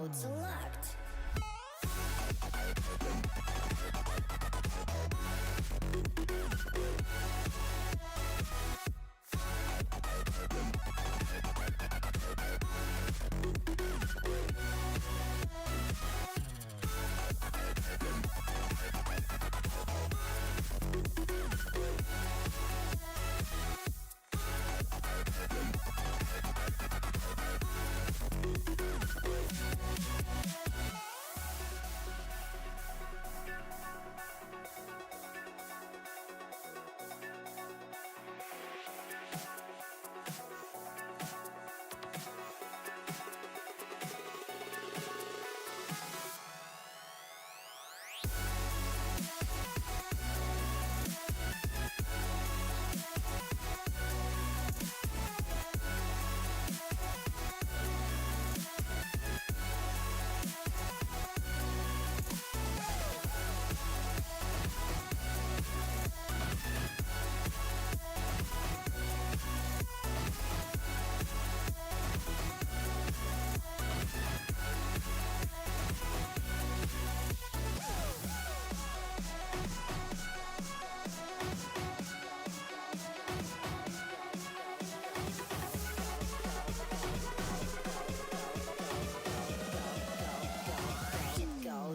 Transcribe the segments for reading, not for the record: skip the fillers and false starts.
Select.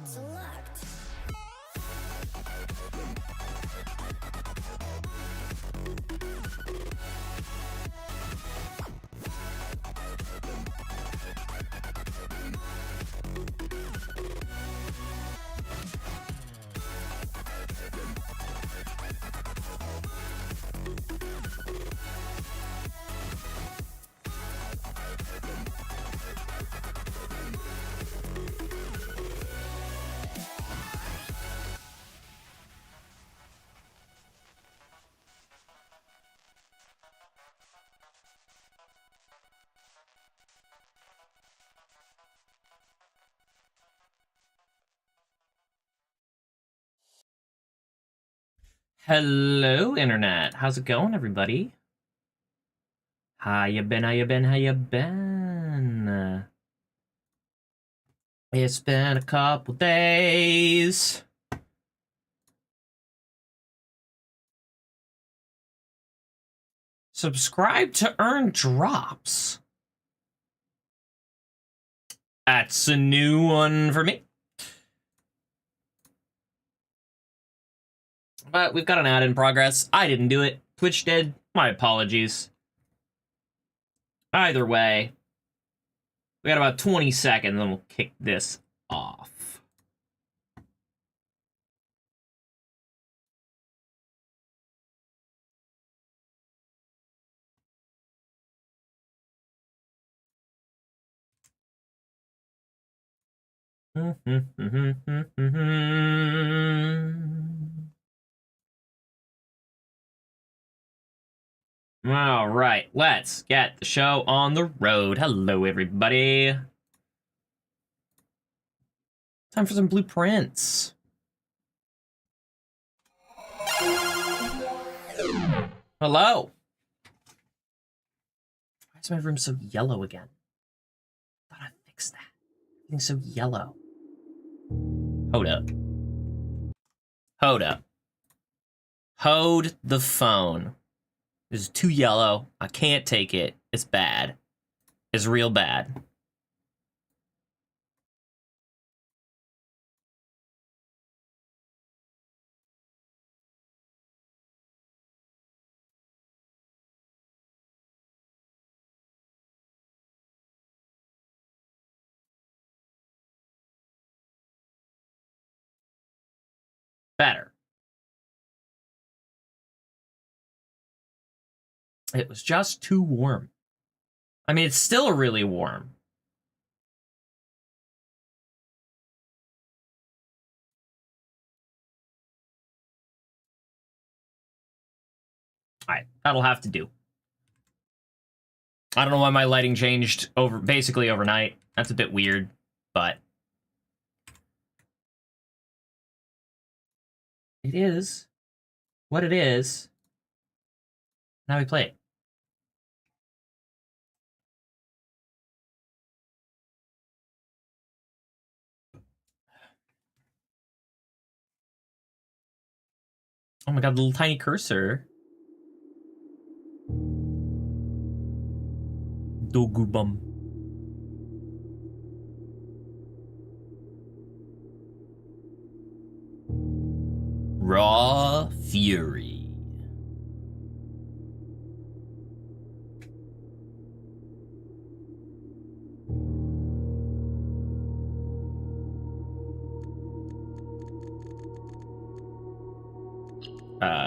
Select. Hello, Internet. How's it going, everybody? How you been? How you been? How you been? It's been a couple days. Subscribe to earn drops. That's a new one for me. But we've got an ad in progress. I didn't do it. Twitch did. My apologies. Either way, we got about 20 seconds and we'll kick this off. All right, let's get the show on the road. Hello, everybody. Time for some blueprints. Hello. Why is my room so yellow again? I thought I fixed that. Everything's so yellow. Hold up. Hold up. Hold the phone. This is too yellow. I can't take it. It's bad. It's real bad. Better. It was just too warm. I mean, it's still really warm. All right, that'll have to do. I don't know why my lighting changed basically overnight. That's a bit weird, but it is what it is. Now we play it. Oh my god, the little tiny cursor. Dogubum. Raw Fury.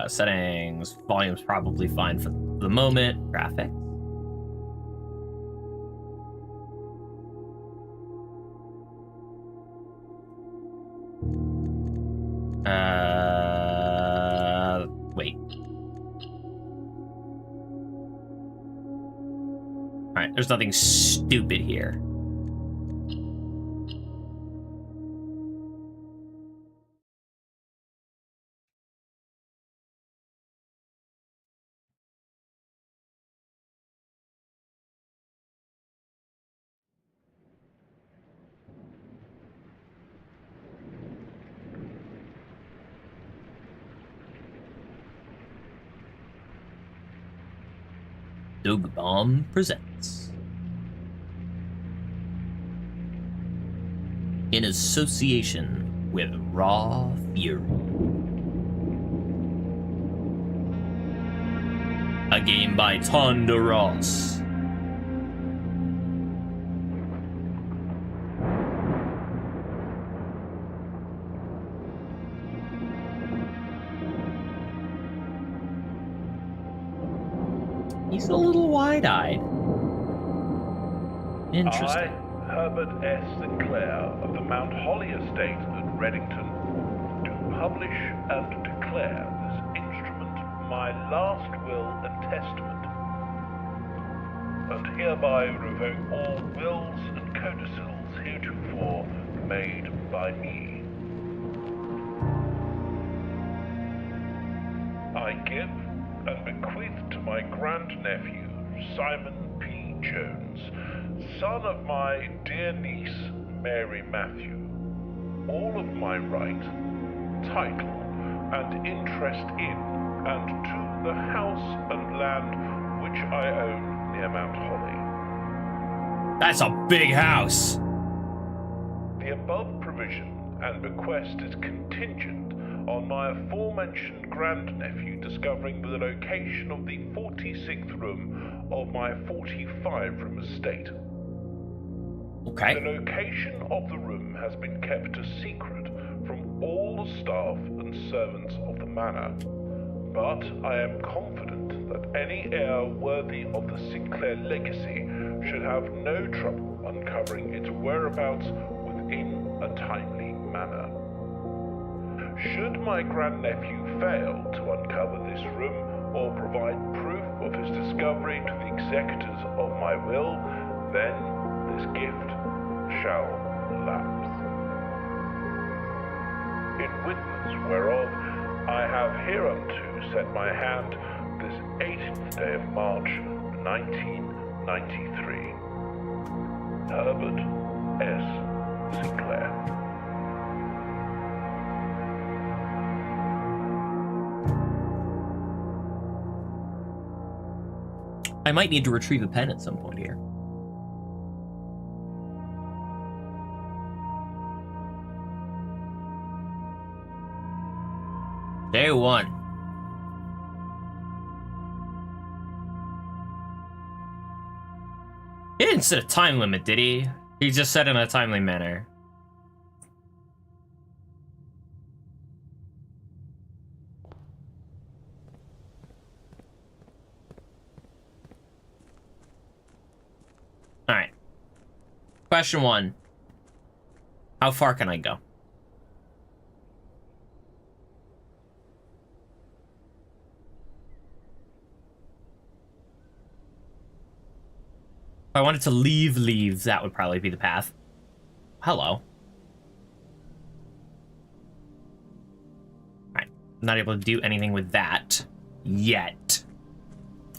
Settings, volume's probably fine for the moment. Graphics. Wait. Alright, there's nothing stupid here. Doug Bomb presents. In association with Raw Fury. A game by Tonda Ross. He's a little wide-eyed. Interesting. I, Herbert S. Sinclair of the Mount Holly Estate at Reddington, do publish and declare this instrument my last will and testament, and hereby revoke all wills and codicils heretofore made by me. I give and bequeath to my grandnephew, Simon P. Jones, son of my dear niece, Mary Matthew, all of my right, title, and interest in and to the house and land which I own near Mount Holly. That's a big house! The above provision and bequest is contingent on my aforementioned grandnephew discovering the location of the 46th room of my 45-room estate. Okay. The location of the room has been kept a secret from all the staff and servants of the manor, but I am confident that any heir worthy of the Sinclair legacy should have no trouble uncovering its whereabouts within a timely manner. Should my grandnephew fail to uncover this room or provide proof of his discovery to the executors of my will, then this gift shall lapse. In witness whereof I have hereunto set my hand this 18th day of March, 1993. Herbert S. Sinclair. I might need to retrieve a pen at some point here. Day one. He didn't set a time limit, did he? He just said in a timely manner. Question 1. How far can I go? If I wanted to leave, that would probably be the path. Hello. Alright. I'm not able to do anything with that. Yet.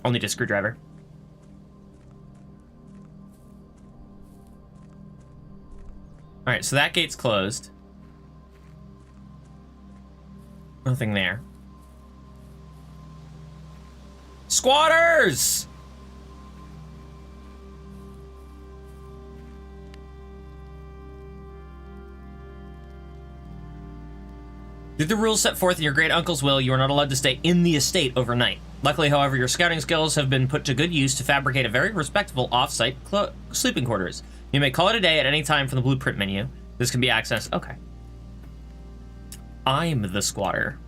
I'll need a screwdriver. Alright, so that gate's closed. Nothing there. Squatters! Due to the rules set forth in your great uncle's will, you are not allowed to stay in the estate overnight. Luckily, however, your scouting skills have been put to good use to fabricate a very respectable off-site sleeping quarters. You may call it a day at any time from the blueprint menu. This can be accessed. Okay. I'm the squatter.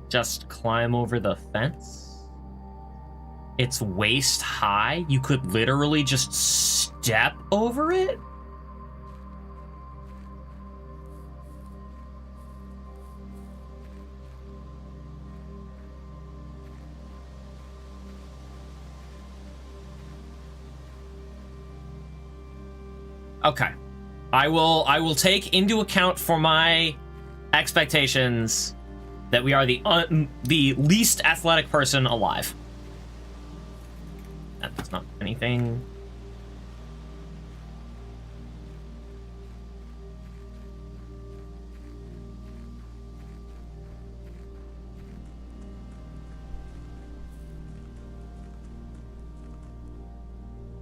Just climb over the fence? It's waist high? You could literally just step over it? Okay. I will take into account for my expectations that we are the least athletic person alive. That's not anything.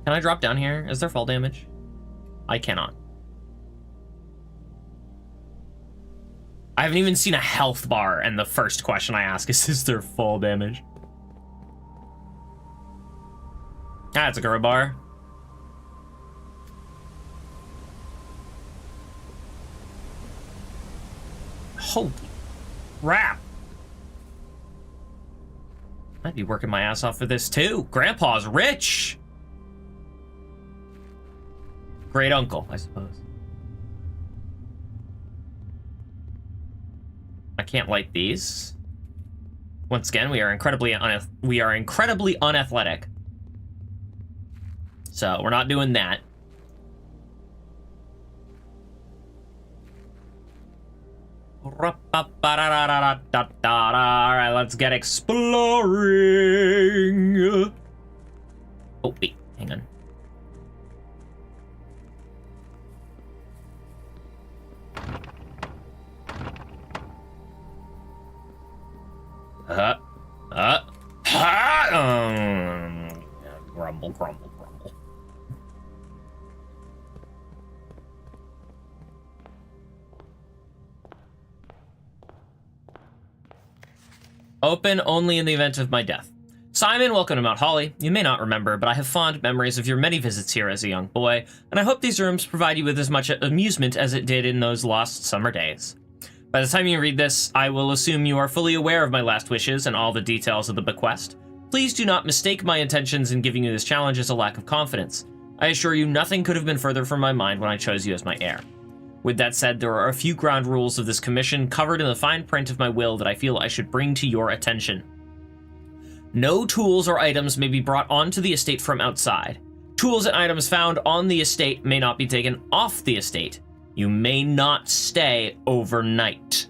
Can I drop down here? Is there fall damage? I cannot. I haven't even seen a health bar, and the first question I ask is there fall damage? Ah, it's a Gura bar. Holy crap. I'd be working my ass off for this too. Grandpa's rich. Great uncle, I suppose. I can't light these. Once again, we are incredibly unathletic. So we're not doing that. Alright, let's get exploring. Oh, wait, hang on. Grumble, grumble, grumble. Open only in the event of my death. Simon, welcome to Mount Holly. You may not remember, but I have fond memories of your many visits here as a young boy, and I hope these rooms provide you with as much amusement as it did in those lost summer days. By the time you read this, I will assume you are fully aware of my last wishes and all the details of the bequest. Please do not mistake my intentions in giving you this challenge as a lack of confidence. I assure you nothing could have been further from my mind when I chose you as my heir. With that said, there are a few ground rules of this commission covered in the fine print of my will that I feel I should bring to your attention. No tools or items may be brought onto the estate from outside. Tools and items found on the estate may not be taken off the estate. You may not stay overnight.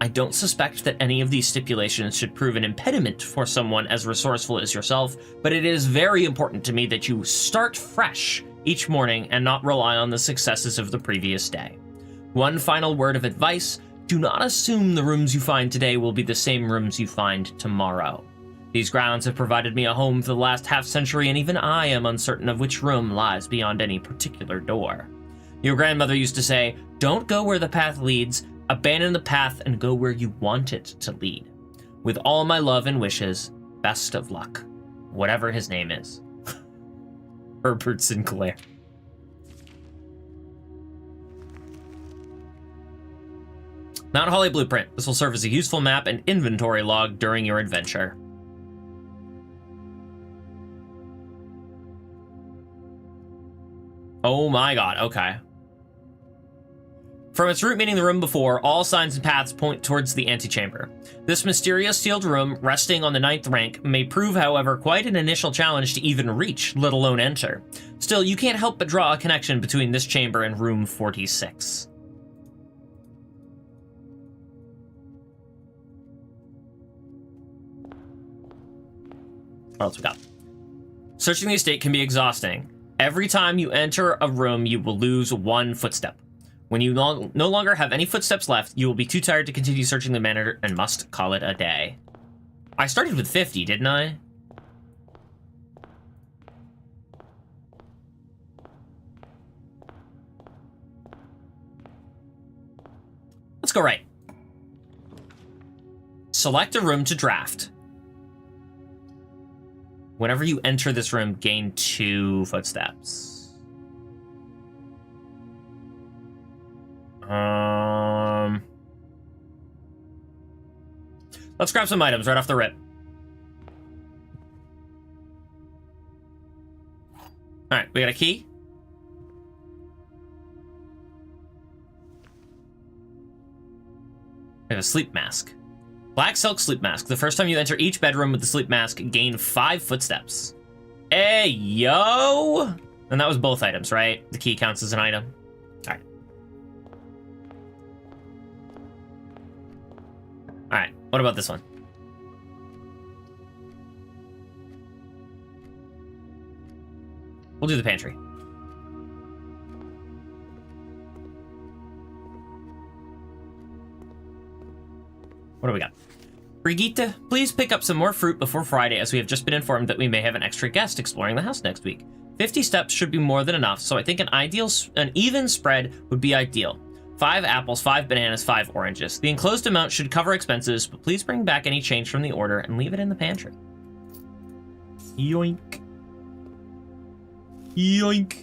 I don't suspect that any of these stipulations should prove an impediment for someone as resourceful as yourself, but it is very important to me that you start fresh each morning and not rely on the successes of the previous day. One final word of advice: do not assume the rooms you find today will be the same rooms you find tomorrow. These grounds have provided me a home for the last half-century, and even I am uncertain of which room lies beyond any particular door. Your grandmother used to say, "Don't go where the path leads, abandon the path and go where you want it to lead." With all my love and wishes, best of luck. Whatever his name is. Herbert Sinclair. Mount Holly Blueprint. This will serve as a useful map and inventory log during your adventure. Oh my god, okay. From its route meeting the room before, all signs and paths point towards the antechamber. This mysterious sealed room, resting on the 9th rank, may prove, however, quite an initial challenge to even reach, let alone enter. Still, you can't help but draw a connection between this chamber and room 46. What else we got? Searching the estate can be exhausting. Every time you enter a room, you will lose 1 footstep. When you no longer have any footsteps left, you will be too tired to continue searching the manor and must call it a day. I started with 50, didn't I? Let's go right. Select a room to draft. Whenever you enter this room, gain 2 footsteps. Let's grab some items right off the rip. All right, we got a key. We have a sleep mask. Black silk sleep mask. The first time you enter each bedroom with the sleep mask, gain 5 footsteps. Hey, yo! And that was both items, right? The key counts as an item. All right. All right, what about this one? We'll do the pantry. What do we got? Brigitte, please pick up some more fruit before Friday, as we have just been informed that we may have an extra guest exploring the house next week. 50 steps should be more than enough, so I think an even spread would be ideal. 5 apples, 5 bananas, 5 oranges. The enclosed amount should cover expenses, but please bring back any change from the order and leave it in the pantry. Yoink. Yoink.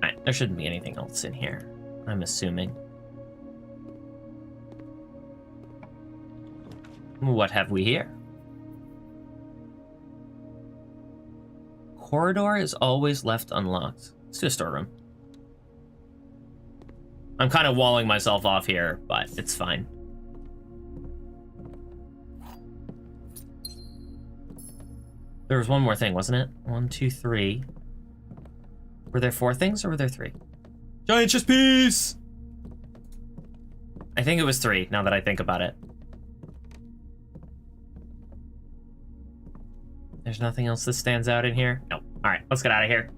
Alright, there shouldn't be anything else in here, I'm assuming. What have we here? Corridor is always left unlocked. Let's do a storeroom. I'm kind of walling myself off here, but it's fine. There was one more thing, wasn't it? 1, 2, 3. Were there 4 things or were there 3? Giant chess piece! I think it was 3, now that I think about it. There's nothing else that stands out in here? Nope. Alright, let's get out of here.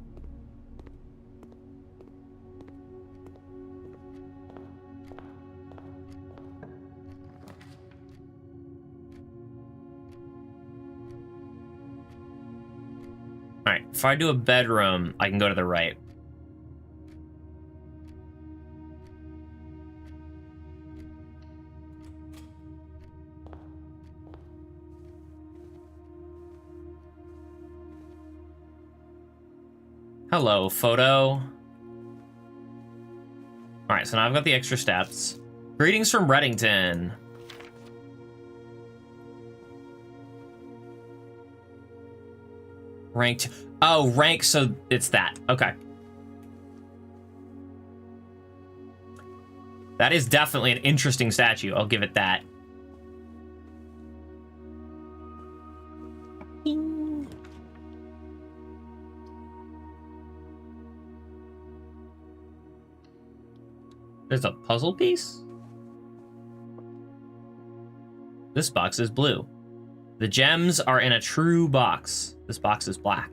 Alright, if I do a bedroom, I can go to the right. Hello, photo. Alright, so now I've got the extra steps. Greetings from Reddington. Ranked. Oh, rank, so it's that. Okay. That is definitely an interesting statue. I'll give it that. There's a puzzle piece? This box is blue. The gems are in a true box. This box is black.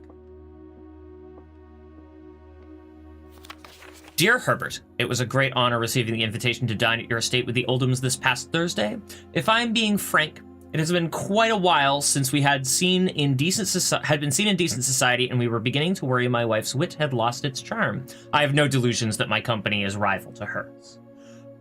Dear Herbert, it was a great honor receiving the invitation to dine at your estate with the Oldhams this past Thursday. If I'm being frank, it has been quite a while since we had been seen in decent society, and we were beginning to worry my wife's wit had lost its charm. I have no delusions that my company is rival to hers.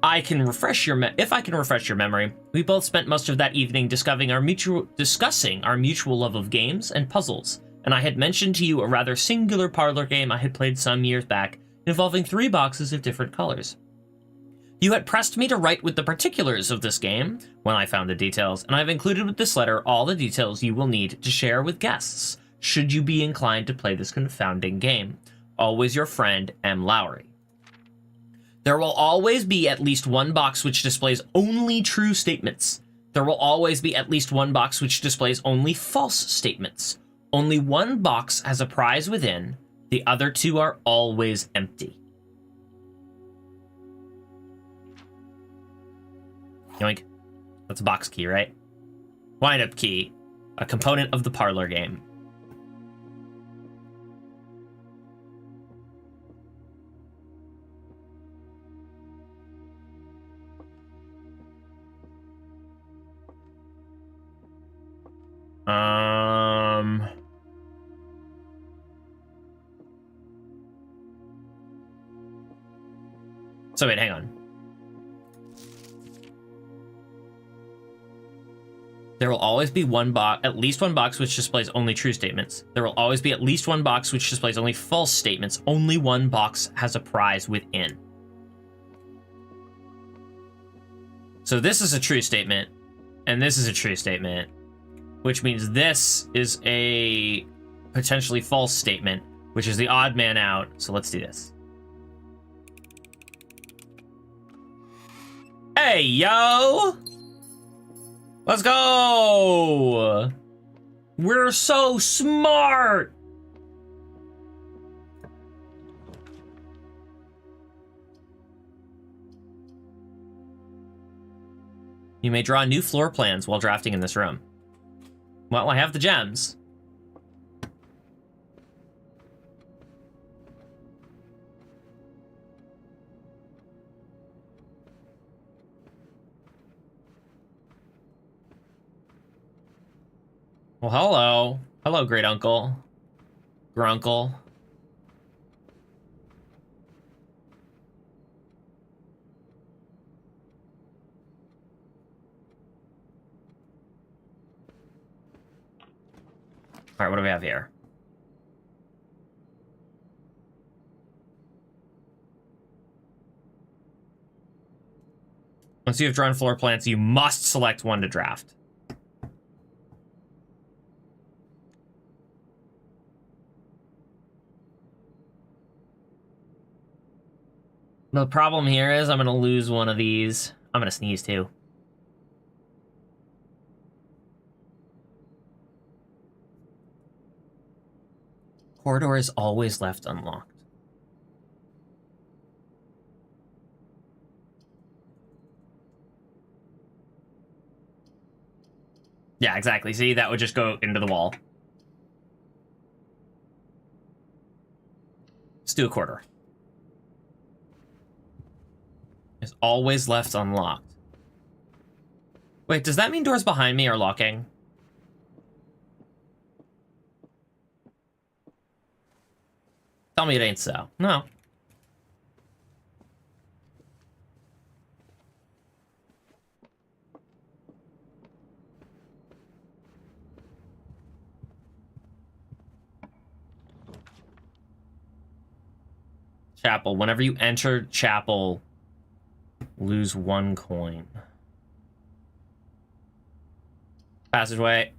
If I can refresh your memory, we both spent most of that evening discussing our mutual love of games and puzzles. and I had mentioned to you a rather singular parlor game I had played some years back, involving 3 boxes of different colors. You had pressed me to write with the particulars of this game when I found the details, and I've included with this letter all the details you will need to share with guests, should you be inclined to play this confounding game. Always your friend, M. Lowry. There will always be at least one box which displays only true statements. There will always be at least one box which displays only false statements. Only one box has a prize within. The other 2 are always empty. Yoink. That's a box key, right? Wind-up key. A component of the parlor game. So wait, hang on. There will always be at least one box which displays only true statements. There will always be at least one box which displays only false statements. Only one box has a prize within. So this is a true statement, and this is a true statement, which means this is a potentially false statement, which is the odd man out. So let's do this. Hey, yo! Let's go! We're so smart! You may draw new floor plans while drafting in this room. Well, I have the gems. Well, hello. Hello, great uncle. Grunkle. All right, what do we have here? Once you have drawn floor plans, you must select one to draft. The problem here is I'm going to lose one of these. I'm going to sneeze too. Corridor is always left unlocked. Yeah, exactly. See, that would just go into the wall. Let's do a quarter. Is always left unlocked. Wait, does that mean doors behind me are locking? Tell me it ain't so. No. Chapel. Whenever you enter chapel, lose 1 coin. Passageway.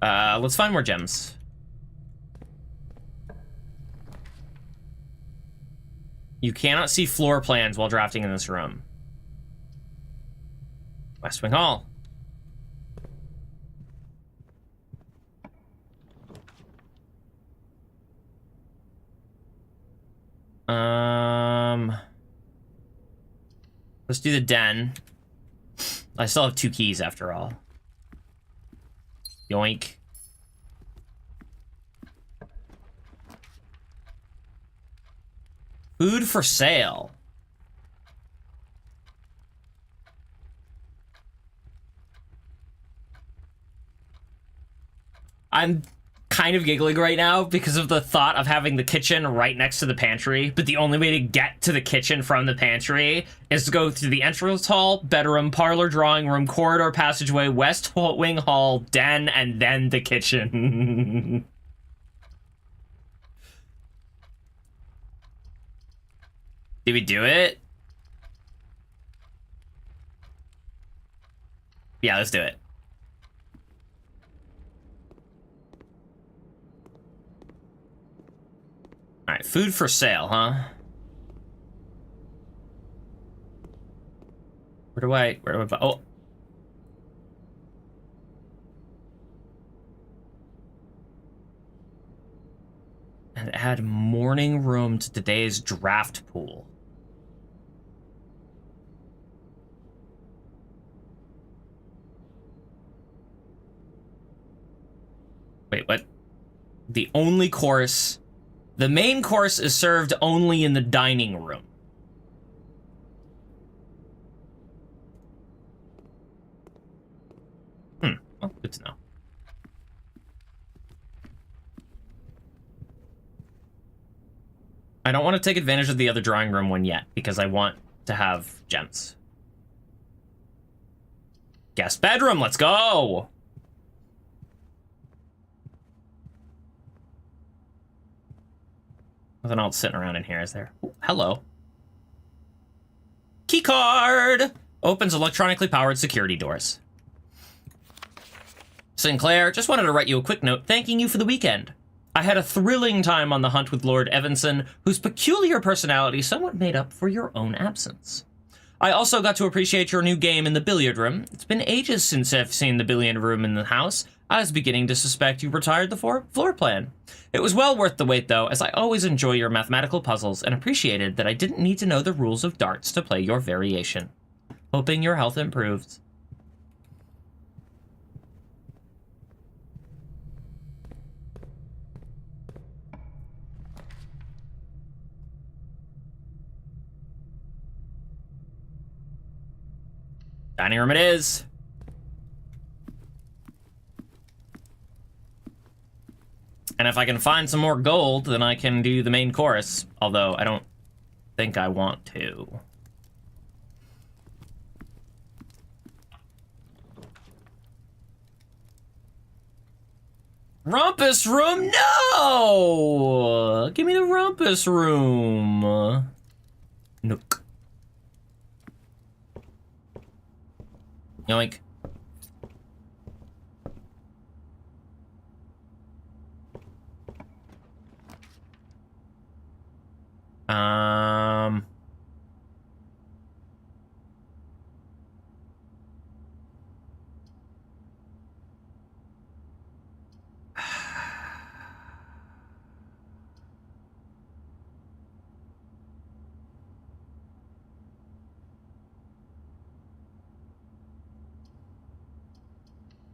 Let's find more gems. You cannot see floor plans while drafting in this room. West Wing Hall. Let's do the den. I still have 2 keys after all. Yoink. Food for sale. I'm kind of giggling right now because of the thought of having the kitchen right next to the pantry, but the only way to get to the kitchen from the pantry is to go through the entrance hall, bedroom, parlor, drawing room, corridor, passageway, west wing hall, den, and then the kitchen. Did we do it? Yeah, let's do it. All right, food for sale, huh? Where do I buy? Oh. And add morning room to today's draft pool. Wait, what? The only course... The main course is served only in the dining room. Well, good to know. I don't want to take advantage of the other drawing room one yet, because I want to have gems. Guest bedroom, let's go! Nothing else sitting around in here, is there? Ooh, hello. Keycard! Opens electronically powered security doors. Sinclair, just wanted to write you a quick note thanking you for the weekend. I had a thrilling time on the hunt with Lord Evanson, whose peculiar personality somewhat made up for your own absence. I also got to appreciate your new game in the billiard room. It's been ages since I've seen the billiard room in the house. I was beginning to suspect you retired the floor plan. It was well worth the wait, though, as I always enjoy your mathematical puzzles and appreciated that I didn't need to know the rules of darts to play your variation. Hoping your health improves. Dining room it is. And if I can find some more gold, then I can do the main course. Although, I don't think I want to. Rumpus room? No! Give me the rumpus room. Nook. Yoink.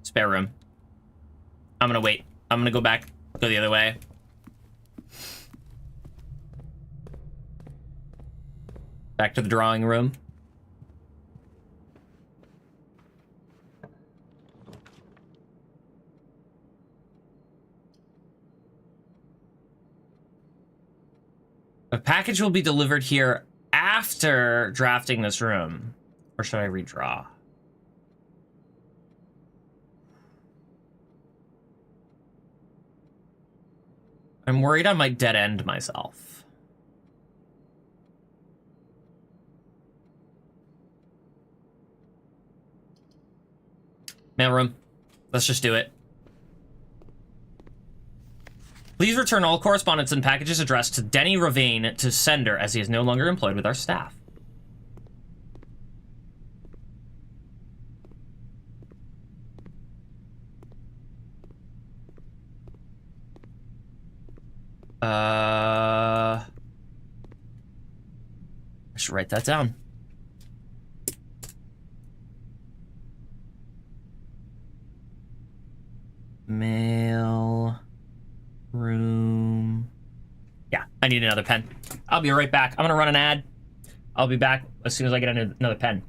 Spare room. I'm gonna wait. I'm gonna go back, go the other way. Back to the drawing room. A package will be delivered here after drafting this room. Or should I redraw? I'm worried I might dead end myself. Mailroom. Let's just do it. Please return all correspondence and packages addressed to Denny Ravine to sender, as he is no longer employed with our staff. I should write that down. Mail room. Yeah, I need another pen. I'll be right back. I'm gonna run an ad. I'll be back as soon as I get another pen.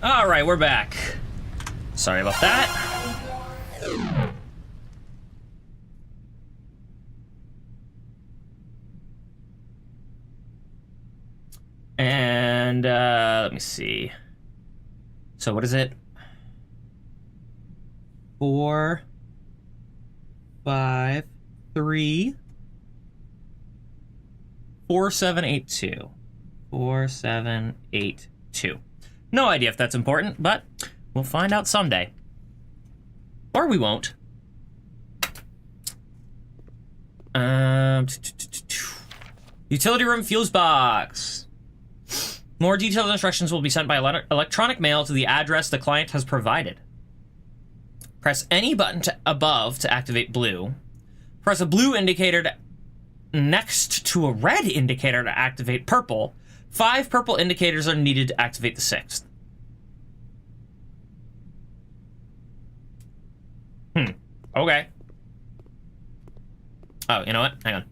All right, we're back. Sorry about that. And let me see. So what is it? 4, 5, 3, 4, 7, 8, 2. 4, 7, 8, 2. No idea if that's important, but we'll find out someday. Or we won't. Utility room fuse box. More detailed instructions will be sent by electronic mail to the address the client has provided. Press any button above to activate blue. Press a blue indicator next to a red indicator to activate purple. 5 purple indicators are needed to activate the 6th. Okay. Oh, you know what? Hang on.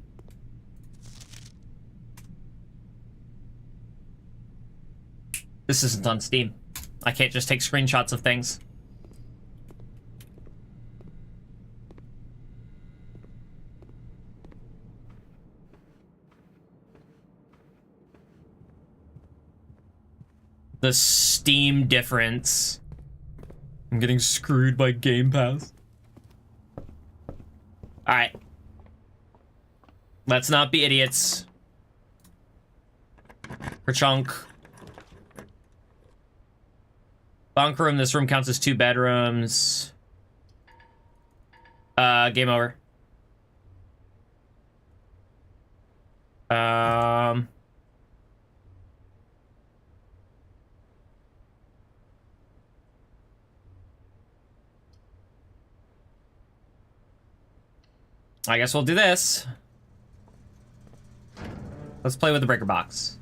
This isn't on Steam. I can't just take screenshots of things. The Steam difference. I'm getting screwed by Game Pass. Alright. Let's not be idiots. Kerchunk. Bunk room. This room counts as 2 bedrooms. Game over. I guess we'll do this. Let's play with the breaker box.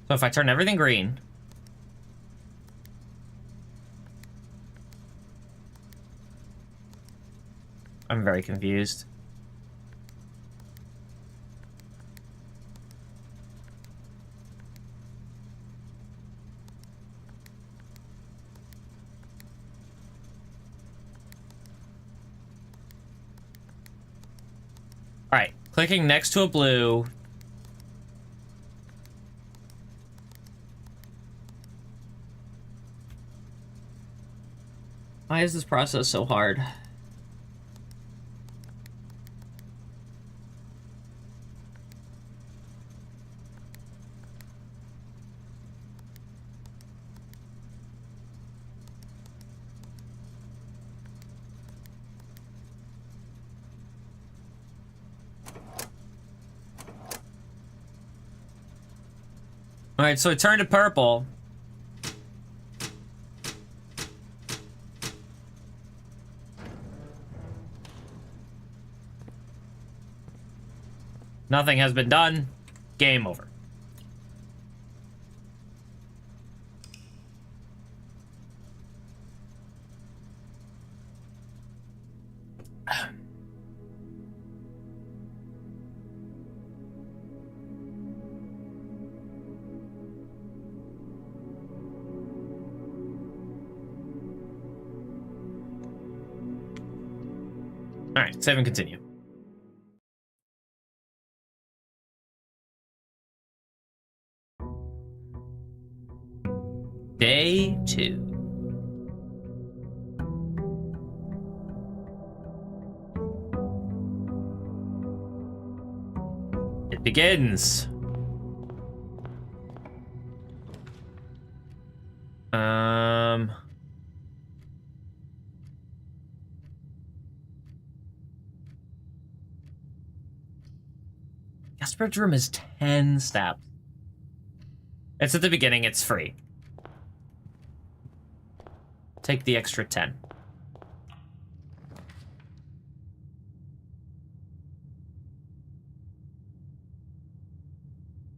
So if I turn everything green... I'm very confused. Alright, clicking next to a blue. Why is this process so hard? Alright, so it turned to purple. Nothing has been done. Game over. Alright, save and continue. Day 2. It begins. Guest bedroom is 10 steps. It's at the beginning, it's free. Take the extra 10.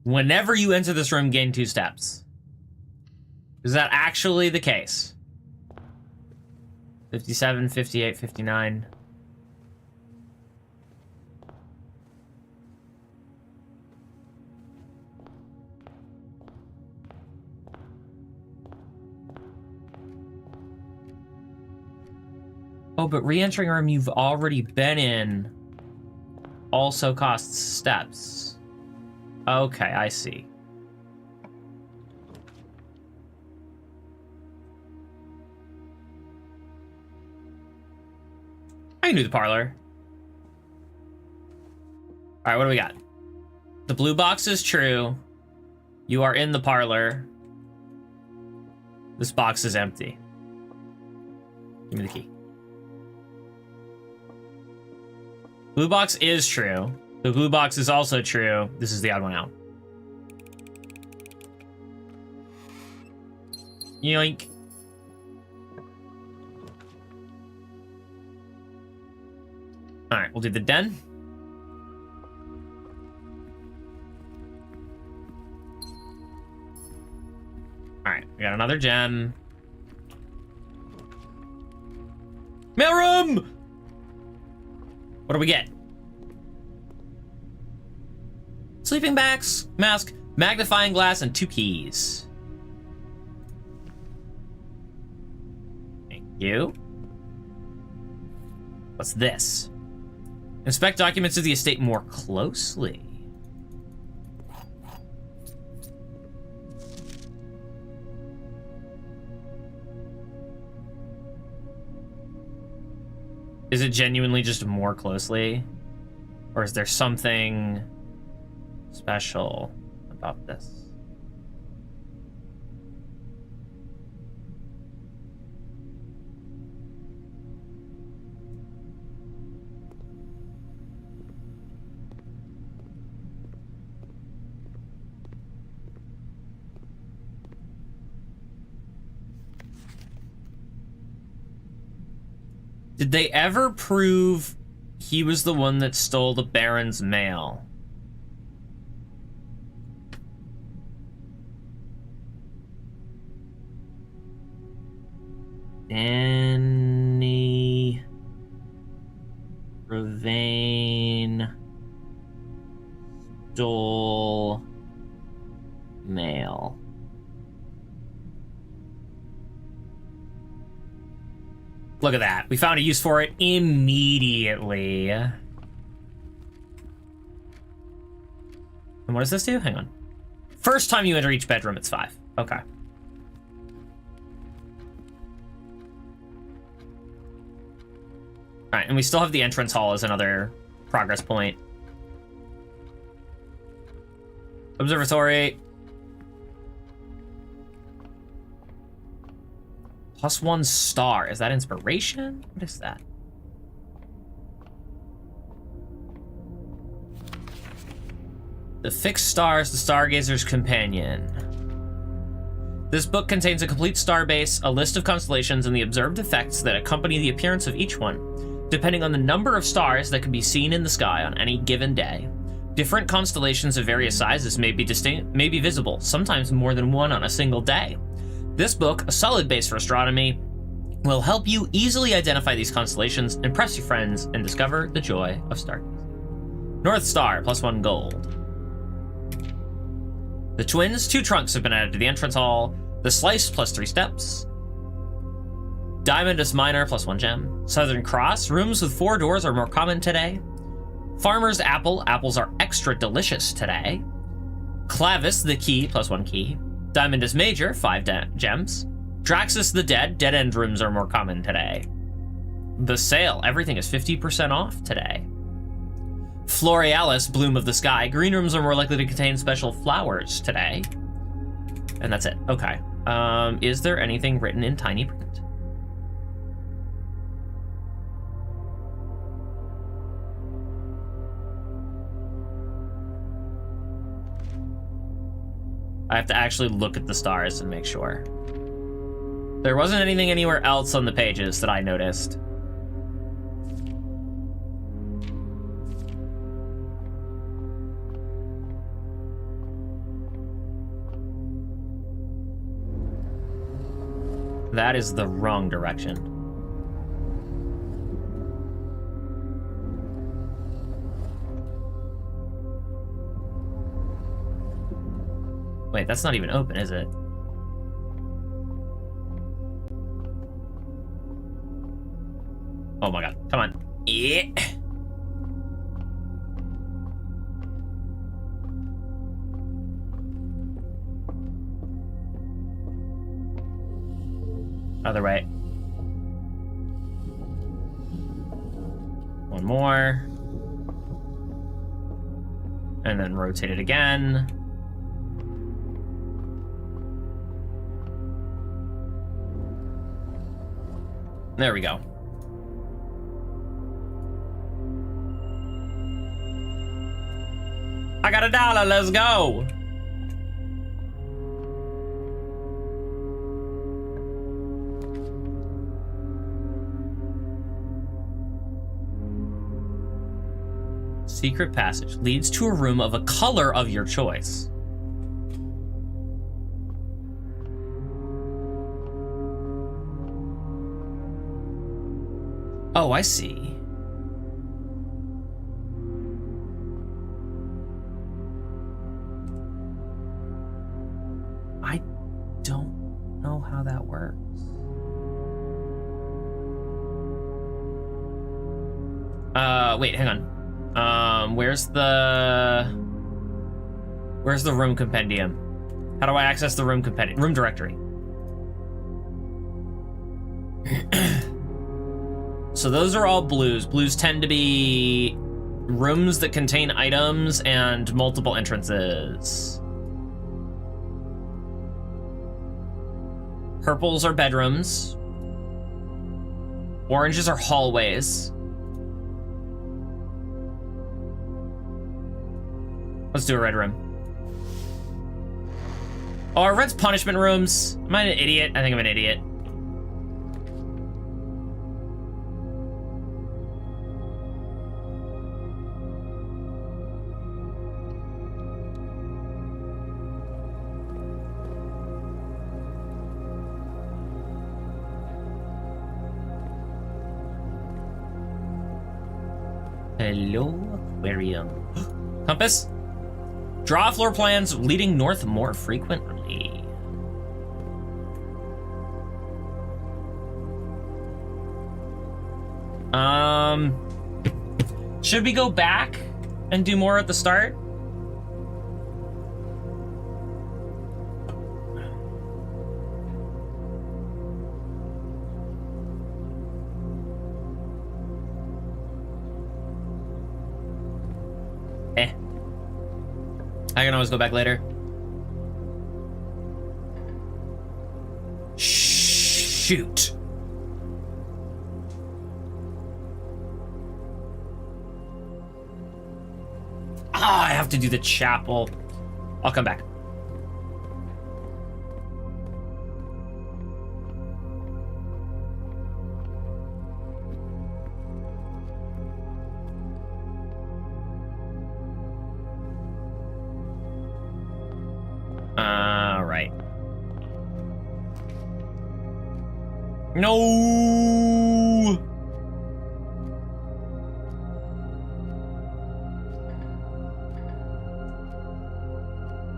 Whenever you enter this room, gain 2 steps. Is that actually the case? 57, 58, 59. Oh, but re-entering a room you've already been in also costs steps. Okay, I see. I can do the parlor. All right, what do we got? The blue box is true. You are in the parlor. This box is empty. Give me the key. Blue box is true. The blue box is also true. This is the odd one out. Yoink. All right, we'll do the den. All right, we got another gem. Mailroom! What do we get? Sleeping bags, mask, magnifying glass, and 2 keys. Thank you. What's this? Inspect documents of the estate more closely. Is it genuinely just more closely? Or is there something special about this? Did they ever prove he was the one that stole the Baron's mail? Danny Ravane stole mail. Look at that. We found a use for it immediately. And what does this do? Hang on. First time you enter each bedroom, it's 5. Okay. All right, and we still have the entrance hall as another progress point. Observatory. +1 star. Is that inspiration? What is that? The fixed star is the stargazer's companion. This book contains a complete star base, a list of constellations, and the observed effects that accompany the appearance of each one, depending on the number of stars that can be seen in the sky on any given day. Different constellations of various sizes may be visible, sometimes more than one on a single day. This book, a solid base for astronomy, will help you easily identify these constellations, impress your friends, and discover the joy of stargazing. North Star, +1 gold. The Twins, 2 trunks have been added to the entrance hall. The Slice, +3 steps. Diamondus Minor, +1 gem. Southern Cross, rooms with 4 doors are more common today. Farmer's Apple, apples are extra delicious today. Clavis, the key, +1 key. Diamondus Major, 5 gems. Draxus the Dead end rooms are more common today. The Sale, everything is 50% off today. Florealis, Bloom of the Sky, green rooms are more likely to contain special flowers today. And that's it. Okay. Is there anything written in tiny print? I have to actually look at the stars and make sure. There wasn't anything anywhere else on the pages that I noticed. That is the wrong direction. Wait, that's not even open, is it? Oh my god. Come on. Yeah. Other way. One more. And then rotate it again. There we go. I got $1, let's go! Secret passage leads to a room of a color of your choice. Oh, I see. I don't know how that works. Wait, hang on. Where's the room compendium? How do I access the room compendium? Room directory. So those are all blues. Blues tend to be rooms that contain items and multiple entrances. Purples are bedrooms. Oranges are hallways. Let's do a red room. Oh, are red's punishment rooms? Am I an idiot? I think I'm an idiot. Hello, aquarium. Compass? Draw floor plans leading north more frequently. Should we go back and do more at the start? I can always go back later. Shoot. Ah, I have to do the chapel. I'll come back. Right. No.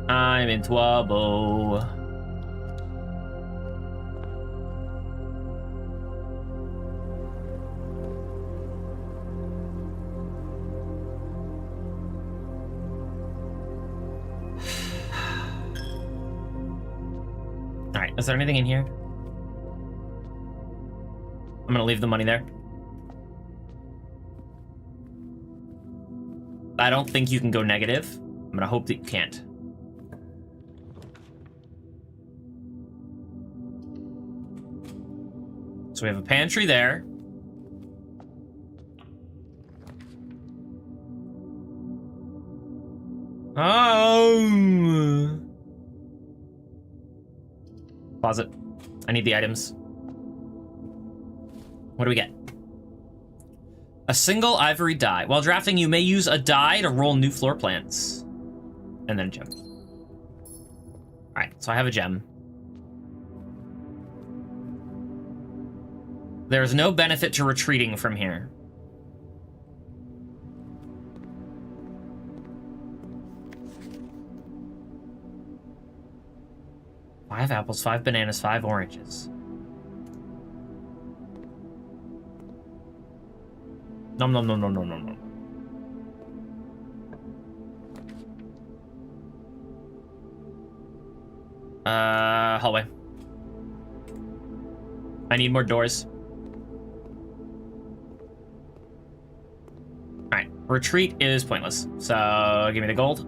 I'm in trouble. Alright, is there anything in here? I'm gonna leave the money there. I don't think you can go negative. I'm gonna hope that you can't. So we have a pantry there. Oh. Closet. I need the items. What do we get? A single ivory die. While drafting, you may use a die to roll new floor plans. And then a gem. Alright, so I have a gem. There's no benefit to retreating from here. Five apples, 5 bananas, 5 oranges. Nom nom nom nom nom nom nom. Hallway. I need more doors. Alright, retreat is pointless. So, give me the gold.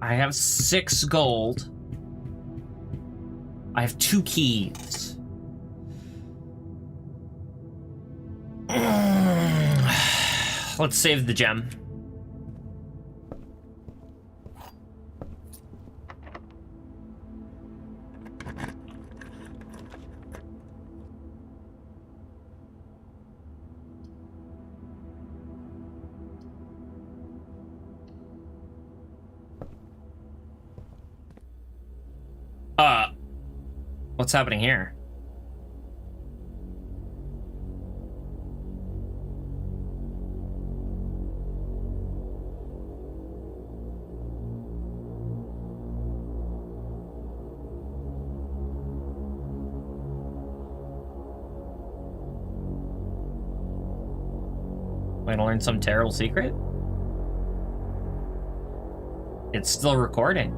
I have 6 gold. I have 2 keys. Let's save the gem. What's happening here? Am I gonna learn some terrible secret? It's still recording.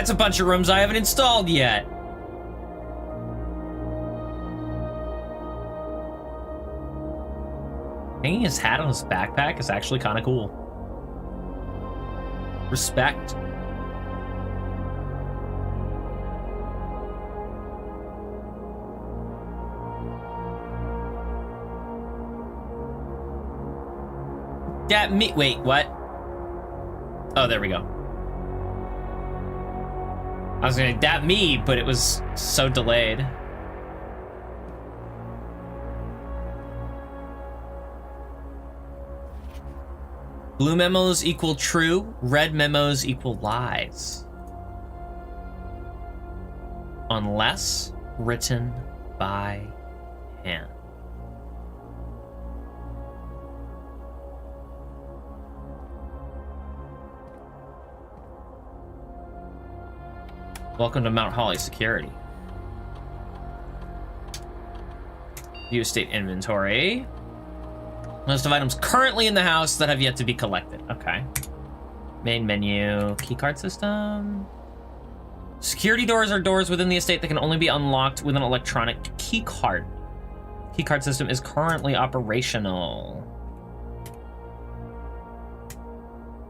That's a bunch of rooms I haven't installed yet. Hanging his hat on his backpack is actually kind of cool. Respect. Yeah, me. Wait, what? Oh, there we go. I was gonna dap me, but it was so delayed. Blue memos equal true, red memos equal lies. Unless written by hand. Welcome to Mount Holly Security. View estate inventory. List of items currently in the house that have yet to be collected. Okay. Main menu. Keycard system. Security doors are doors within the estate that can only be unlocked with an electronic keycard. Keycard system is currently operational.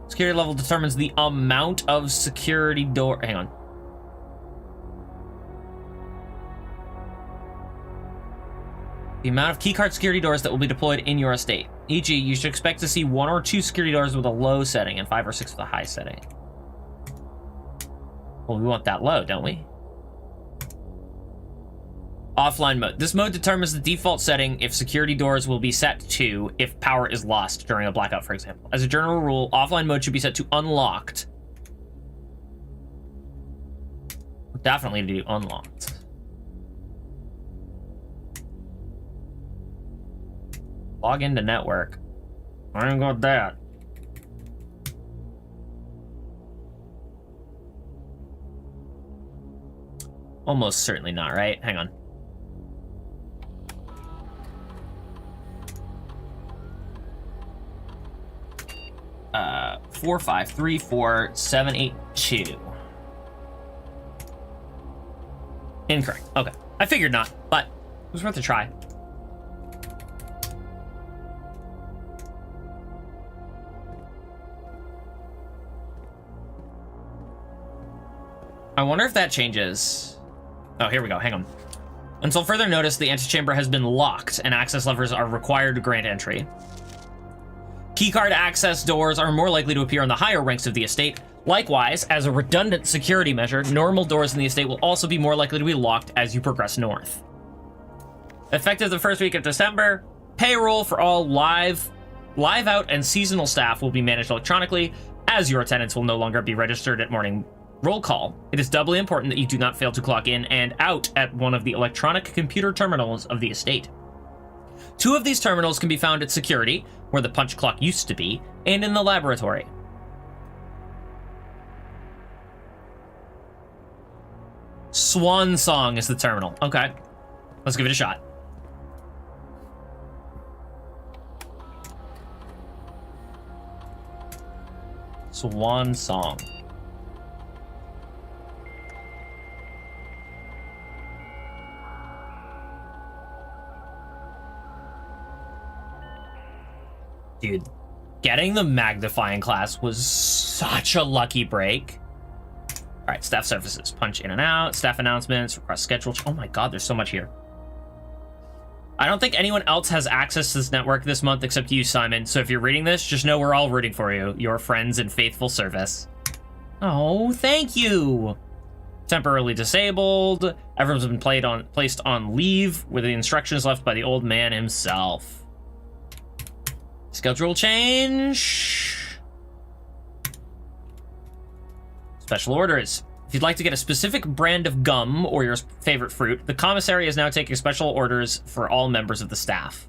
Security level determines the amount of security door. Hang on. The amount of keycard security doors that will be deployed in your estate. E.g., you should expect to see 1 or 2 security doors with a low setting and 5 or 6 with a high setting. Well, we want that low, don't we? Offline mode. This mode determines the default setting if security doors will be set to if power is lost during a blackout, for example. As a general rule, offline mode should be set to unlocked. Definitely do unlocked. Log into network. I ain't got that. Almost certainly not, right? Hang on. Uh, 4534782. Incorrect. Okay. I figured not, but it was worth a try. I wonder if that changes. Oh, here we go. Hang on. Until further notice, the antechamber has been locked and access levers are required to grant entry. Keycard access doors are more likely to appear in the higher ranks of the estate. Likewise, as a redundant security measure, normal doors in the estate will also be more likely to be locked as you progress north. Effective the first week of December, payroll for all live out and seasonal staff will be managed electronically, as your attendance will no longer be registered at morning roll call. It is doubly important that you do not fail to clock in and out at one of the electronic computer terminals of the estate. 2 of these terminals can be found at security, where the punch clock used to be, and in the laboratory. Swan Song is the terminal. Okay, let's give it a shot. Swan Song. Dude, getting the magnifying glass was such a lucky break. All right, staff services. Punch in and out. Staff announcements. Request schedule. Oh my god, there's so much here. I don't think anyone else has access to this network this month except you, Simon. So if you're reading this, just know we're all rooting for you. Your friends in faithful service. Oh, thank you. Temporarily disabled. Everyone's been placed on leave with the instructions left by the old man himself. Schedule change. Special orders. If you'd like to get a specific brand of gum or your favorite fruit, the commissary is now taking special orders for all members of the staff.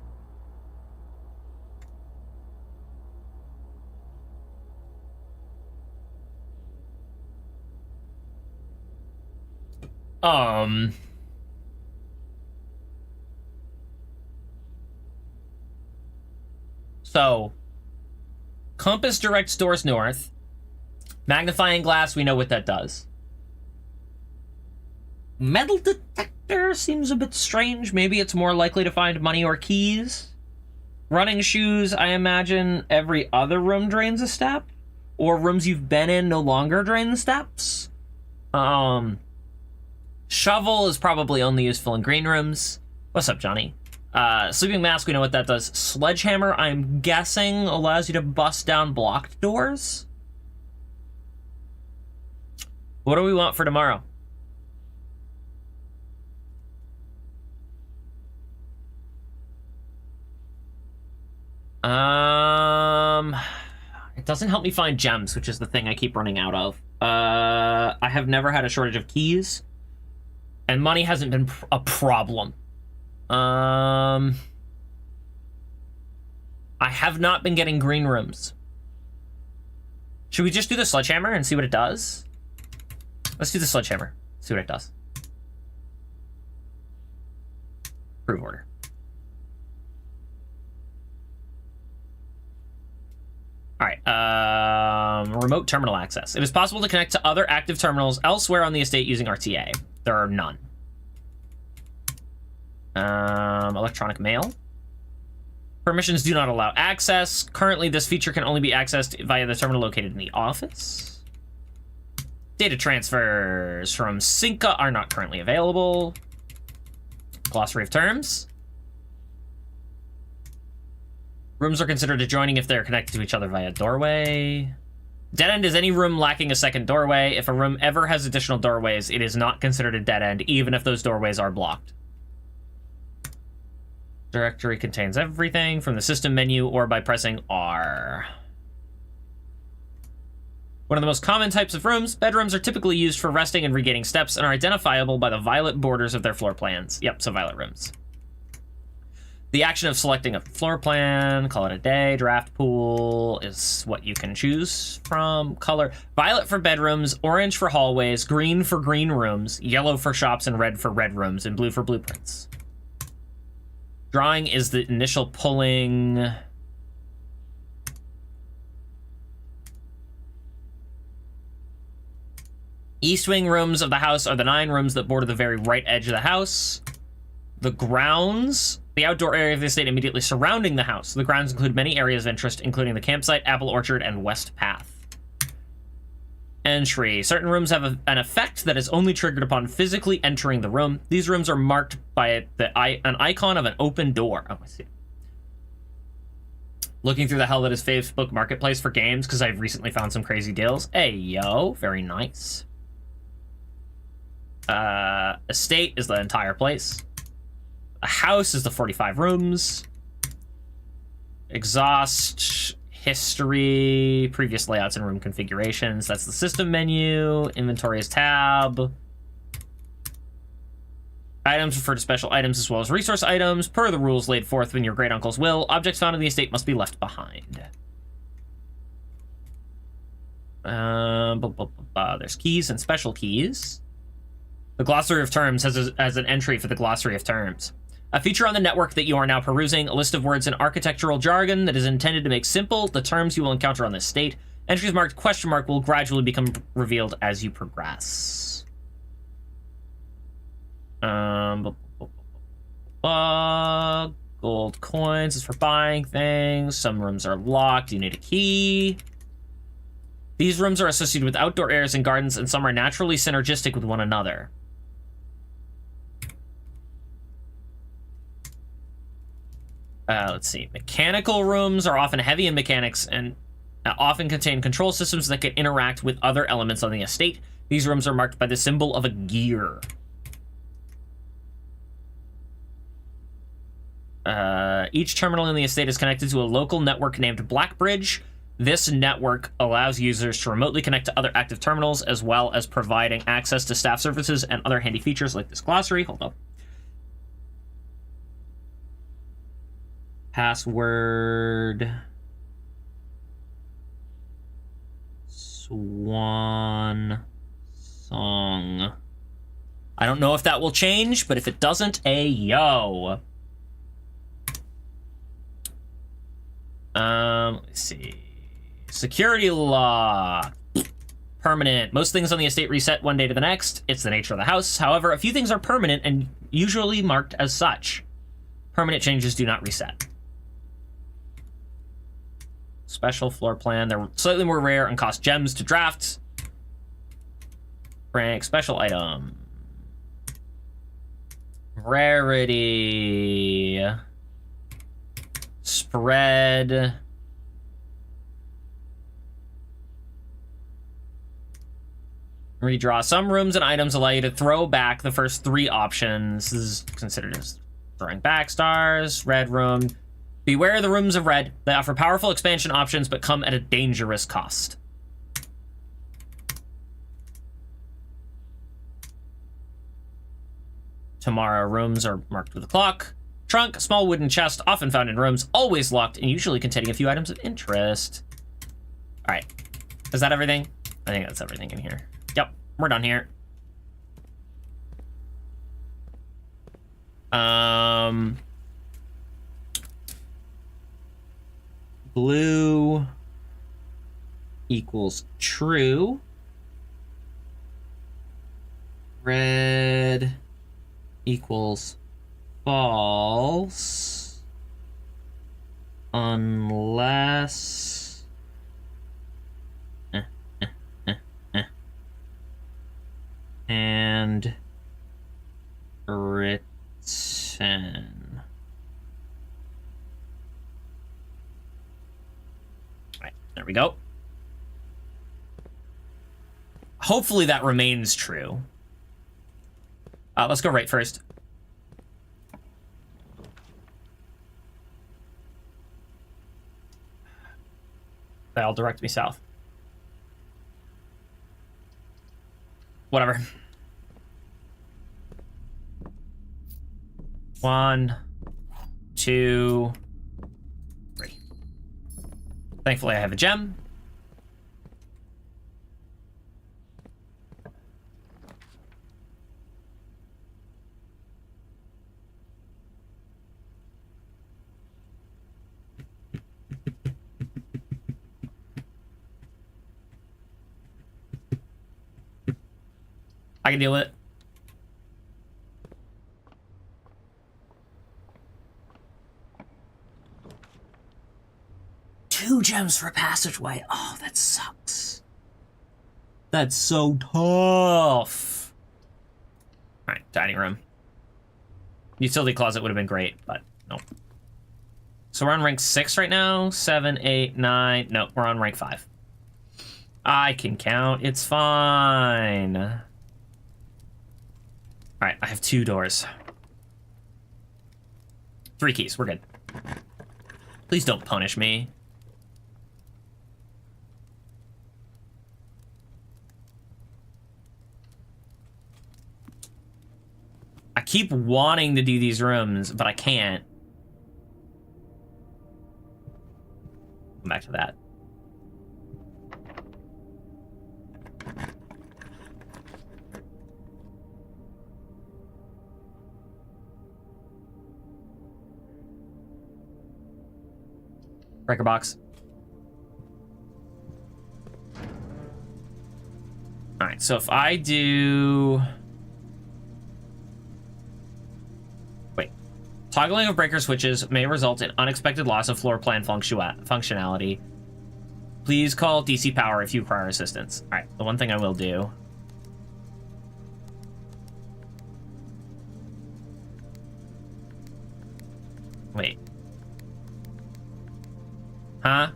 So, compass directs doors north. Magnifying glass, we know what that does. Metal detector seems a bit strange. Maybe it's more likely to find money or keys. Running shoes, I imagine every other room drains a step. Or rooms you've been in no longer drain the steps. Shovel is probably only useful in green rooms. What's up, Johnny? Sleeping mask, we know what that does. Sledgehammer, I'm guessing, allows you to bust down blocked doors. What do we want for tomorrow? It doesn't help me find gems, which is the thing I keep running out of. I have never had a shortage of keys, and money hasn't been a problem. I have not been getting green rooms. Should we just do the sledgehammer and see what it does? Let's do the sledgehammer. See what it does. Approve order. All right. Remote terminal access. It is possible to connect to other active terminals elsewhere on the estate using RTA. There are none. Electronic mail. Permissions do not allow access. Currently, this feature can only be accessed via the terminal located in the office. Data transfers from Cinca are not currently available. Glossary of terms. Rooms are considered adjoining if they're connected to each other via doorway. Dead end is any room lacking a second doorway. If a room ever has additional doorways, it is not considered a dead end, even if those doorways are blocked. Directory contains everything from the system menu or by pressing R. One of the most common types of rooms, bedrooms are typically used for resting and regaining steps and are identifiable by the violet borders of their floor plans. Yep, so violet rooms. The action of selecting a floor plan, call it a day, draft pool is what you can choose from. Color, violet for bedrooms, orange for hallways, green for green rooms, yellow for shops, and red for red rooms, and blue for blueprints. Drawing is the initial pulling. East wing rooms of the house are the 9 rooms that border the very right edge of the house. The grounds, the outdoor area of the estate immediately surrounding the house. The grounds include many areas of interest, including the campsite, apple orchard, and west path. Entry. Certain rooms have an effect that is only triggered upon physically entering the room. These rooms are marked by an icon of an open door. Oh, I see. Looking through the hell that is Facebook Marketplace for games because I've recently found some crazy deals. Hey, yo. Very nice. Estate is the entire place. A house is the 45 rooms. Exhaust, history, previous layouts and room configurations. That's the system menu. Inventory is tab. Items refer to special items as well as resource items. Per the rules laid forth in your great uncle's will, objects found in the estate must be left behind. There's keys and special keys. The glossary of terms has an entry for the glossary of terms. A feature on the network that you are now perusing, a list of words in architectural jargon that is intended to make simple the terms you will encounter on this state. Entries marked question mark will gradually become revealed as you progress. Gold coins is for buying things. Some rooms are locked. You need a key. These rooms are associated with outdoor areas and gardens, and some are naturally synergistic with one another. Let's see. Mechanical rooms are often heavy in mechanics and often contain control systems that can interact with other elements on the estate. These rooms are marked by the symbol of a gear. Each terminal in the estate is connected to a local network named Blackbridge. This network allows users to remotely connect to other active terminals, as well as providing access to staff services and other handy features like this glossary. Hold up. Password. Swan song. I don't know if that will change, but if it doesn't, yo. Let's see. Security lock. Permanent. Most things on the estate reset one day to the next. It's the nature of the house. However, a few things are permanent and usually marked as such. Permanent changes do not reset. Special floor plan. They're slightly more rare and cost gems to draft. Rank. Special item. Rarity. Spread. Redraw. Some rooms and items allow you to throw back the first 3 options. This is considered as throwing back stars. Red room. Beware the rooms of red. They offer powerful expansion options, but come at a dangerous cost. Tomorrow rooms are marked with a clock. Trunk, a small wooden chest, often found in rooms, always locked, and usually containing a few items of interest. All right. Is that everything? I think that's everything in here. Yep, we're done here. Blue equals true. Red equals false. Unless... and written. Right, there we go. Hopefully that remains true. Let's go right first. That'll direct me south. Whatever. 1, 2, 3. Thankfully, I have a gem. I can deal with it. Two gems for a passageway. Oh, that sucks. That's so tough. All right, dining room. Utility closet would have been great, but nope. So we're on rank 6 right now. 7, 8, 9. No, we're on rank 5. I can count. It's fine. All right, I have 2 doors. 3 keys. We're good. Please don't punish me. I keep wanting to do these rooms, but I can't. Come back to that. Breaker box. All right, so if I do... Wait. Toggling of breaker switches may result in unexpected loss of floor plan functionality. Please call DC power if you require assistance. All right, the one thing I will do... Wait. Huh?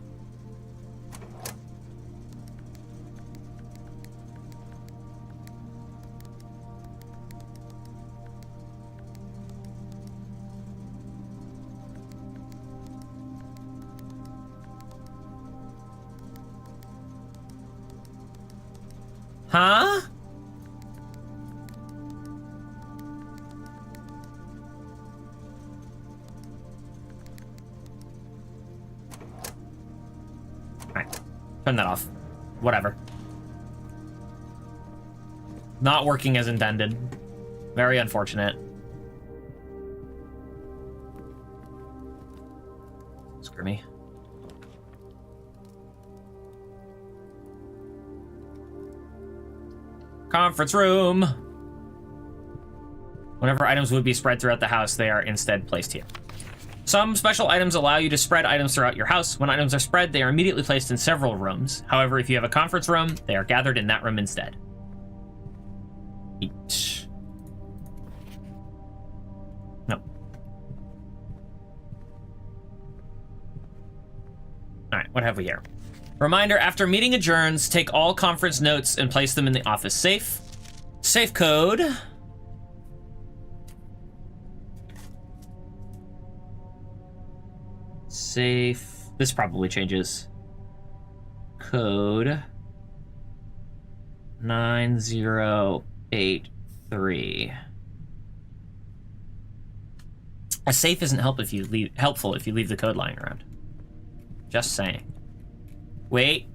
Huh? Alright. Turn that off. Whatever. Not working as intended. Very unfortunate. Screw me. Conference room. Whenever items would be spread throughout the house, they are instead placed here. Some special items allow you to spread items throughout your house. When items are spread, they are immediately placed in several rooms. However, if you have a conference room, they are gathered in that room instead. Eat. No. Alright, what have we here? Reminder, after meeting adjourns, take all conference notes and place them in the office safe. Safe code. Safe. This probably changes. Code 9083. A safe isn't helpful if you leave the code lying around. Just saying. Wait.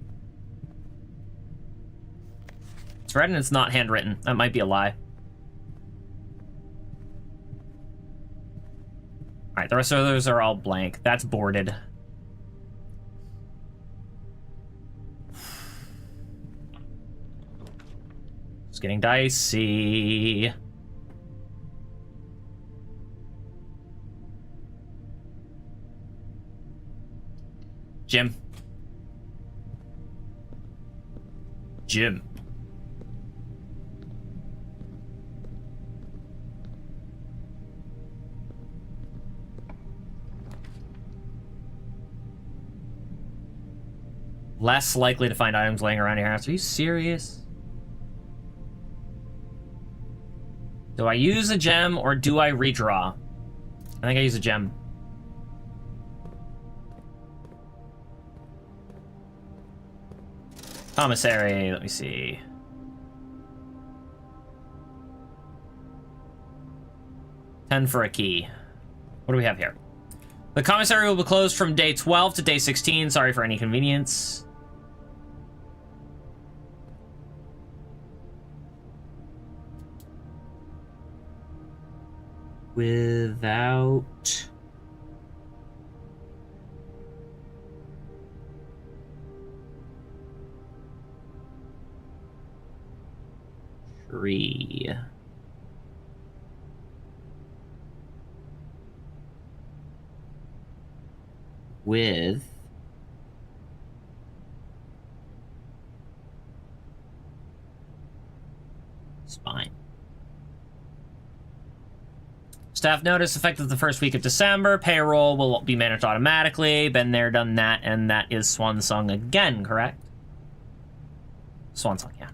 It's read and it's not handwritten. That might be a lie. Alright, the rest of those are all blank. That's boarded. It's getting dicey. Jim. Jim. Less likely to find items laying around your house. Are you serious? Do I use a gem or do I redraw? I think I use a gem. Commissary, let me see. $10 for a key. What do we have here? The commissary will be closed from day 12 to day 16. Sorry for any inconvenience. Without... tree. With spine. Staff notice effective the first week of December. Payroll will be managed automatically. Been there, done that, and that is Swan Song again, correct? Swan Song, yeah.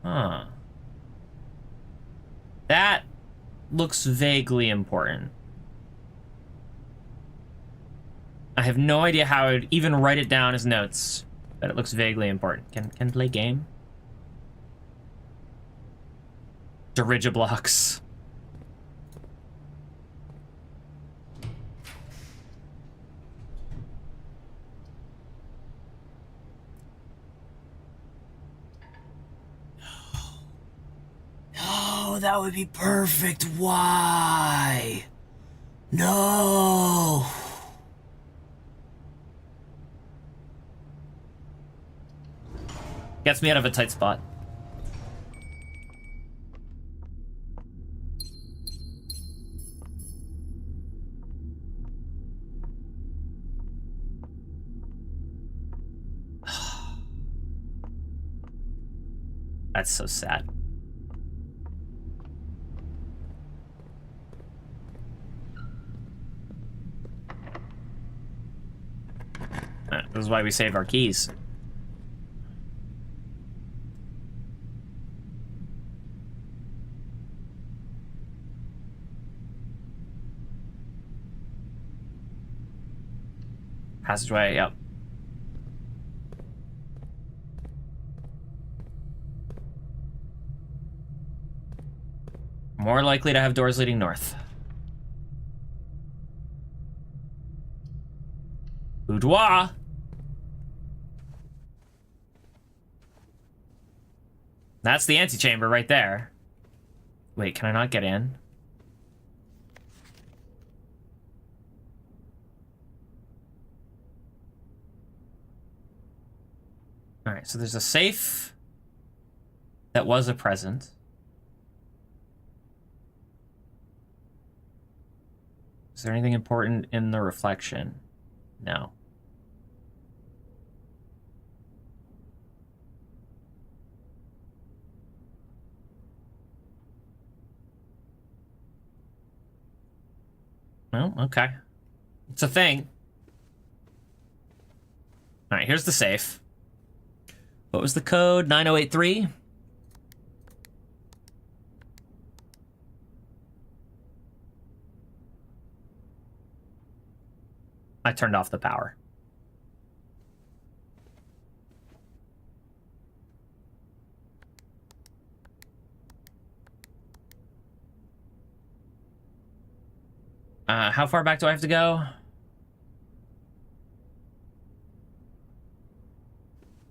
Huh. That looks vaguely important. I have no idea how I'd even write it down as notes, but it looks vaguely important. Can play game? Dirigiblocks. No, that would be perfect. Why? No. Gets me out of a tight spot. That's so sad. This is why we save our keys. Passageway, yep. More likely to have doors leading north. Boudoir. That's the antechamber right there. Wait, can I not get in? All right, so there's a safe that was a present. Is there anything important in the reflection? No. Well, okay. It's a thing. All right, here's the safe. What was the code? 9083? I turned off the power. How far back do I have to go?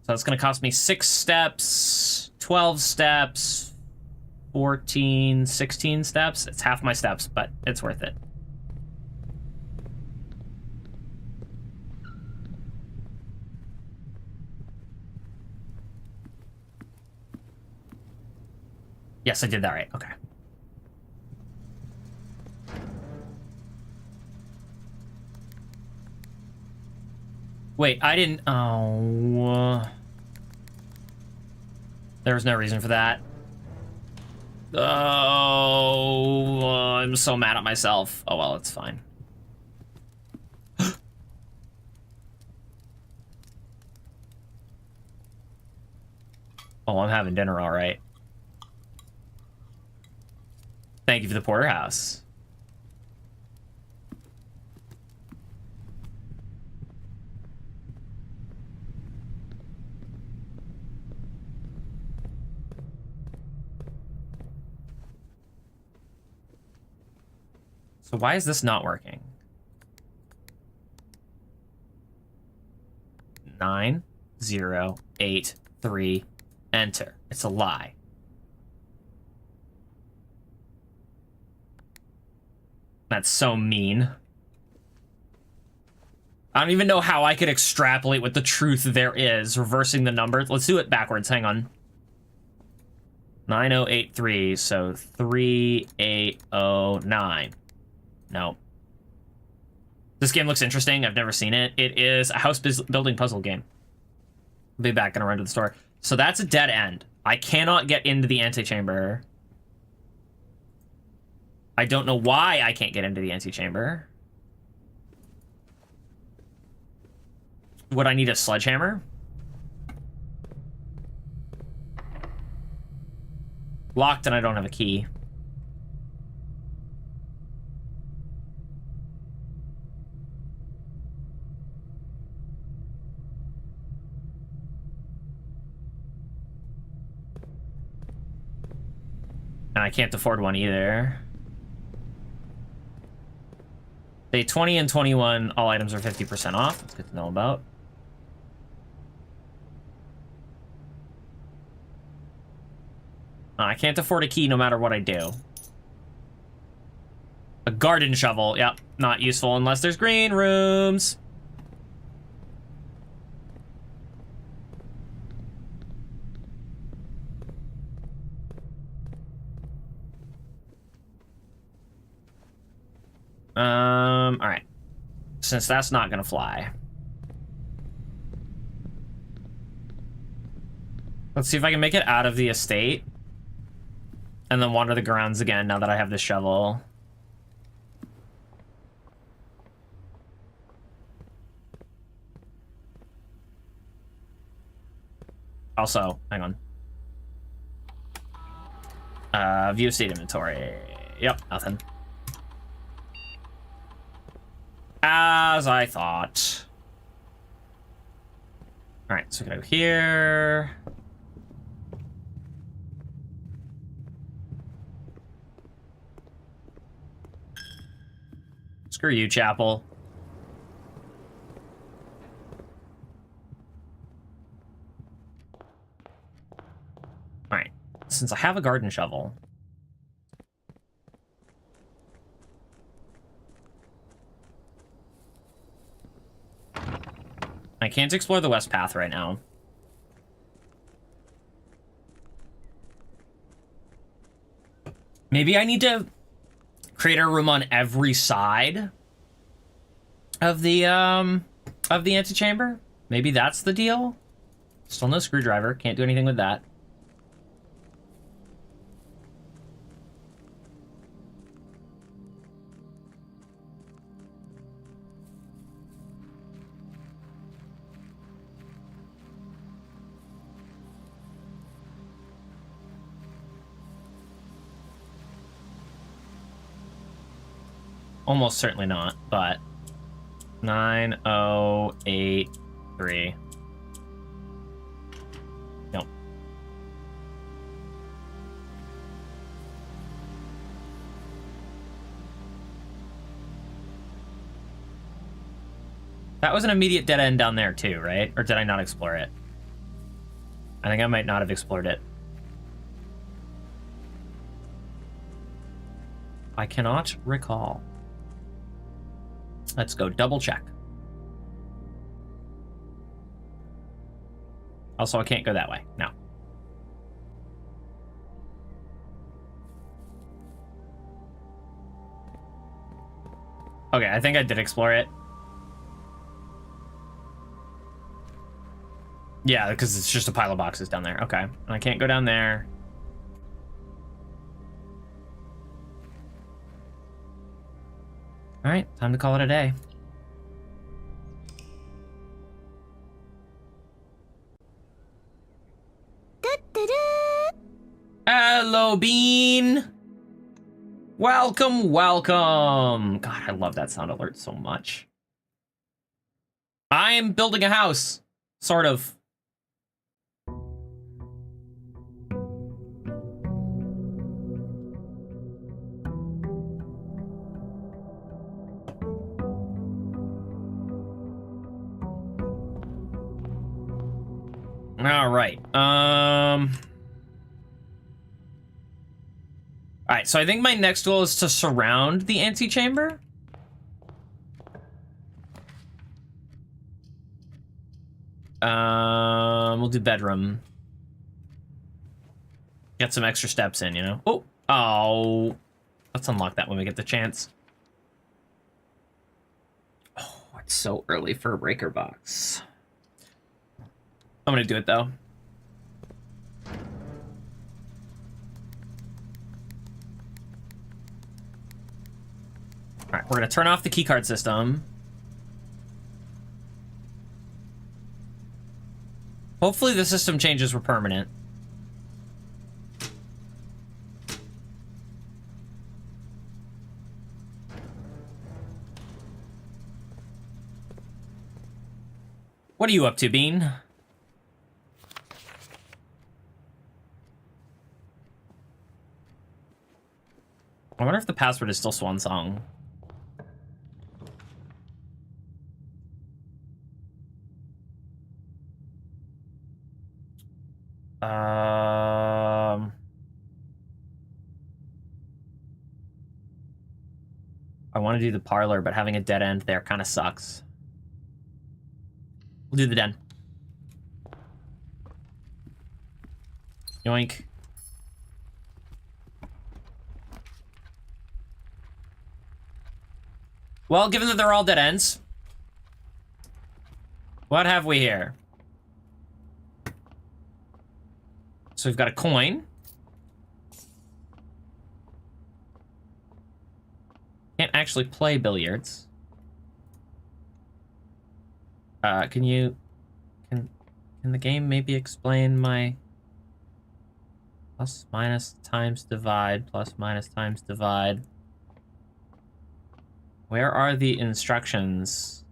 So it's gonna cost me 6 steps, 12 steps, 14, 16 steps. It's half my steps, but it's worth it. Yes, I did that right. Okay. Wait, I didn't... Oh... There was no reason for that. Oh... I'm so mad at myself. Oh, well, it's fine. Oh, I'm having dinner, all right. Thank you for the porterhouse. So why is this not working? 9, 0, 8, 3, enter. It's a lie. That's so mean. I don't even know how I could extrapolate what the truth there is. Reversing the numbers. Let's do it backwards. Hang on. 9083, so 3809. No. This game looks interesting. I've never seen it. It is a house building puzzle game. I'll be back, gonna run to the store. So that's a dead end. I cannot get into the antechamber. I don't know why I can't get into the antechamber. Would I need a sledgehammer? Locked and I don't have a key. And I can't afford one either. Day 20 and 21, all items are 50% off. That's good to know about. I can't afford a key no matter what I do. A garden shovel. Yep, not useful unless there's green rooms. All right. Since that's not gonna fly. Let's see if I can make it out of the estate. And then wander the grounds again now that I have this shovel. Also, hang on. View state inventory. Yep, nothing. As I thought. Alright, so we can go here. Screw you, Chapel. Alright, since I have a garden shovel. I can't explore the west path right now. Maybe I need to create a room on every side of the antechamber. Maybe that's the deal. Still no screwdriver. Can't do anything with that. Almost certainly not, but 9083. Nope. That was an immediate dead end down there too, right? Or did I not explore it? I think I might not have explored it. I cannot recall. Let's go double check. Also, I can't go that way. No. Okay, I think I did explore it. Yeah, because it's just a pile of boxes down there. Okay, and I can't go down there. All right, time to call it a day. Hello, Bean. Welcome, welcome. God, I love that sound alert so much. I'm building a house, sort of. All right. All right, so I think my next goal is to surround the antechamber. We'll do bedroom. Get some extra steps in, you know? Oh! Oh! Let's unlock that when we get the chance. Oh, it's so early for a breaker box. I'm gonna do it, though. Alright, we're gonna turn off the keycard system. Hopefully the system changes were permanent. What are you up to, Bean? I wonder if the password is still Swan Song. I want to do the parlor, but having a dead end there kind of sucks. We'll do the den. Yoink. Well, given that they're all dead ends, what have we here? So we've got a coin. Can't actually play billiards. Can the game maybe explain my plus minus times divide, plus minus times divide? Where are the instructions?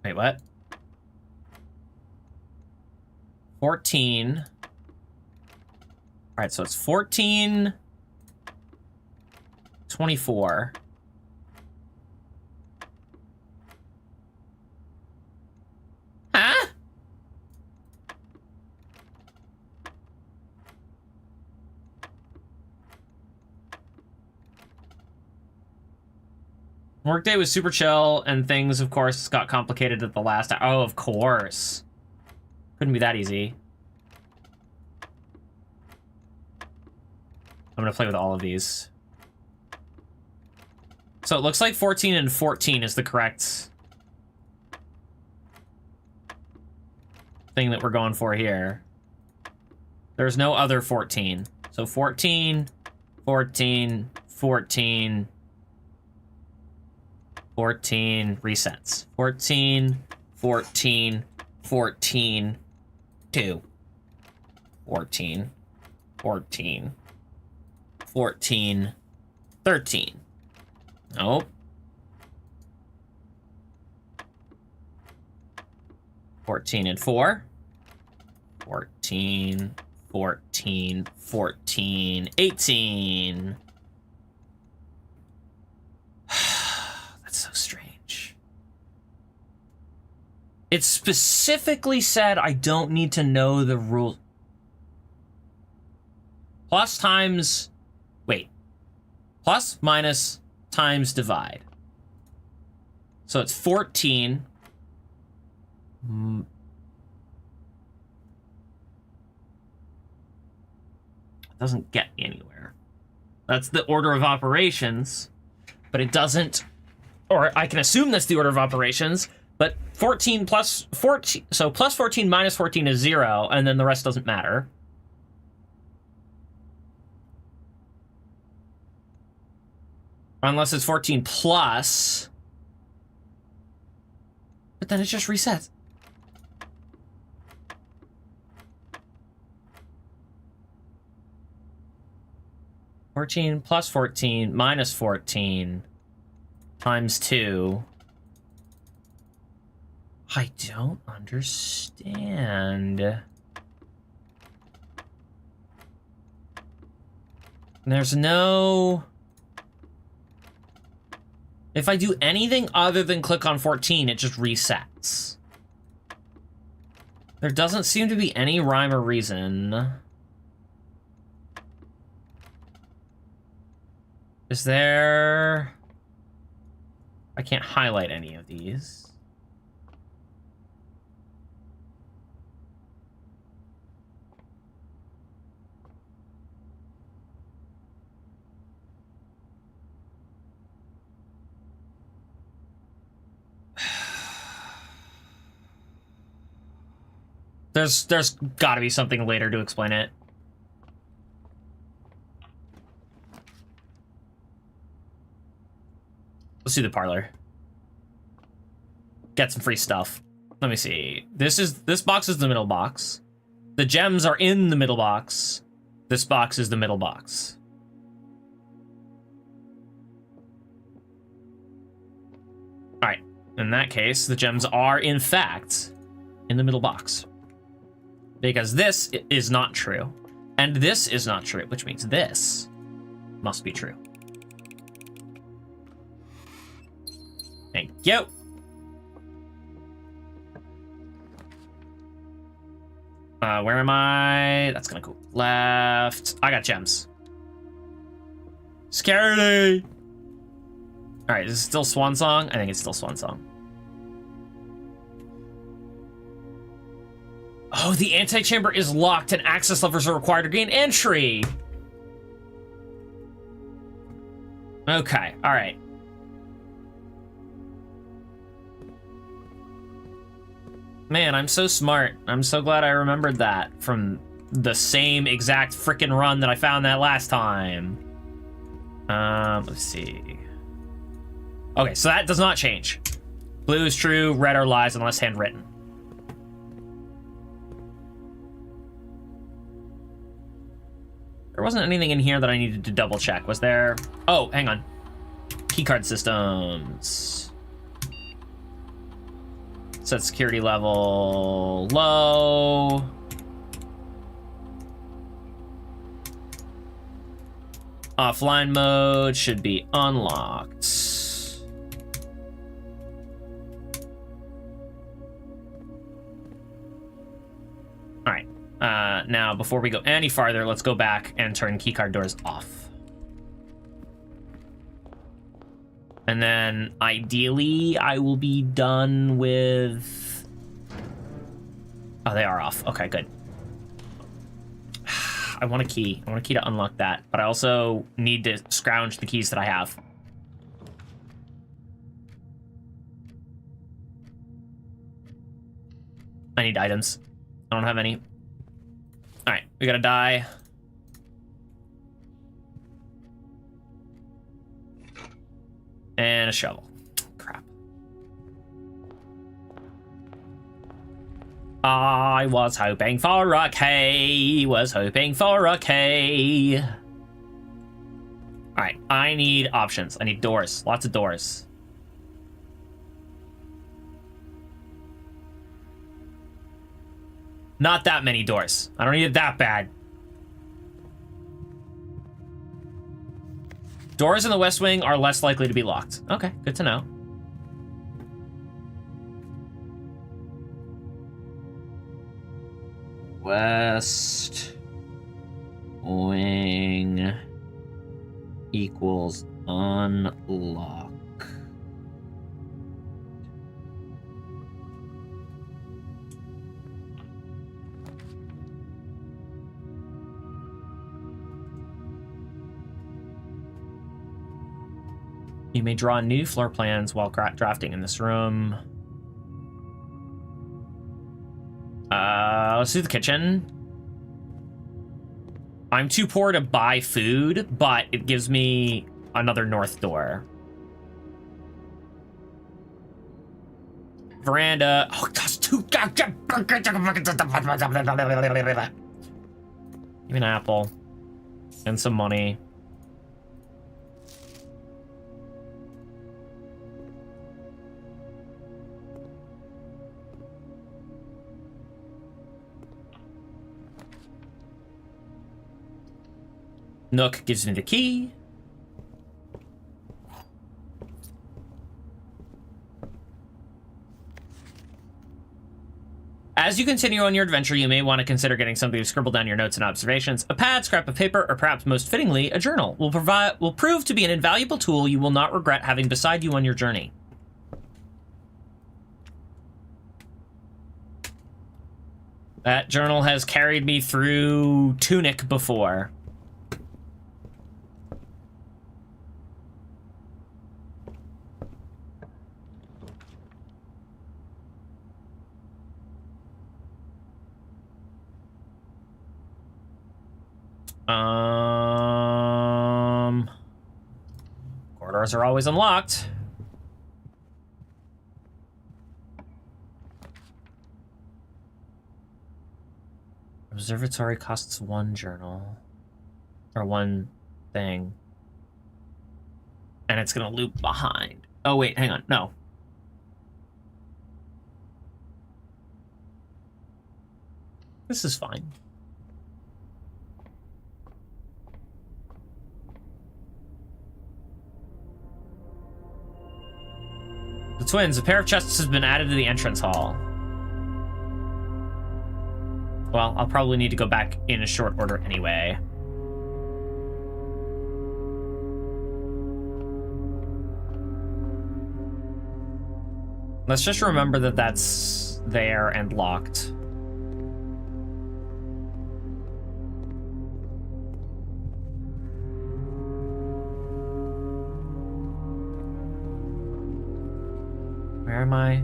Wait, what? 14. All right, so it's 14, 24. Huh? Workday was super chill, and things, of course, got complicated at the last. Oh, of course. Couldn't be that easy. I'm gonna play with all of these. So it looks like 14 and 14 is the correct thing that we're going for here. There's no other 14. So 14, 14, 14, 14, resets. 14, 14, 14, 2. 14, 14, 14, 13. Nope. 14 and 4. 14, 14, 14, 18. That's so strange. It specifically said I don't need to know the rule. Plus times... Wait. Plus, minus, times, divide. So it's 14... doesn't get me anywhere. That's the order of operations, but it doesn't, or I can assume that's the order of operations, but 14 plus 14, so plus 14 minus 14 is 0, and then the rest doesn't matter. Unless it's 14 plus, but then it just resets. (14 plus 14 minus 14 times 2). I don't understand. There's no... If I do anything other than click on 14, it just resets. There doesn't seem to be any rhyme or reason. Is there... I can't highlight any of these. There's gotta be something later to explain it. Let's do the parlor. Get some free stuff. Let me see. This box is the middle box. The gems are in the middle box. This box is the middle box. All right. In that case, the gems are in fact in the middle box. Because this is not true. And this is not true, which means this must be true. Thank you. Where am I? That's gonna go left. I got gems. Scaredy! Alright, is it still Swan Song? I think it's still Swan Song. Oh, the antechamber is locked and access levers are required to gain entry. Okay, all right. Man, I'm so smart. I'm so glad I remembered that from the same exact frickin' run that I found that last time. Let's see. Okay, so that does not change. Blue is true, red are lies unless handwritten. There wasn't anything in here that I needed to double check, was there? Oh, hang on. Keycard systems. Set security level low. Offline mode should be unlocked. All right. Now, before we go any farther, let's go back and turn keycard doors off. And then, ideally, I will be done with... Oh, they are off. Okay, good. I want a key. I want a key to unlock that. But I also need to scrounge the keys that I have. I need items. I don't have any. All right, we gotta die. And a shovel. Crap. I was hoping for a key. Was hoping for a key. All right, I need options. I need doors. Lots of doors. Not that many doors. I don't need it that bad. Doors in the West Wing are less likely to be locked. Okay, good to know. West Wing equals unlock. You may draw new floor plans while drafting in this room. Let's do the kitchen. I'm too poor to buy food, but it gives me another north door. Veranda. Oh, that's too... Give me an apple. And some money. Nook gives me the key. As you continue on your adventure, you may want to consider getting something to scribble down your notes and observations. A pad, scrap of paper, or perhaps most fittingly, a journal will prove to be an invaluable tool you will not regret having beside you on your journey. That journal has carried me through Tunic before. Corridors are always unlocked. Observatory costs 1 journal. Or 1 thing. And it's gonna loop behind. Oh wait, hang on, no. This is fine. The twins, a pair of chests has been added to the entrance hall. Well, I'll probably need to go back in a short order anyway. Let's just remember that that's there and locked. Where am I?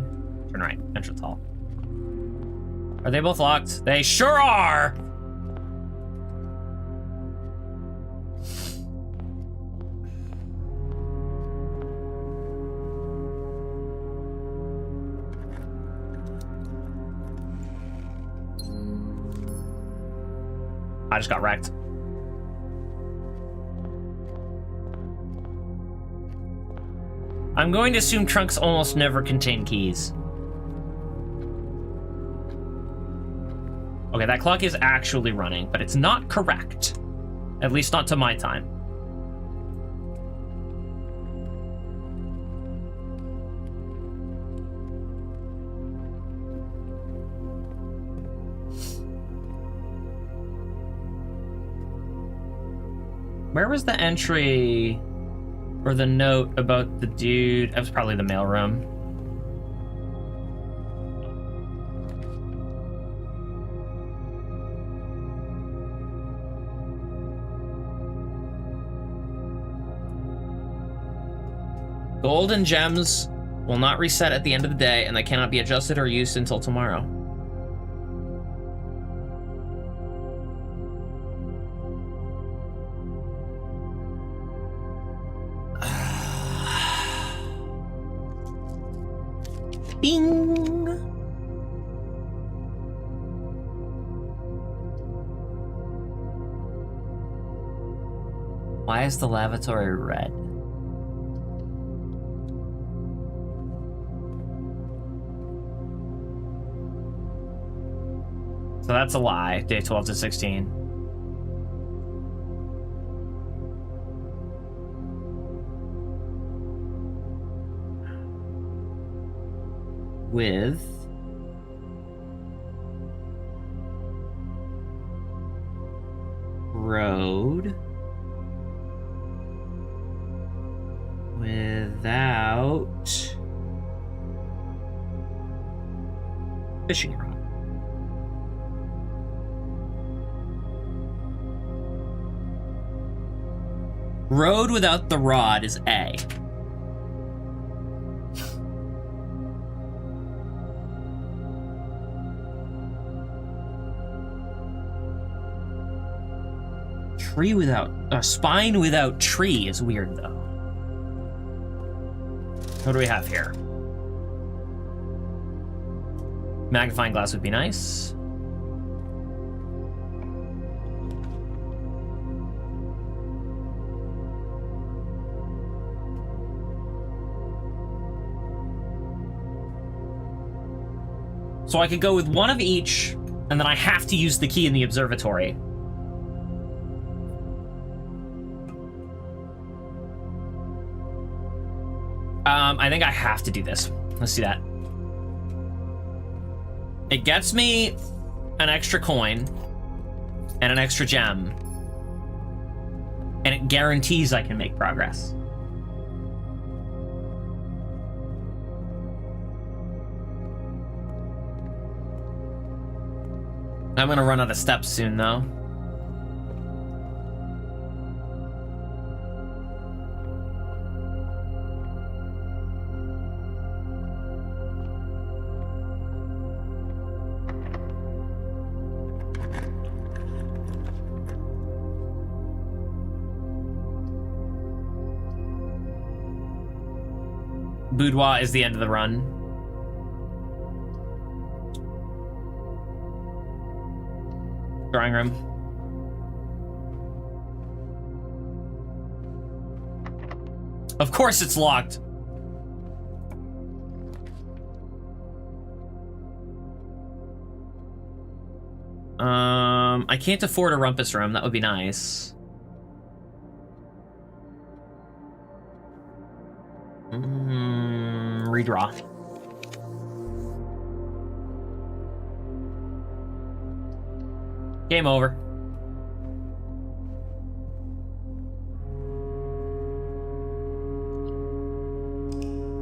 Turn right, entrance hall. Are they both locked? They sure are! I just got wrecked. I'm going to assume trunks almost never contain keys. Okay, that clock is actually running, but it's not correct. At least not to my time. Where was the entry or the note about the dude? That was probably the mailroom. Gold and gems will not reset at the end of the day, and they cannot be adjusted or used until tomorrow. Bing! Why is the lavatory red? So that's a lie, day 12 to 16. With road without fishing rod. Road without the rod is A. Tree without... spine without tree is weird, though. What do we have here? Magnifying glass would be nice. So I could go with one of each, and then I have to use the key in the observatory. I think I have to do this. Let's do that. It gets me an extra coin and an extra gem. And it guarantees I can make progress. I'm gonna run out of steps soon, though. Boudoir is the end of the run. Drawing room. Of course it's locked. I can't afford a rumpus room. That would be nice. Redraw. Game over.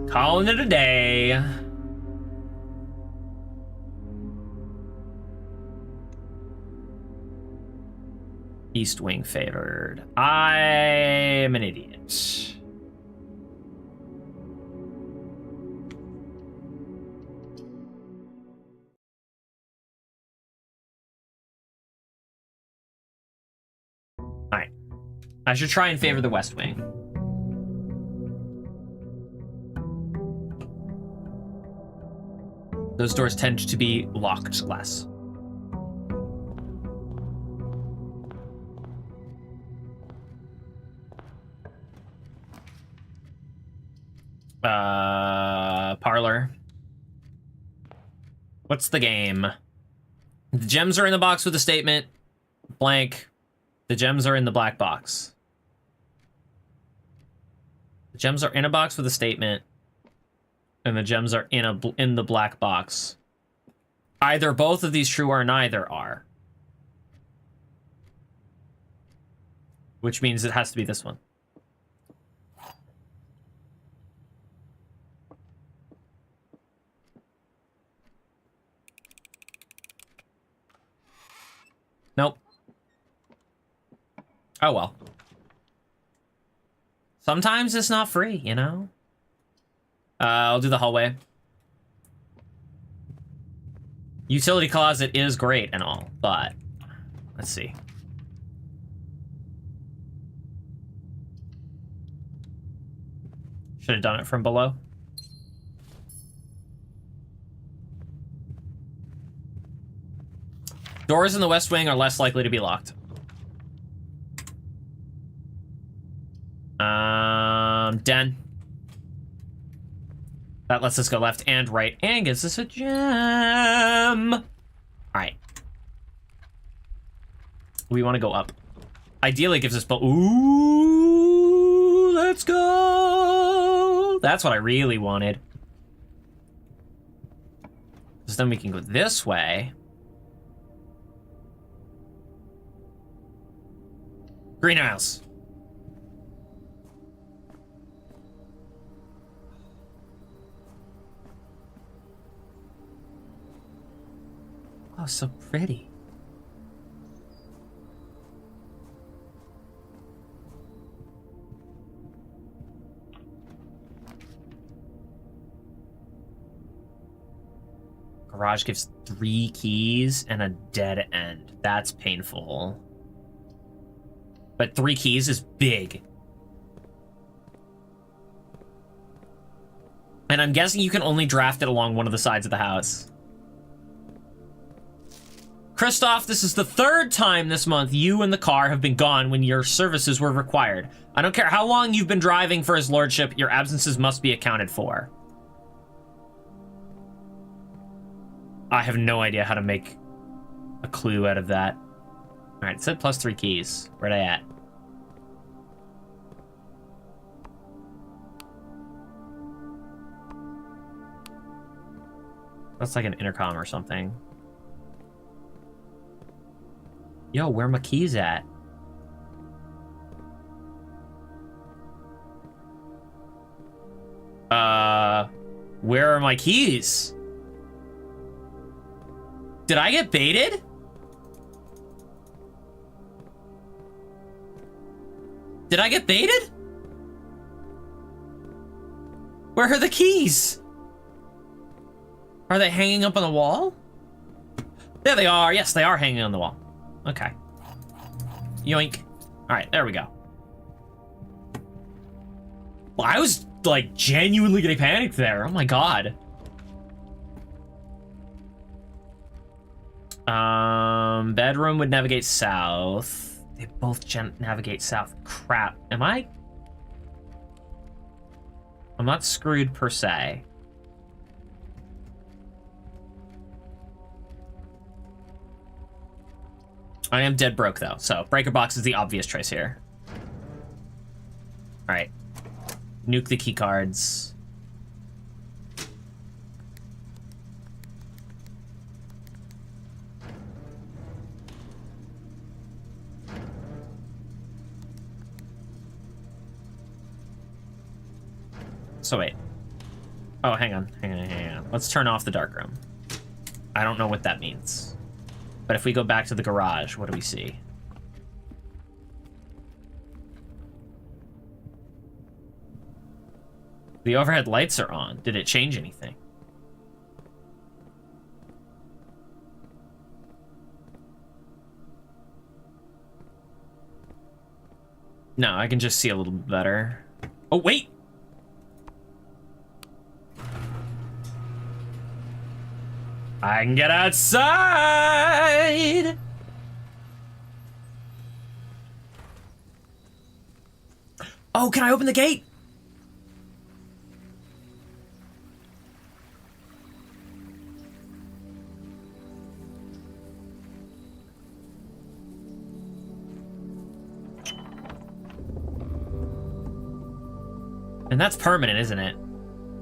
Calling it a day. East wing favored. I'm an idiot. Alright. I should try and favor the west wing. Those doors tend to be locked less. Parlor. What's the game? The gems are in the box with a statement. Blank. The gems are in the black box. The gems are in a box with a statement. And the gems are in the black box. Either both of these true or neither are. Which means it has to be this one. Nope. Oh well. Sometimes it's not free, you know? I'll do the hallway. Utility closet is great and all, but let's see. Should have done it from below. Doors in the west wing are less likely to be locked. Den. That lets us go left and right and gives us a gem. All right. We want to go up. Ideally, it gives us both. Ooh, let's go. That's what I really wanted. Because then we can go this way. Greenhouse. Oh, so pretty. Garage gives 3 keys and a dead end. That's painful. But 3 keys is big. And I'm guessing you can only draft it along one of the sides of the house. Christoph, this is the 3rd time this month you and the car have been gone when your services were required. I don't care how long you've been driving for his lordship, your absences must be accounted for. I have no idea how to make a clue out of that. All right, it said plus 3 keys. Where'd I at? That's like an intercom or something. Yo, where are my keys at? Where are my keys? Did I get baited? Did I get baited? Where are the keys? Are they hanging up on the wall? There they are. Yes, they are hanging on the wall. Okay. Yoink. All right, there we go. Well, I was like genuinely getting panicked there. Oh my god. Bedroom would navigate south. They both navigate south. Crap. Am I? I'm not screwed per se. I am dead broke though, so breaker box is the obvious choice here. All right. Nuke the key cards. So wait. Oh, hang on. Let's turn off the dark room. I don't know what that means. But if we go back to the garage, what do we see? The overhead lights are on. Did it change anything? No, I can just see a little better. Oh, wait! I can get outside! Oh, can I open the gate? And that's permanent, isn't it?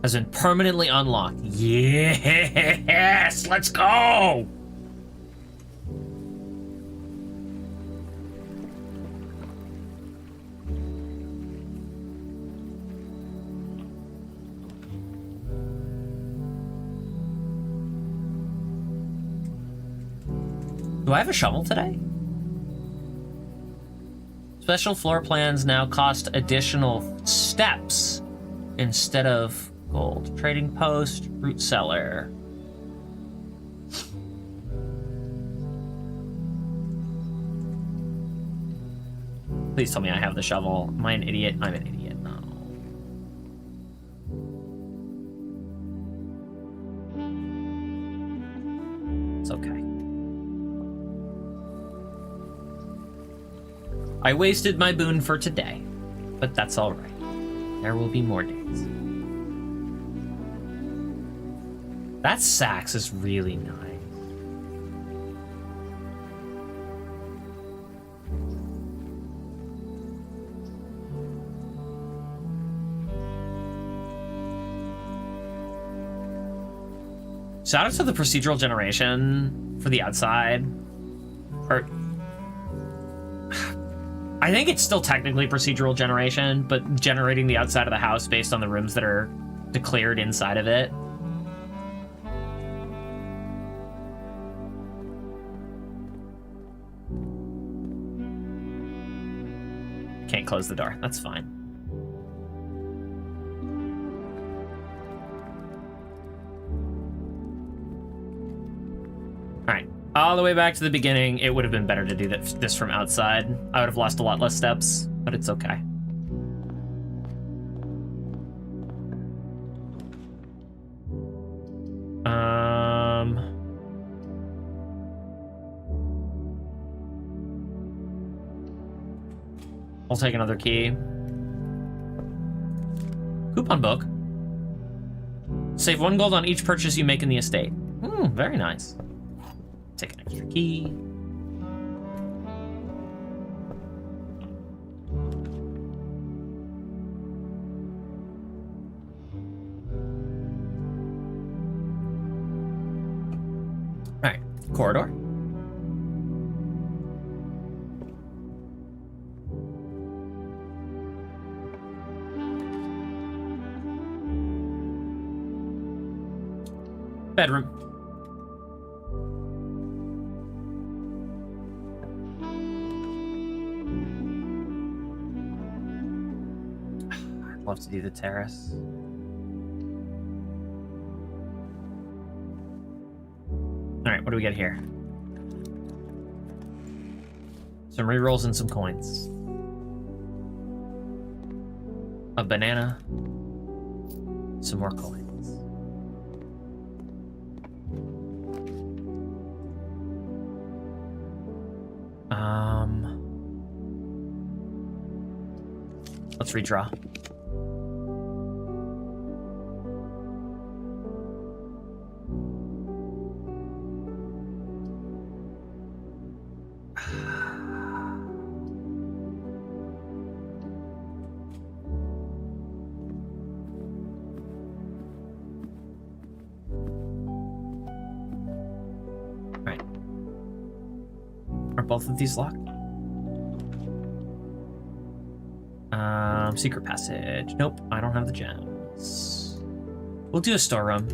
Has been permanently unlocked. Yes! Let's go! Do I have a shovel today? Special floor plans now cost additional steps instead of gold. Trading post, root cellar. Please tell me I have the shovel. Am I an idiot? I'm an idiot. No. It's okay. I wasted my boon for today, but that's all right. There will be more days. That sax is really nice. Shout out to the procedural generation for the outside. Or I think it's still technically procedural generation, but generating the outside of the house based on the rooms that are declared inside of it. Can't close the door. That's fine. All right. All the way back to the beginning, it would have been better to do this from outside. I would have lost a lot less steps, but it's okay. I'll take another key. Coupon book. Save 1 gold on each purchase you make in the estate. Very nice. Take an extra key. Corridor. Bedroom. I'd love to do the terrace. All right, what do we get here? Some rerolls and some coins. A banana. Some more coins. Let's redraw. Right. Are both of these locked? Secret passage. Nope, I don't have the gems. We'll do a storeroom.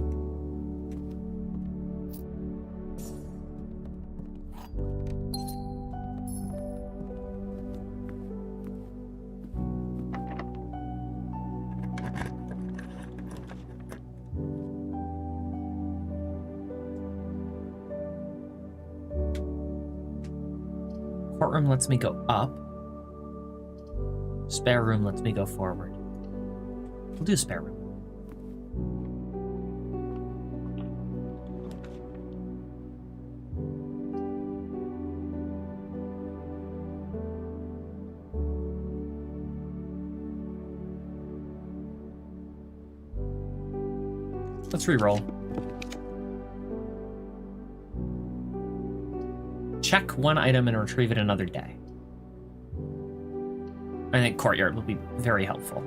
Courtroom lets me go up. Spare room lets me go forward. We'll do spare room. Let's re-roll. Check one item and retrieve it another day. I think courtyard will be very helpful.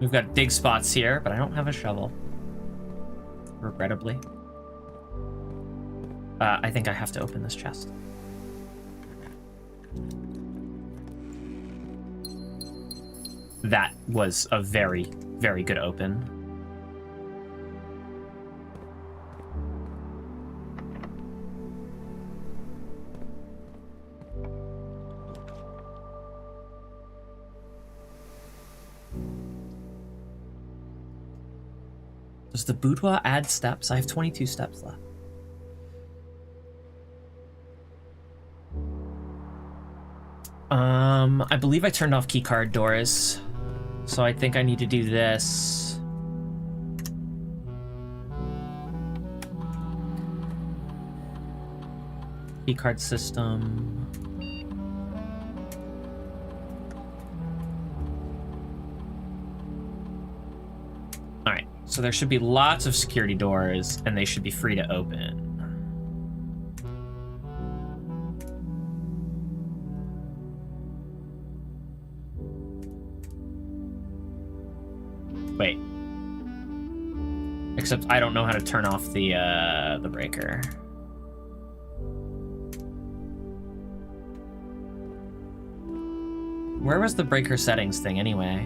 We've got dig spots here, but I don't have a shovel. Regrettably. I think I have to open this chest. That was a very, very good open. Does the boudoir add steps? I have 22 steps left. I believe I turned off keycard doors, so I think I need to do this. Keycard system. So there should be lots of security doors, and they should be free to open. Wait. Except I don't know how to turn off the breaker. Where was the breaker settings thing anyway?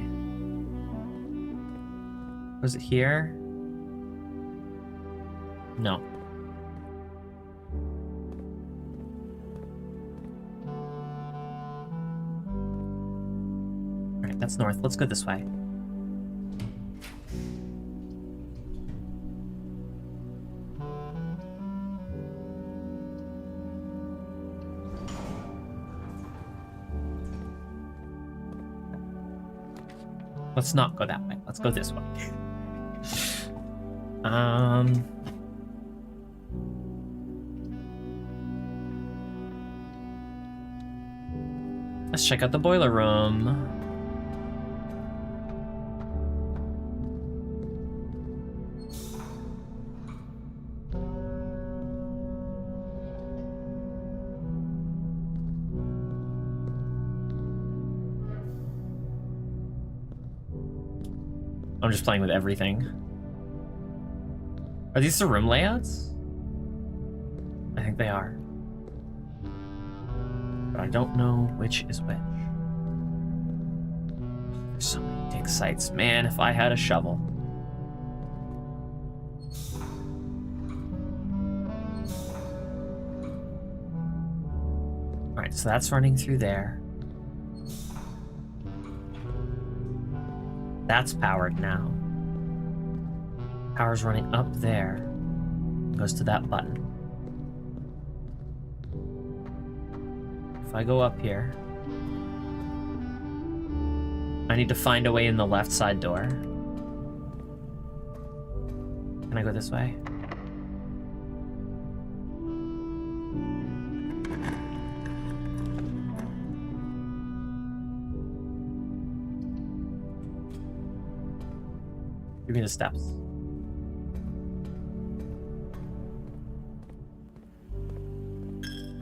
Was it here? No. Alright, that's north. Let's go this way. Let's not go that way. Let's go this way. Let's check out the boiler room. I'm just playing with everything. Are these the room layouts? think they are. But I don't know which is which. There's so many dig sites. Man, if I had a shovel. Alright, so that's running through there. That's powered now. Power's running up there. Goes to that button. If I go up here, I need to find a way in the left side door. Can I go this way? Give me the steps.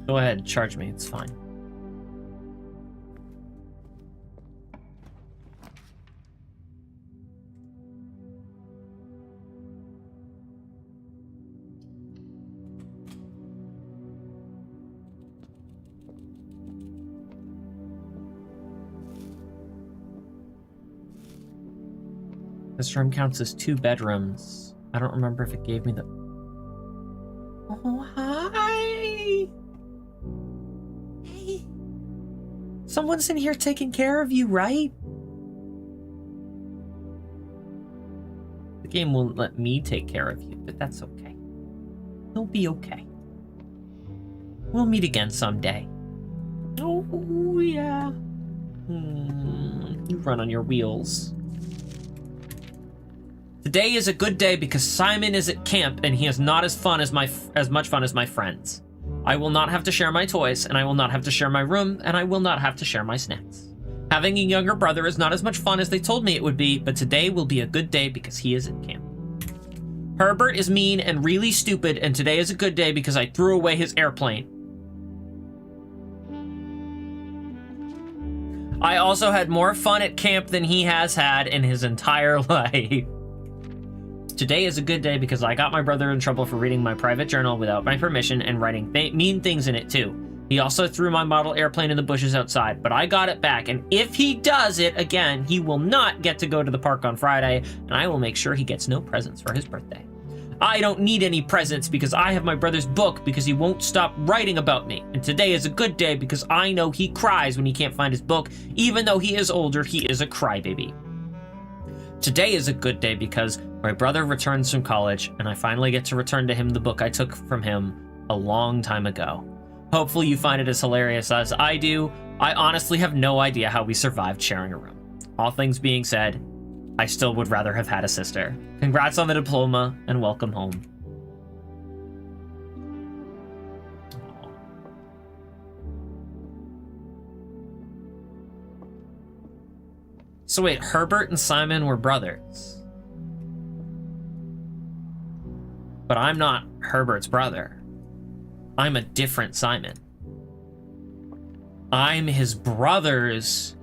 Go ahead, charge me, it's fine. This room counts as 2 bedrooms. I don't remember if it gave me the... Oh, hi! Hey! Someone's in here taking care of you, right? The game won't let me take care of you, but that's okay. You'll be okay. We'll meet again someday. Oh, yeah. You run on your wheels. Today is a good day because Simon is at camp and he is not as much fun as my friends. I will not have to share my toys, and I will not have to share my room, and I will not have to share my snacks. Having a younger brother is not as much fun as they told me it would be, but today will be a good day because he is at camp. Herbert is mean and really stupid, and today is a good day because I threw away his airplane. I also had more fun at camp than he has had in his entire life. Today is a good day because I got my brother in trouble for reading my private journal without my permission and writing mean things in it too. He also threw my model airplane in the bushes outside, but I got it back, and if he does it again, he will not get to go to the park on Friday, and I will make sure he gets no presents for his birthday. I don't need any presents because I have my brother's book because he won't stop writing about me, and today is a good day because I know he cries when he can't find his book. Even though he is older, he is a crybaby. Today is a good day because my brother returns from college, and I finally get to return to him the book I took from him a long time ago. Hopefully you find it as hilarious as I do. I honestly have no idea how we survived sharing a room. All things being said, I still would rather have had a sister. Congrats on the diploma, and welcome home. So wait, Herbert and Simon were brothers. But I'm not Herbert's brother. I'm a different Simon. I'm his brother's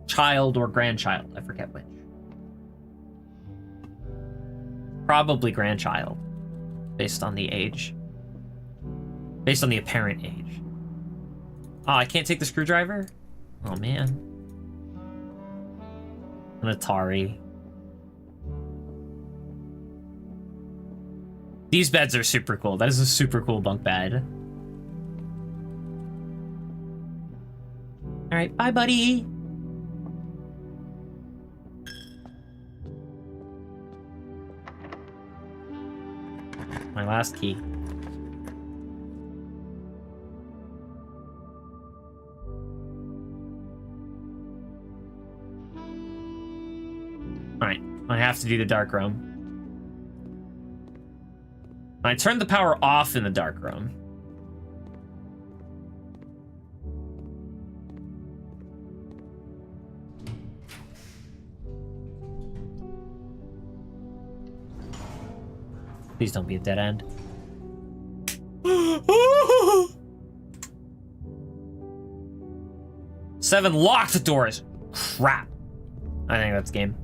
child or grandchild. I forget which. Probably grandchild, based on the age. Based on the apparent age. Oh, I can't take the screwdriver? Oh, man. An Atari. These beds are super cool. That is a super cool bunk bed. All right, bye, buddy. My last key. All right, I have to do the dark room. I turned the power off in the dark room. Please don't be a dead end. 7 locked doors. Crap. I think that's game.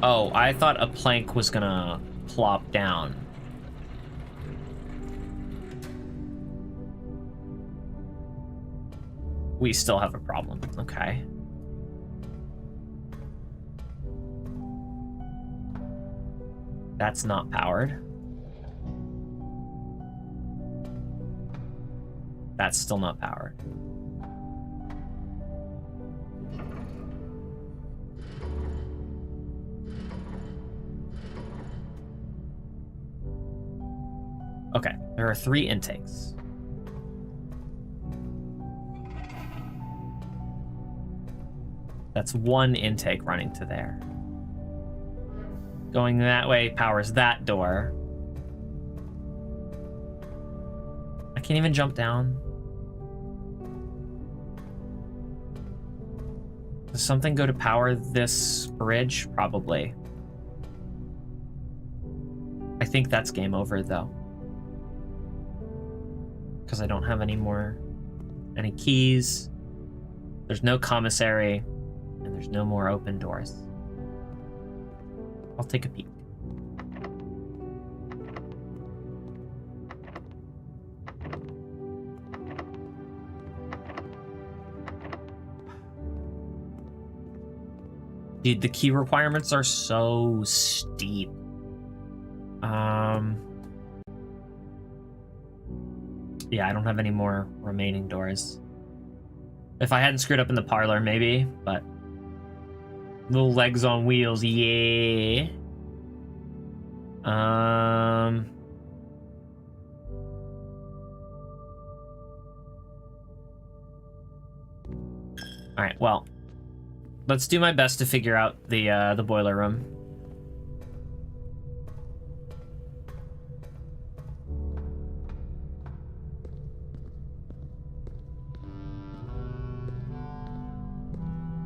Oh, I thought a plank was gonna plop down. We still have a problem. Okay. That's not powered. That's still not powered. Okay, there are 3 intakes. That's 1 intake running to there. Going that way powers that door. I can't even jump down. Does something go to power this bridge? Probably. I think that's game over, though. Because I don't have any keys. There's no commissary. And there's no more open doors. I'll take a peek. Dude, the key requirements are so steep. Yeah, I don't have any more remaining doors. If I hadn't screwed up in the parlor, maybe, but little legs on wheels, yeah. All right, well, let's do my best to figure out the boiler room.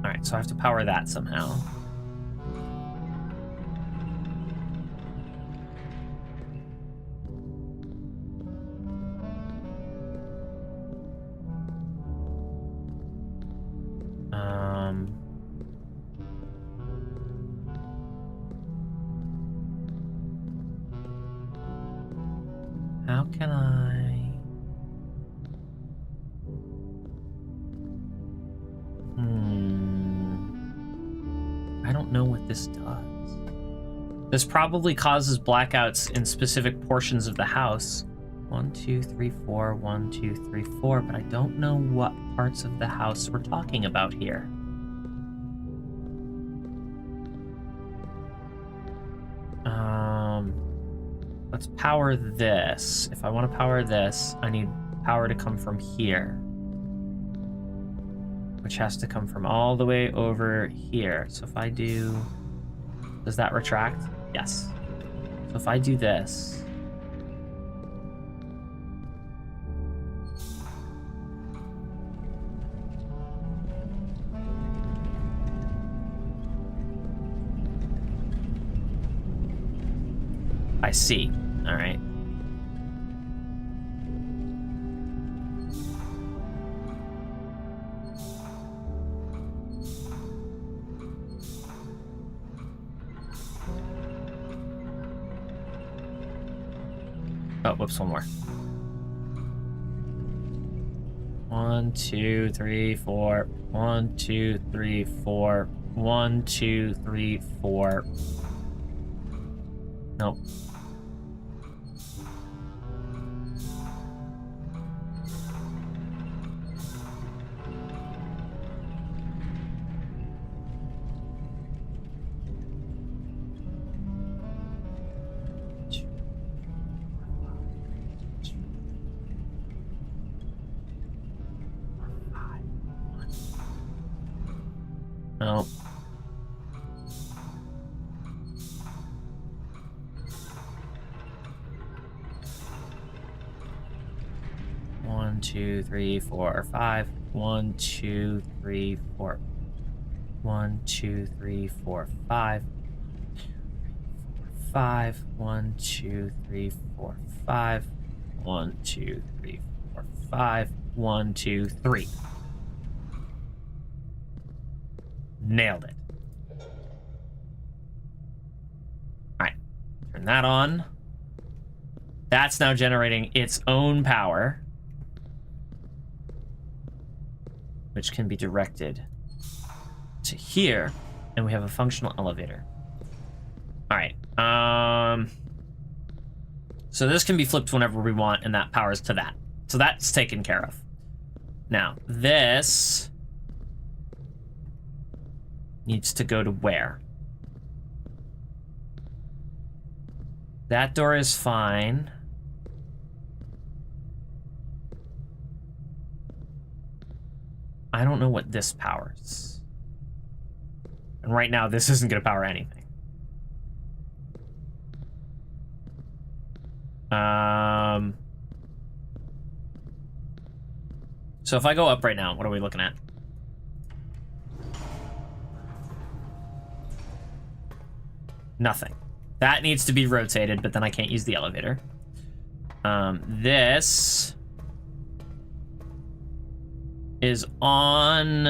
All right, so I have to power that somehow. How can I... I don't know what this does. This probably causes blackouts in specific portions of the house. 1, 2, 3, 4, 1, 2, 3, 4, but I don't know what parts of the house we're talking about here. Let's power this. If I want to power this, I need power to come from here, which has to come from all the way over here. So if I do... Does that retract? Yes. So if I do this... I see. All right. Oh, whoops, one more. 1, 2, 3, 4. 1, 2, 3, 4. 1, 2, 3, 4. Nope. No. One, 2, 3, 4, 5. 1, 2, 3, 4. 1, 2, 3, 4, 5. 5. 1, 2, 3, 4, 5. 1, 2, 3, 4, 5. 1, 2, 3. Nailed it. Turn that on. That's now generating its own power, which can be directed to here, and we have a functional elevator. All right. So this can be flipped whenever we want, and that powers to that. So that's taken care of. Now, this needs to go to where? That door is fine. I don't know what this powers. And right now, this isn't going to power anything. So if I go up right now, what are we looking at? Nothing. That needs to be rotated, but then I can't use the elevator. This is on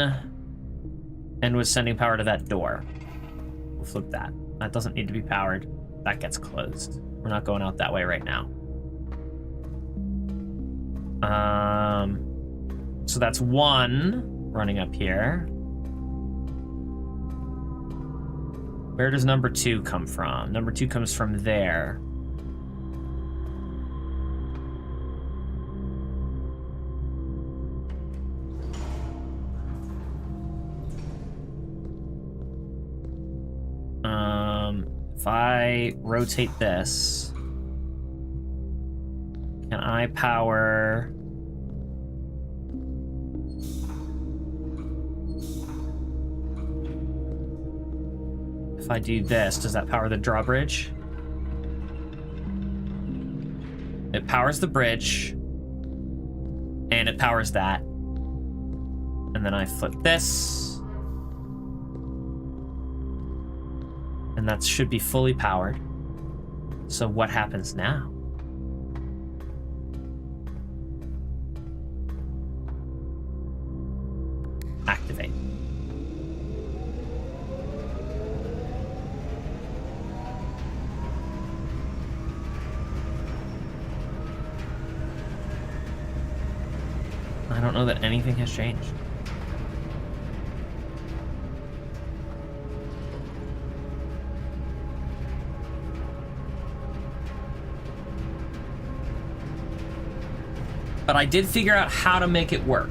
and was sending power to that door. We'll flip that. That doesn't need to be powered. That gets closed. We're not going out that way right now. So that's one running up here. Where does number 2 come from? Number 2 comes from there. If I rotate this, can I power... If I do this, does that power the drawbridge? It powers the bridge, and it powers that. And then I flip this, and that should be fully powered. So what happens now? Activate. I don't know that anything has changed. But I did figure out how to make it work.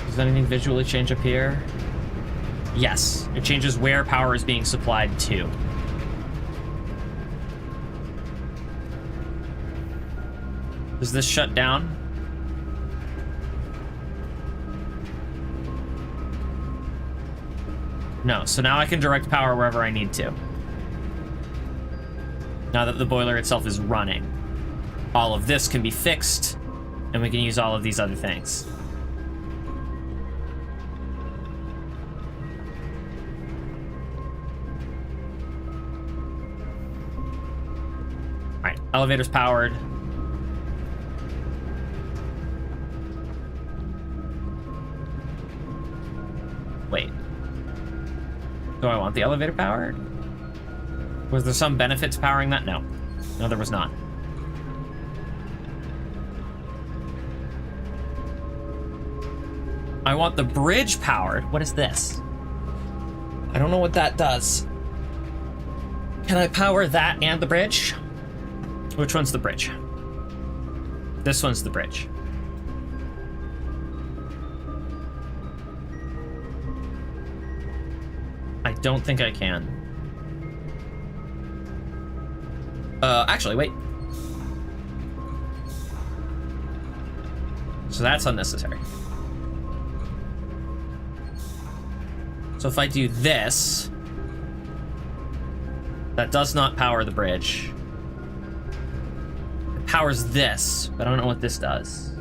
Does anything visually change up here? Yes, it changes where power is being supplied to. Does this shut down? No, so now I can direct power wherever I need to. Now that the boiler itself is running. All of this can be fixed, and we can use all of these other things. Alright, elevator's powered. Wait. Do I want the elevator powered? Was there some benefit to powering that? No. No, there was not. I want the bridge powered. What is this? I don't know what that does. Can I power that and the bridge? Which one's the bridge? This one's the bridge. I don't think I can. Actually, wait. So that's unnecessary. So if I do this, that does not power the bridge. It powers this, but I don't know what this does.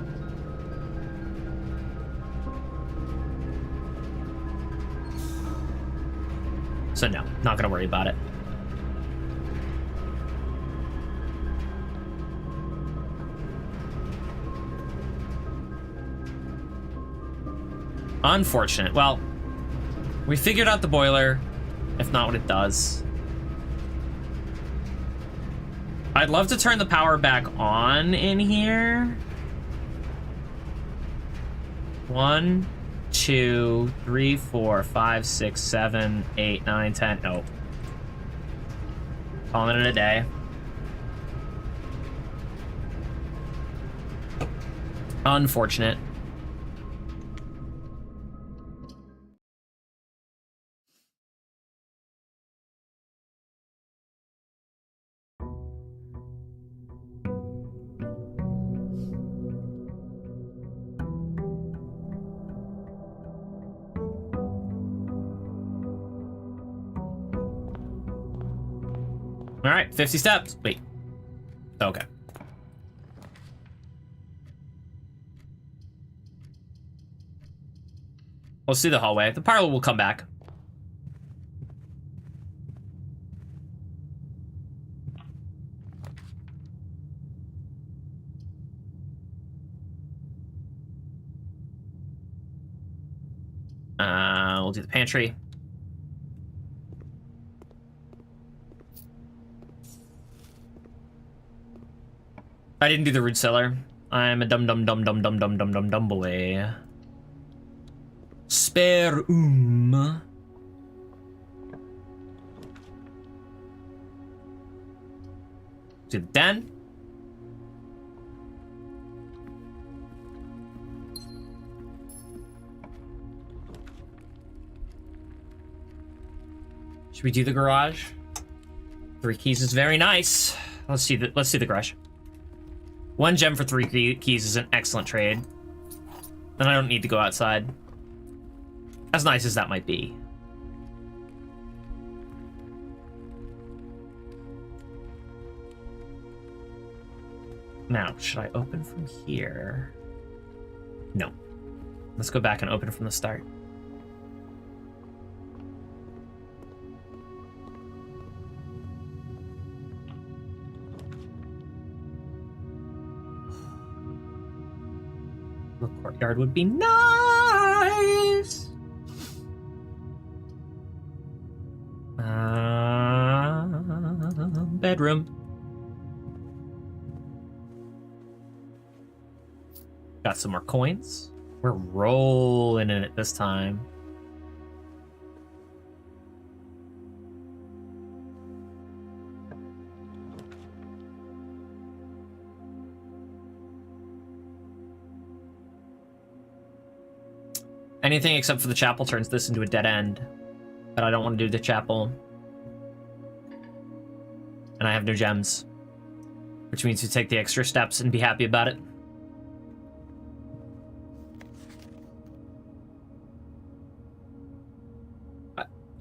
So no, not gonna worry about it. Unfortunate. Well, we figured out the boiler, if not what it does. I'd love to turn the power back on in here. 1, 2, 3, 4, 5, 6, 7, 8, 9, 10. Oh. Calling it a day. Unfortunate. All right, 50 steps. Wait. Okay. Let's do the hallway. The parlor will come back. We'll do the pantry. I didn't do the root cellar. I'm a dumb boy. Spare room. Do the den. Should we do the garage? 3 keys is very nice. Let's do the garage. 1 gem for 3 keys is an excellent trade. And I don't need to go outside. As nice as that might be. Now, should I open from here? No. Let's go back and open from the start. The courtyard would be nice. Bedroom. Got some more coins. We're rolling in it this time. Anything except for the chapel turns this into a dead end. But I don't want to do the chapel. And I have no gems. Which means you take the extra steps and be happy about it.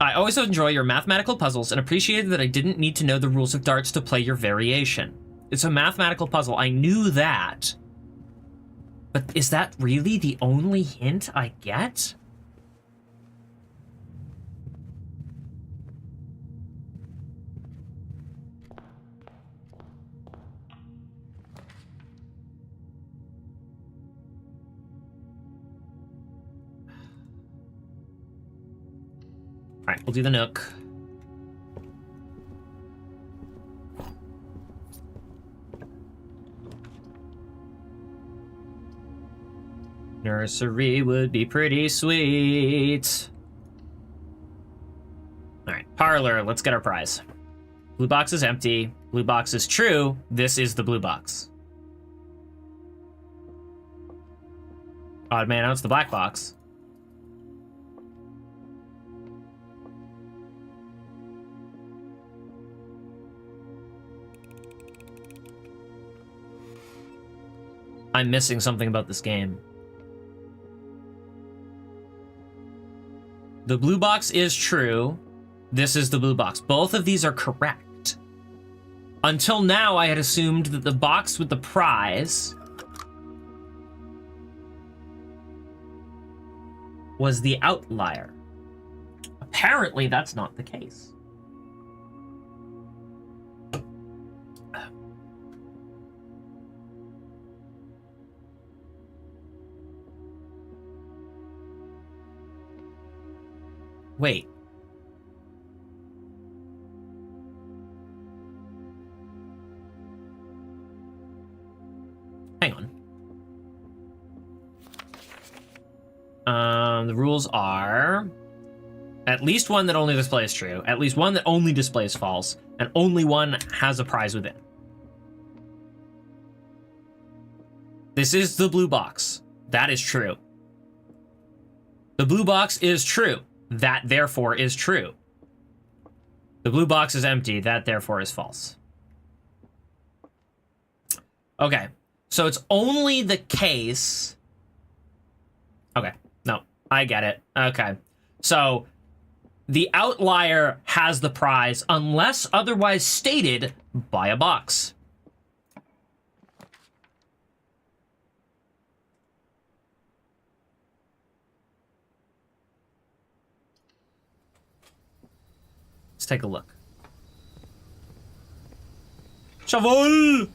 I always enjoy your mathematical puzzles and appreciated that I didn't need to know the rules of darts to play your variation. It's a mathematical puzzle. I knew that. But is that really the only hint I get? All right, we'll do the nook. Nursery would be pretty sweet. All right, parlor, let's get our prize. Blue box is empty. Blue box is true. This is the blue box. Odd man out, it's the black box. I'm missing something about this game. The blue box is true. This is the blue box. Both of these are correct. Until now, I had assumed that the box with the prize was the outlier. apparently that's not the case. Wait. Hang on. The rules are at least one that only displays true, at least one that only displays false, and only one has a prize within. This is the blue box. That is true. The blue box is true. That therefore is true. The blue box is empty. That therefore is false. Okay. So it's only the case. Okay. No, I get it. Okay. So the outlier has the prize unless otherwise stated by a box. Let's take a look. Cheval!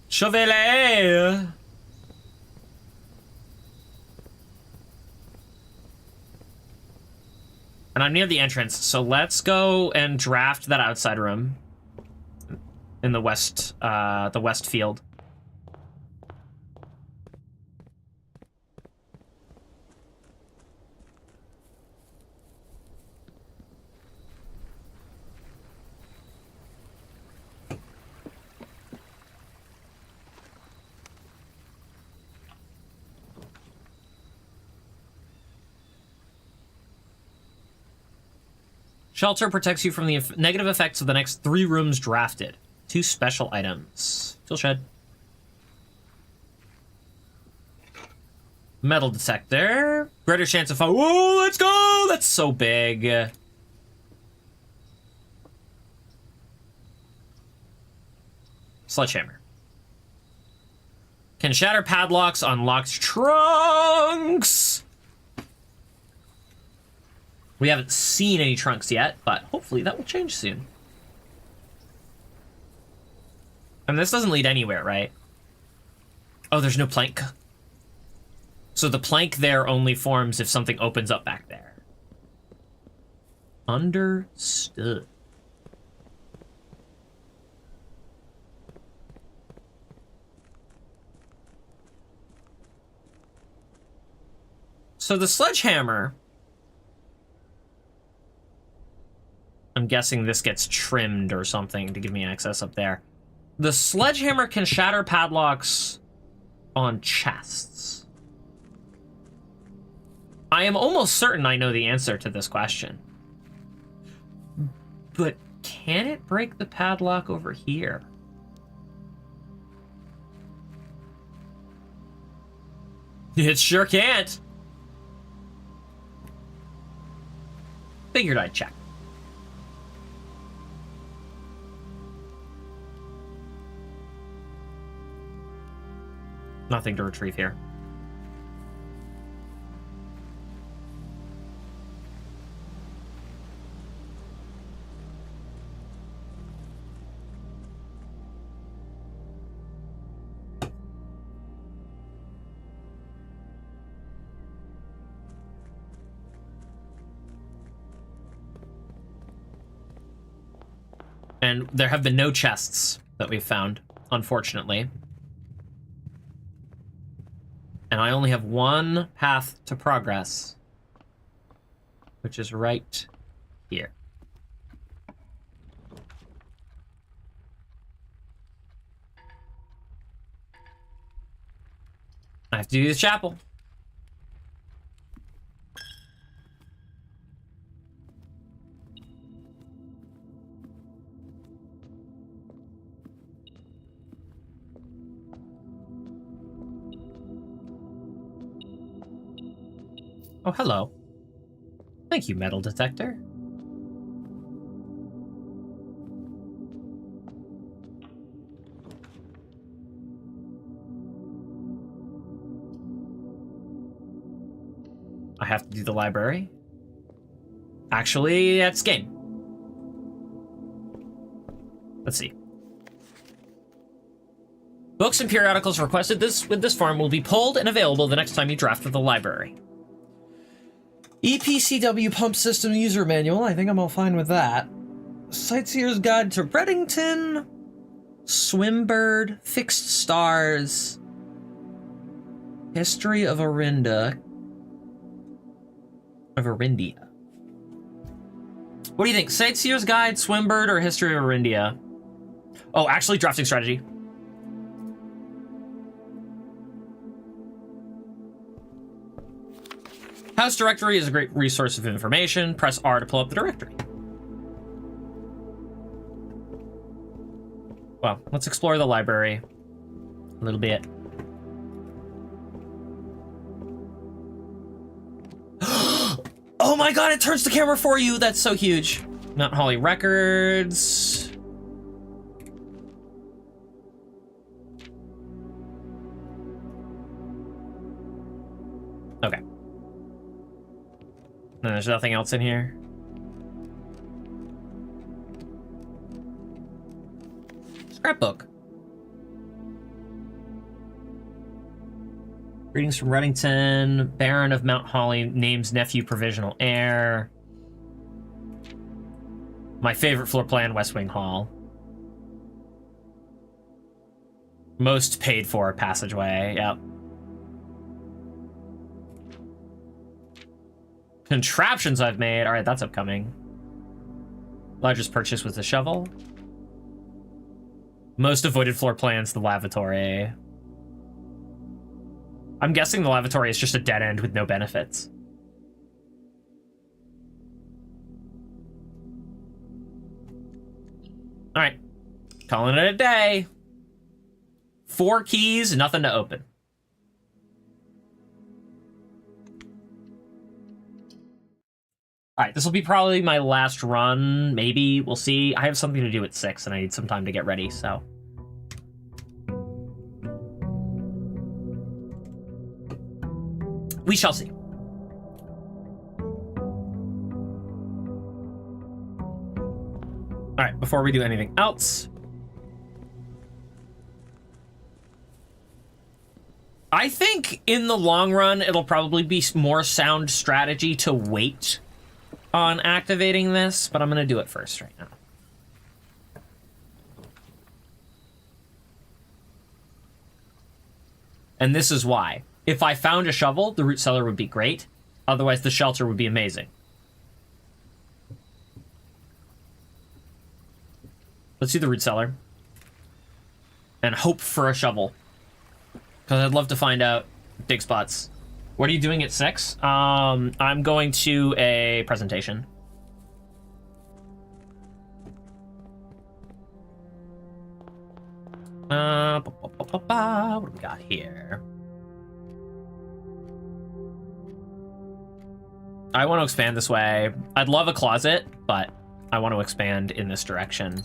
Chevalet! And I'm near the entrance, so let's go and draft that outside room in the west field. Shelter protects you from the negative effects of the next 3 rooms drafted. 2 special items. Tool shed. Metal detector. Greater chance of fire. Whoa, let's go! That's so big. Sledgehammer. Can shatter padlocks on locked trunks. We haven't seen any trunks yet, but hopefully that will change soon. And this doesn't lead anywhere, right? Oh, there's no plank. So the plank there only forms if something opens up back there. Understood. So the sledgehammer... I'm guessing this gets trimmed or something to give me access up there. The sledgehammer can shatter padlocks on chests. I am almost certain I know the answer to this question. But can it break the padlock over here? It sure can't. Figured I'd check. Nothing to retrieve here. And there have been no chests that we've found, unfortunately. And I only have one path to progress, which is right here. I have to do the chapel. Oh, hello. Thank you, metal detector. I have to do the library. Actually, that's game. Let's see. Books and periodicals requested with this form will be pulled and available the next time you draft with the library. EPCW Pump System User Manual. I think I'm all fine with that. Sightseer's Guide to Reddington. Swimbird. Fixed Stars. History of Arinda. Of Arindia. What do you think? Sightseer's Guide, Swimbird, or History of Arindia? Oh, actually, drafting strategy. House directory is a great resource of information. Press R to pull up the directory. Well, let's explore the library a little bit. Oh my god, it turns the camera for you! That's so huge. Mount Holly records. Okay. And there's nothing else in here. Scrapbook. Greetings from Reddington. Baron of Mount Holly names nephew provisional heir. My favorite floor plan, West Wing Hall. Most paid for passageway, yep. Contraptions I've made. All right, that's upcoming. Largest purchase was the shovel. Most avoided floor plans, the lavatory. I'm guessing the lavatory is just a dead end with no benefits. All right, calling it a day. 4 keys, nothing to open. All right, this will be probably my last run. Maybe, we'll see. I have something to do at 6 and I need some time to get ready, so. We shall see. All right, before we do anything else, I think in the long run, it'll probably be more sound strategy to wait on activating this, but I'm going to do it first right now. And this is why. If I found a shovel, the root cellar would be great. Otherwise, the shelter would be amazing. Let's do the root cellar. And hope for a shovel. Because I'd love to find out dig spots. What are you doing at 6? I'm going to a presentation. What do we got here? I want to expand this way. I'd love a closet, but I want to expand in this direction.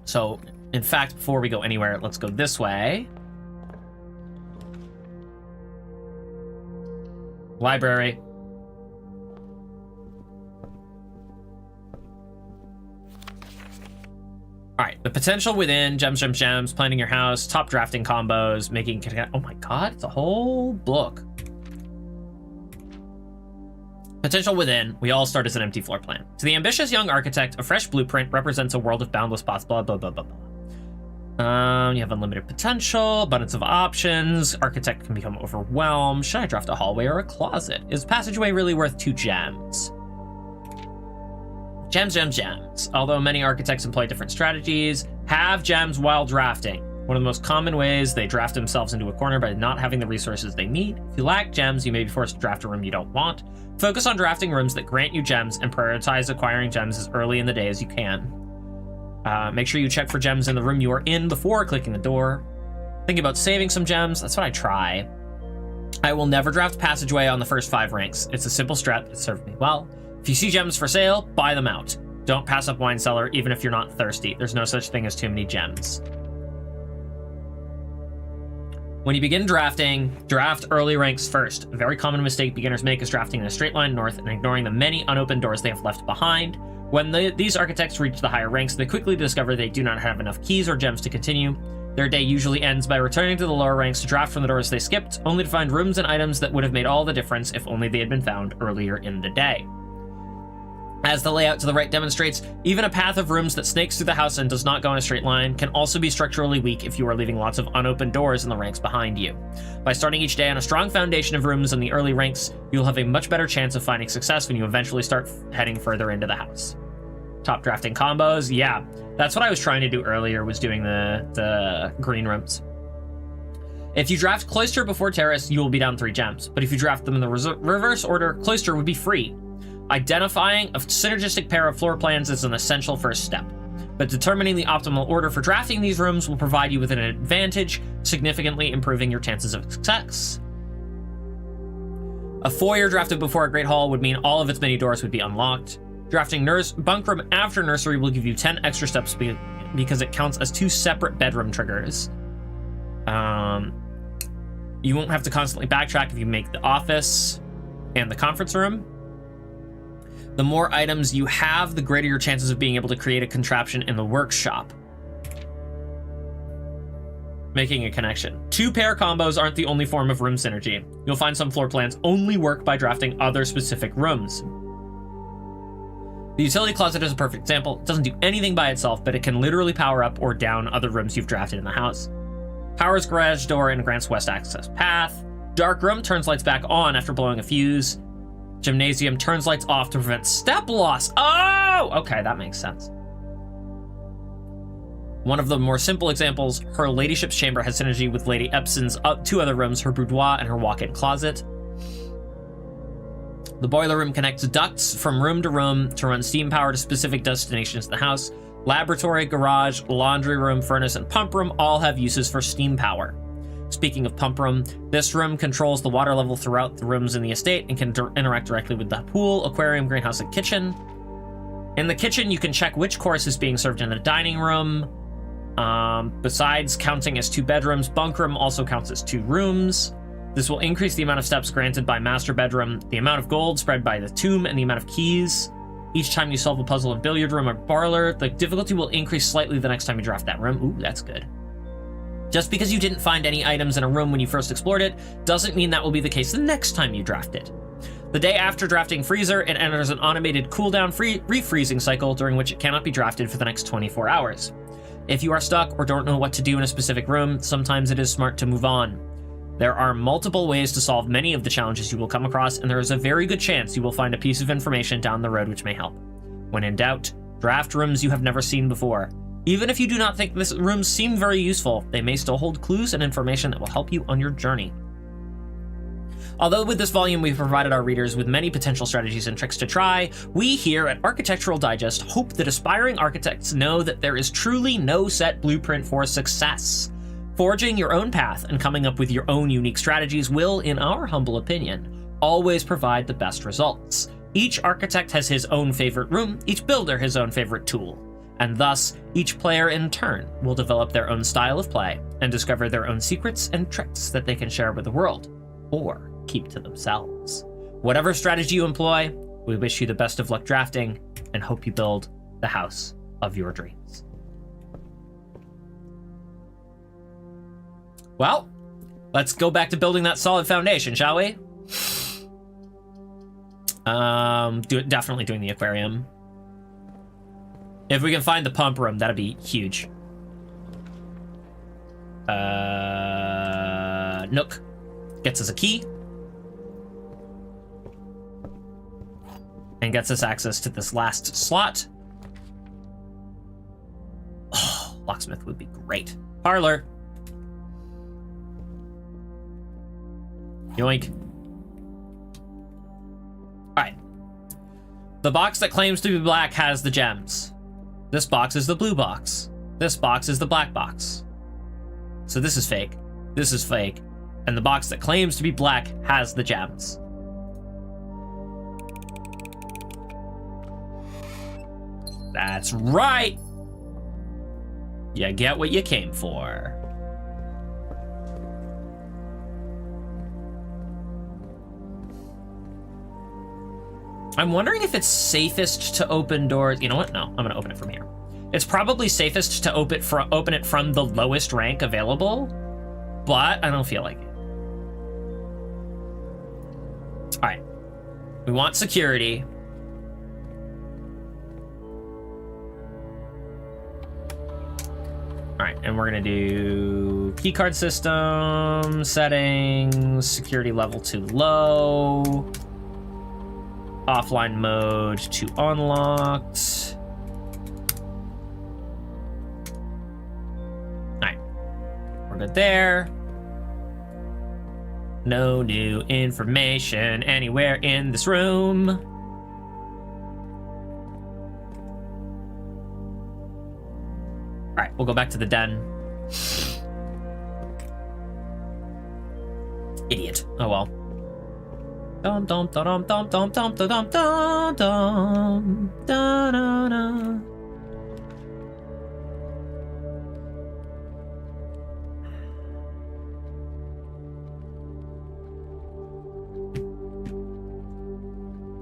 So, in fact, before we go anywhere, let's go this way. Library. All right, the potential within, gems, gems, gems, planning your house, top drafting combos, making, oh my god, it's a whole book. Potential within, we all start as an empty floor plan. To the ambitious young architect, a fresh blueprint represents a world of boundless spots, blah, blah, blah, blah, blah. You have unlimited potential, abundance of options. Architect can become overwhelmed. Should I draft a hallway or a closet? Is passageway really worth 2 gems? Gems, gems, gems. Although many architects employ different strategies, have gems while drafting. One of the most common ways they draft themselves into a corner by not having the resources they need. If you lack gems, you may be forced to draft a room you don't want. Focus on drafting rooms that grant you gems and prioritize acquiring gems as early in the day as you can. Make sure you check for gems in the room you are in before clicking the door. Think about saving some gems. That's what I try. I will never draft passageway on the first 5 ranks. It's a simple strat that served me well. If you see gems for sale, buy them out. Don't pass up wine cellar even if you're not thirsty. There's no such thing as too many gems. When you begin drafting, draft early ranks first. A very common mistake beginners make is drafting in a straight line north and ignoring the many unopened doors they have left behind. When these architects reach the higher ranks, they quickly discover they do not have enough keys or gems to continue. Their day usually ends by returning to the lower ranks to draft from the doors they skipped, only to find rooms and items that would have made all the difference if only they had been found earlier in the day. As the layout to the right demonstrates, even a path of rooms that snakes through the house and does not go in a straight line can also be structurally weak if you are leaving lots of unopened doors in the ranks behind you. By starting each day on a strong foundation of rooms in the early ranks, you'll have a much better chance of finding success when you eventually start heading further into the house. Top drafting combos, yeah, that's what I was trying to do earlier, was doing the green rooms. If you draft Cloister before Terrace, you will be down 3 gems, but if you draft them in the reverse order, Cloister would be free. Identifying a synergistic pair of floor plans is an essential first step, but determining the optimal order for drafting these rooms will provide you with an advantage, significantly improving your chances of success. A foyer drafted before a Great Hall would mean all of its many doors would be unlocked. Drafting bunk room after nursery will give you 10 extra steps because it counts as 2 separate bedroom triggers. You won't have to constantly backtrack if you make the office and the conference room. The more items you have, the greater your chances of being able to create a contraption in the workshop. Making a connection. 2-pair combos aren't the only form of room synergy. You'll find some floor plans only work by drafting other specific rooms. The utility closet is a perfect example. It doesn't do anything by itself, but it can literally power up or down other rooms you've drafted in the house. Powers garage door and grants west access path. Dark room turns lights back on after blowing a fuse. Gymnasium turns lights off to prevent step loss. Oh, okay, that makes sense. One of the more simple examples, her ladyship's chamber has synergy with Lady Epson's 2 other rooms, her boudoir and her walk-in closet. The boiler room connects ducts from room to room to run steam power to specific destinations in the house. Laboratory, garage, laundry room, furnace, and pump room all have uses for steam power. Speaking of pump room, this room controls the water level throughout the rooms in the estate and can interact directly with the pool, aquarium, greenhouse, and kitchen. In the kitchen, you can check which course is being served in the dining room. Besides counting as 2 bedrooms, bunk room also counts as 2 rooms. This will increase the amount of steps granted by master bedroom, the amount of gold spread by the tomb, and the amount of keys. Each time you solve a puzzle in billiard room or parlor, the difficulty will increase slightly the next time you draft that room. Ooh, that's good. Just because you didn't find any items in a room when you first explored it, doesn't mean that will be the case the next time you draft it. The day after drafting Freezer, it enters an automated cooldown refreezing cycle during which it cannot be drafted for the next 24 hours. If you are stuck or don't know what to do in a specific room, sometimes it is smart to move on. There are multiple ways to solve many of the challenges you will come across, and there is a very good chance you will find a piece of information down the road which may help. When in doubt, draft rooms you have never seen before. Even if you do not think these rooms seem very useful, they may still hold clues and information that will help you on your journey. Although with this volume we've provided our readers with many potential strategies and tricks to try, we here at Architectural Digest hope that aspiring architects know that there is truly no set blueprint for success. Forging your own path and coming up with your own unique strategies will, in our humble opinion, always provide the best results. Each architect has his own favorite room, each builder his own favorite tool, and thus each player in turn will develop their own style of play and discover their own secrets and tricks that they can share with the world, or keep to themselves. Whatever strategy you employ, we wish you the best of luck drafting and hope you build the house of your dreams. Well, let's go back to building that solid foundation, shall we? Definitely doing the aquarium. If we can find the pump room, that'd be huge. Nook gets us a key. And gets us access to this last slot. Oh, locksmith would be great. Parlor. Yoink. Alright. The box that claims to be black has the gems. This box is the blue box. This box is the black box. So this is fake. This is fake. And the box that claims to be black has the gems. That's right! You get what you came for. I'm wondering if it's safest to open doors. You know what? No, I'm gonna open it from here. It's probably safest to open it from the lowest rank available, but I don't feel like it. All right, we want security. All right, and we're gonna do keycard system settings, security level to low, offline mode to unlocked. All right, we're good there. No new information anywhere in this room. All right, we'll go back to the den. Idiot. Oh well. Dum dum dum dum dum dum dum dum dum dum da da da.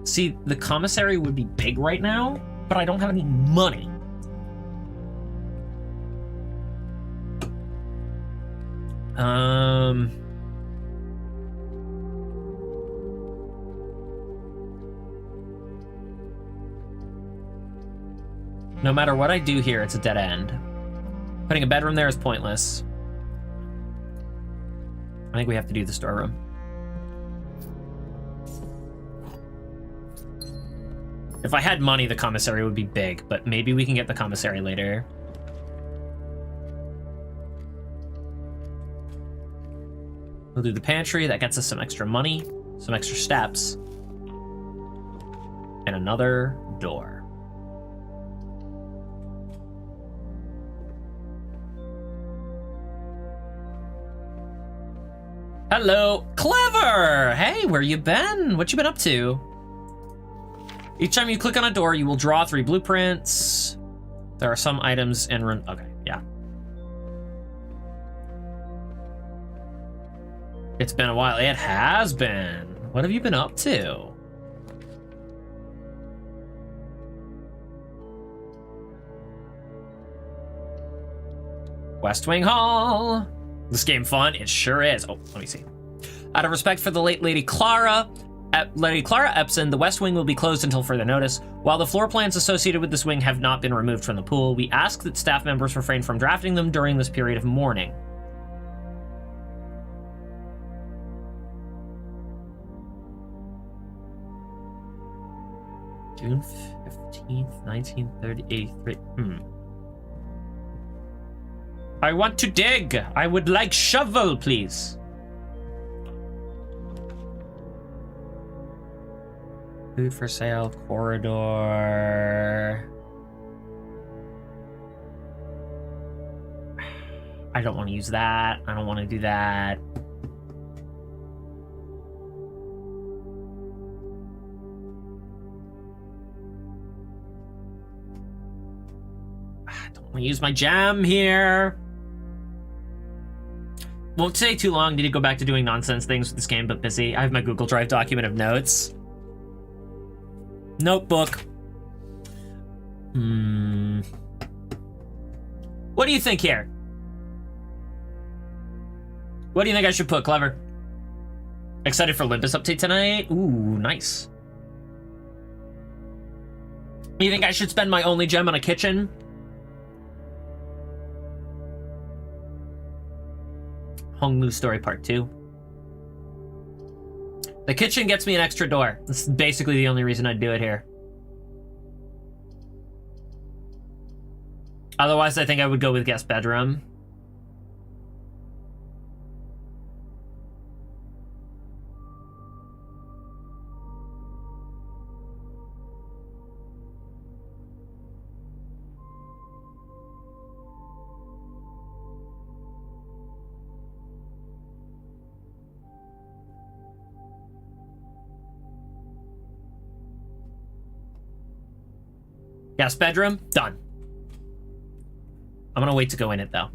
See, the commissary would be big right now, but I don't have any money. No matter what I do here, it's a dead end. Putting a bedroom there is pointless. I think we have to do the storeroom. If I had money, the commissary would be big, but maybe we can get the commissary later. We'll do the pantry. That gets us some extra money, some extra steps, and another door. Hello, Clever! Hey, where you been? What you been up to? Each time you click on a door, you will draw 3 blueprints. There are some items in room. Okay, yeah. It's been a while. It has been. What have you been up to? West Wing Hall. This game fun? It sure is. Oh, let me see. Out of respect for the late Lady Clara Epson, the West Wing will be closed until further notice. While the floor plans associated with this wing have not been removed from the pool, we ask that staff members refrain from drafting them during this period of mourning. June 15th, 1938. I want to dig. I would like shovel, please. Food for sale, corridor. I don't want to use that. I don't want to do that. I don't want to use my jam here. Won't stay too long. Need to go back to doing nonsense things with this game, but busy. I have my Google Drive document of notes. Notebook. What do you think here? What do you think I should put, Clever? Excited for Olympus update tonight? Ooh, nice. You think I should spend my only gem on a kitchen? Honglu Story Part 2. The kitchen gets me an extra door. That's basically the only reason I'd do it here. Otherwise, I think I would go with guest bedroom. Yes, bedroom, done. I'm gonna wait to go in it though.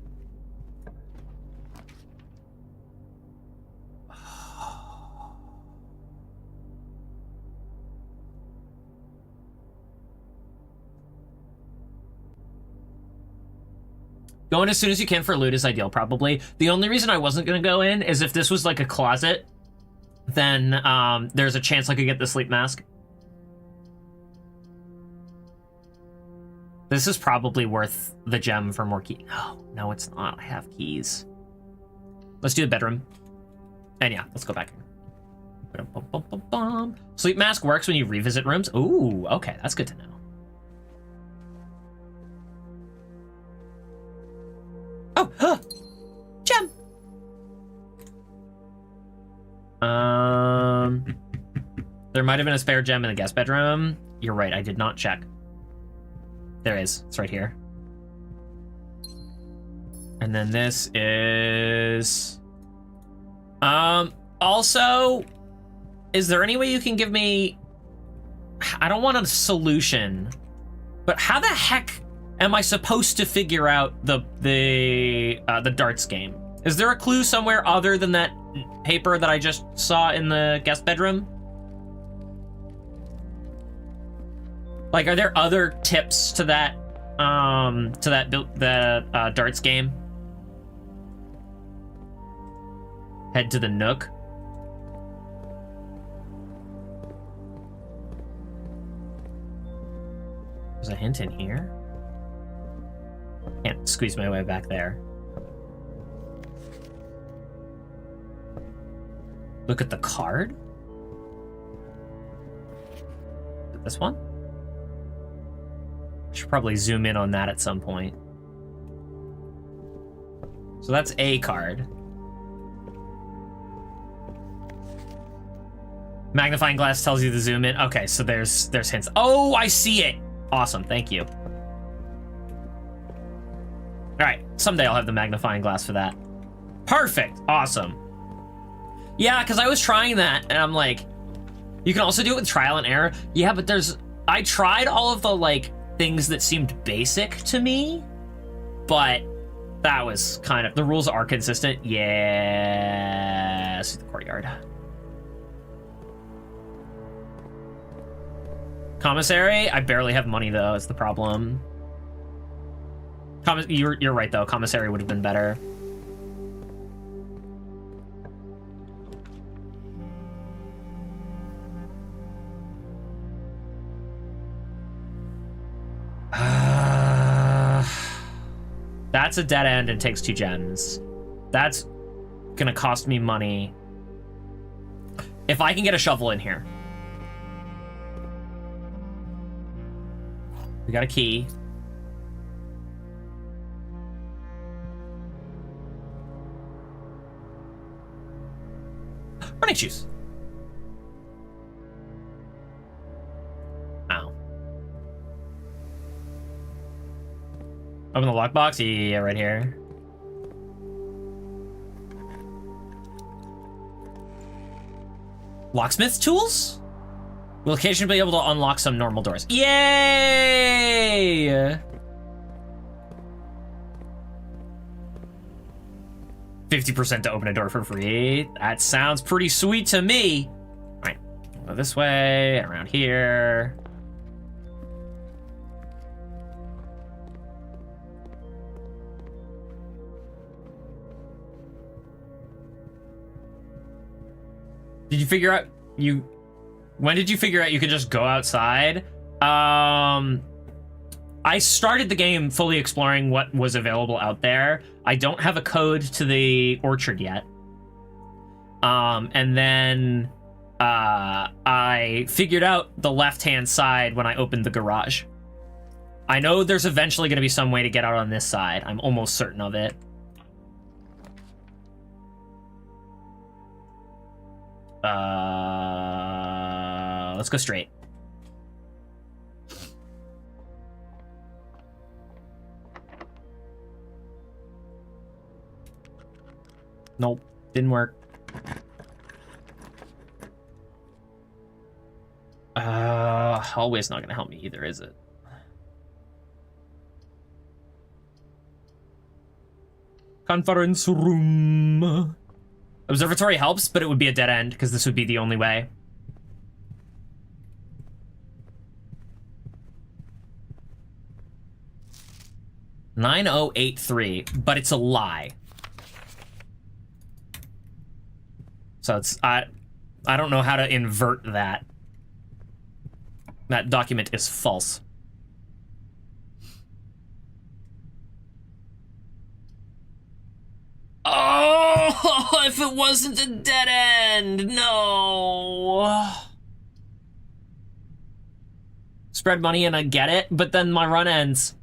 Going as soon as you can for loot is ideal, probably. The only reason I wasn't gonna go in is if this was like a closet, then there's a chance I could get the sleep mask. This is probably worth the gem for more key. No, it's not. I have keys. Let's do the bedroom. And yeah, let's go back here. Sleep mask works when you revisit rooms. Ooh, okay, that's good to know. Oh, gem. There might have been a spare gem in the guest bedroom. You're right, I did not check. There is. It's right here. And then this is... Also, is there any way you can give me... I don't want a solution, but how the heck am I supposed to figure out the darts game? Is there a clue somewhere other than that paper that I just saw in the guest bedroom? Like, are there other tips to that darts game? Head to the Nook. There's a hint in here. Can't squeeze my way back there. Look at the card? This one? Should probably zoom in on that at some point. So that's a card. Magnifying glass tells you to zoom in. Okay, so there's hints. Oh, I see it. Awesome, thank you. All right, someday I'll have the magnifying glass for that. Perfect, awesome. Yeah, because I was trying that, and I'm like, you can also do it with trial and error. Yeah, but I tried all of the, like, things that seemed basic to me, but that was kind of, the rules are consistent. Yes, the courtyard. Commissary? I barely have money, though. It's the problem. You're right, though. Commissary would have been better. That's a dead end and takes 2 gems. That's gonna cost me money. If I can get a shovel in here. We got a key. Running shoes. Ow. Open the lockbox? Yeah, right here. Locksmith's tools? We'll occasionally be able to unlock some normal doors. Yay! 50% to open a door for free. That sounds pretty sweet to me. All right, go this way, around here. Did you figure out when did you figure out you could just go outside? I started the game fully exploring what was available out there. I don't have a code to the orchard yet. And then I figured out the left-hand side when I opened the garage. I know there's eventually going to be some way to get out on this side. I'm almost certain of it. Let's go straight. Nope, didn't work. Hallway's not gonna help me either, is it? Conference room. Observatory helps, but it would be a dead end because this would be the only way. 9083, but it's a lie. So it's I don't know how to invert that. That document is false. Oh, if it wasn't a dead end, no. Spread money and I get it, but then my run ends.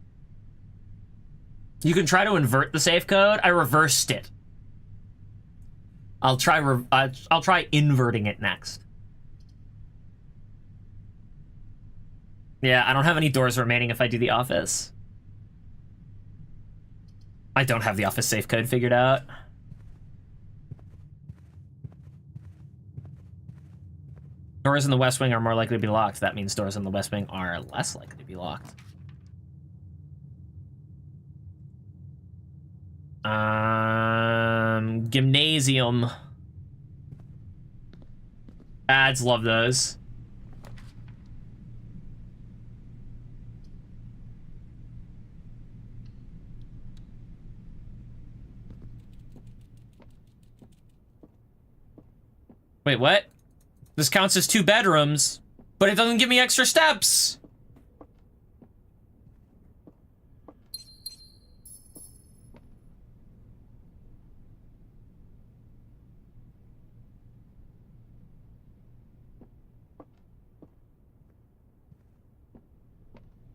You can try to invert the safe code. I reversed it. I'll try inverting it next. Yeah, I don't have any doors remaining if I do the office. I don't have the office safe code figured out. Doors in the West Wing are more likely to be locked. That means doors in the West Wing are less likely to be locked. Gymnasium. Ads love those. Wait, what? This counts as 2 bedrooms, but it doesn't give me extra steps.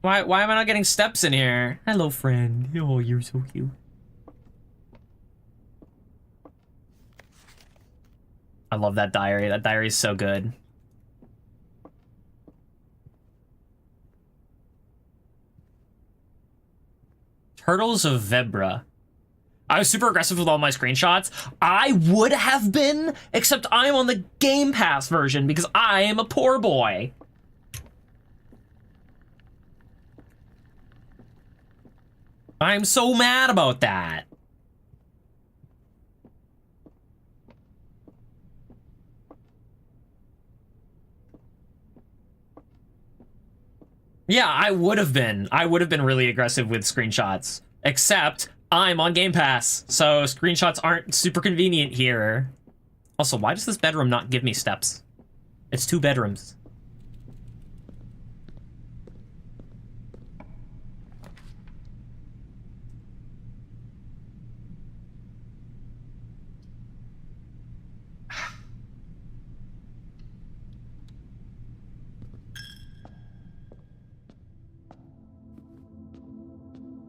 Why am I not getting steps in here? Hello, friend. Oh, you're so cute. I love that diary. That diary is so good. Turtles of Vebra. I was super aggressive with all my screenshots. I would have been, except I'm on the Game Pass version because I am a poor boy. I'm so mad about that. Yeah, I would have been. I would have been really aggressive with screenshots. Except I'm on Game Pass, so screenshots aren't super convenient here. Also, why does this bedroom not give me steps? It's 2 bedrooms.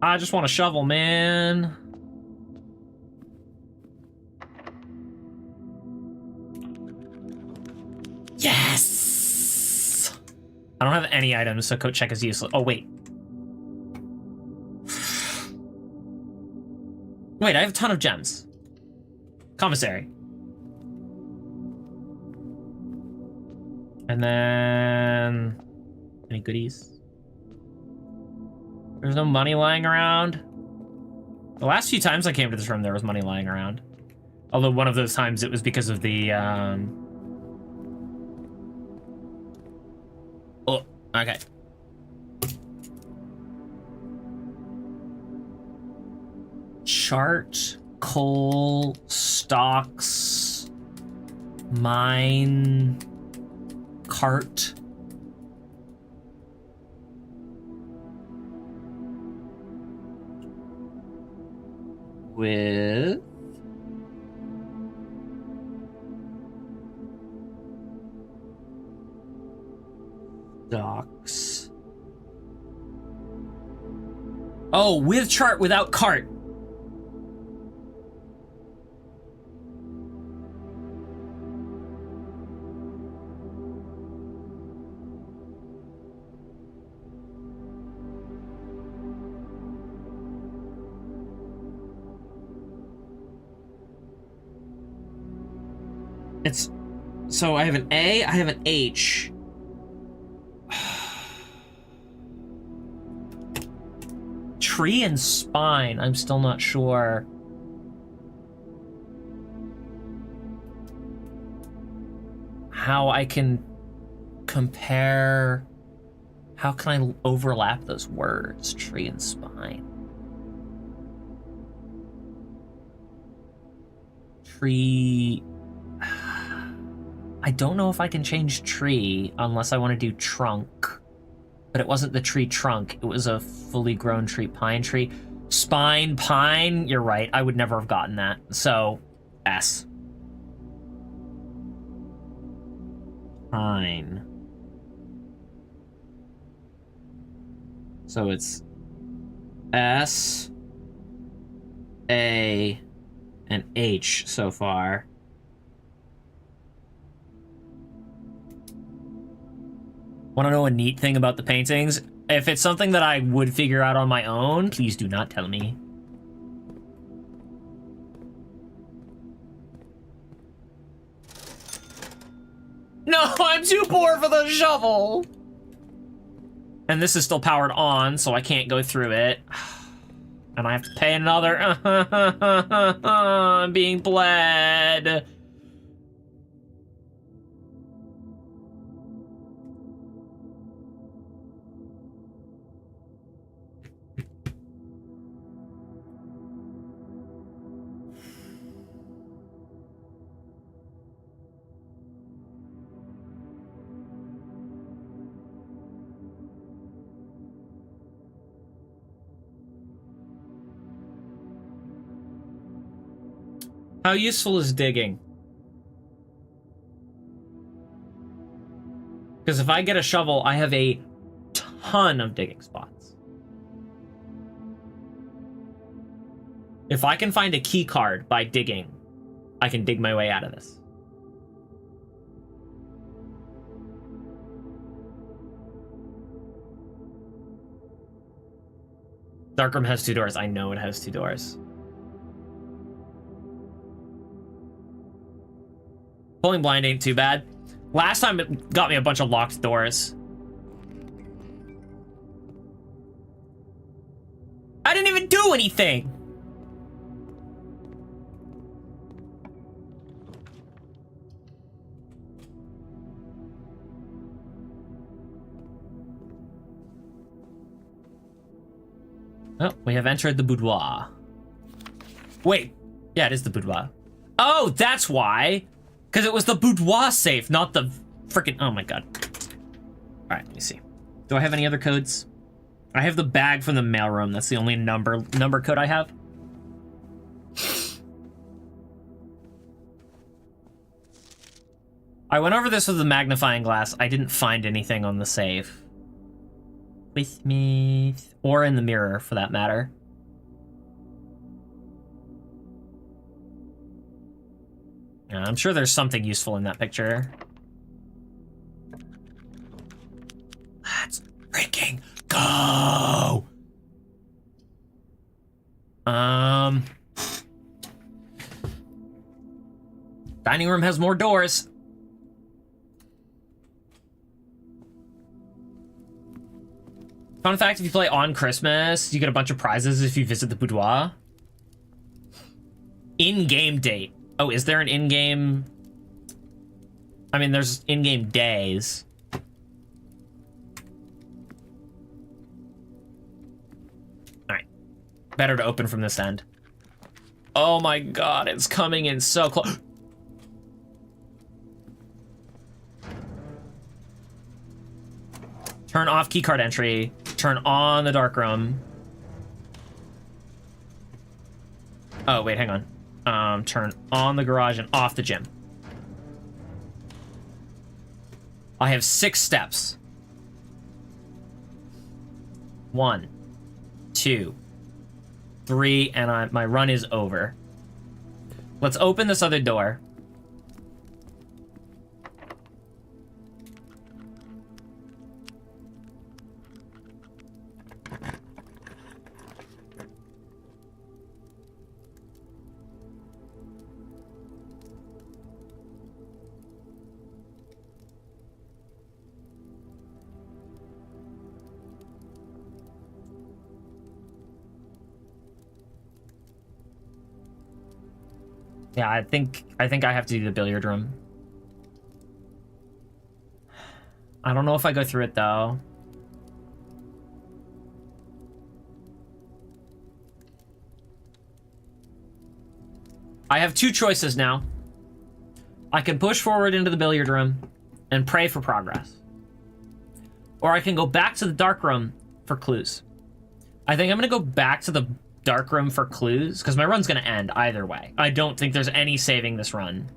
I just want a shovel, man. Yes! I don't have any items, so code check is useless. Oh, wait. Wait, I have a ton of gems. Commissary. And then... any goodies? There's no money lying around. The last few times I came to this room, there was money lying around. Although one of those times it was because of the, Oh, okay. Chart, coal, stocks, mine, cart. With stocks. Oh, with chart without cart. It's, so I have an A, I have an H. Tree and spine, I'm still not sure. How I can compare, how can I overlap those words, tree and spine? tree... I don't know if I can change tree unless I want to do trunk. But it wasn't the tree trunk. It was a fully grown tree. Pine tree. Spine, pine. You're right. I would never have gotten that. So, S. Pine. So it's S, A, and H so far. Want to know a neat thing about the paintings? If it's something that I would figure out on my own, please do not tell me. No, I'm too poor for the shovel! And this is still powered on, so I can't go through it. And I have to pay another... I'm being bled. How useful is digging? Because if I get a shovel, I have a ton of digging spots. If I can find a key card by digging, I can dig my way out of this. Darkroom has 2 doors. I know it has 2 doors. Pulling blind ain't too bad. Last time it got me a bunch of locked doors. I didn't even do anything! Oh, we have entered the boudoir. Wait. Yeah, it is the boudoir. Oh, that's why! Because it was the boudoir safe, not the freaking... Oh my god. Alright, let me see. Do I have any other codes? I have the bag from the mailroom. That's the only number code I have. I went over this with the magnifying glass. I didn't find anything on the safe. With me... Or in the mirror, for that matter. I'm sure there's something useful in that picture. Let's freaking go! Dining room has more doors. Fun fact, if you play on Christmas, you get a bunch of prizes if you visit the boudoir. In-game date. Oh, is there an in-game... I mean, there's in-game days. Alright. Better to open from this end. Oh my god, it's coming in so close. Turn off keycard entry. Turn on the darkroom. Oh, wait, hang on. Turn on the garage and off the gym. I have 6 steps. 1, 2, 3, and my run is over. Let's open this other door. Yeah, I think I have to do the billiard room. I don't know if I go through it though. I have two choices now. I can push forward into the billiard room and pray for progress. Or I can go back to the dark room for clues. I think I'm going to go back to the dark room for clues, because my run's going to end either way. I don't think there's any saving this run.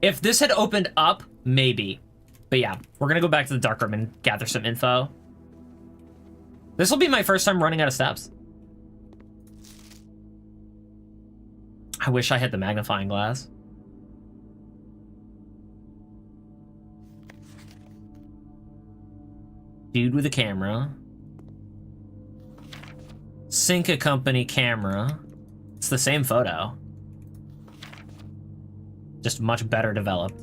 If this had opened up, maybe. But yeah, we're going to go back to the dark room and gather some info. This will be my first time running out of steps. I wish I had the magnifying glass. Dude with a camera. Cinca Company camera. It's the same photo. Just much better developed.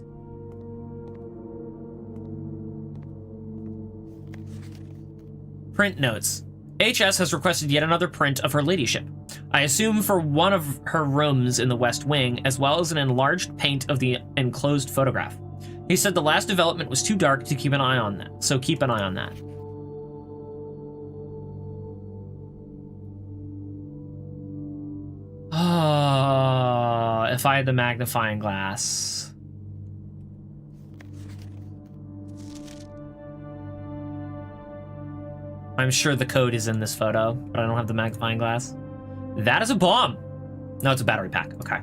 Print notes. HS has requested yet another print of her ladyship. I assume for one of her rooms in the West Wing, as well as an enlarged paint of the enclosed photograph. He said the last development was too dark to keep an eye on that, so keep an eye on that. Oh, if I had the magnifying glass. I'm sure the code is in this photo, but I don't have the magnifying glass. That is a bomb. No, it's a battery pack. Okay.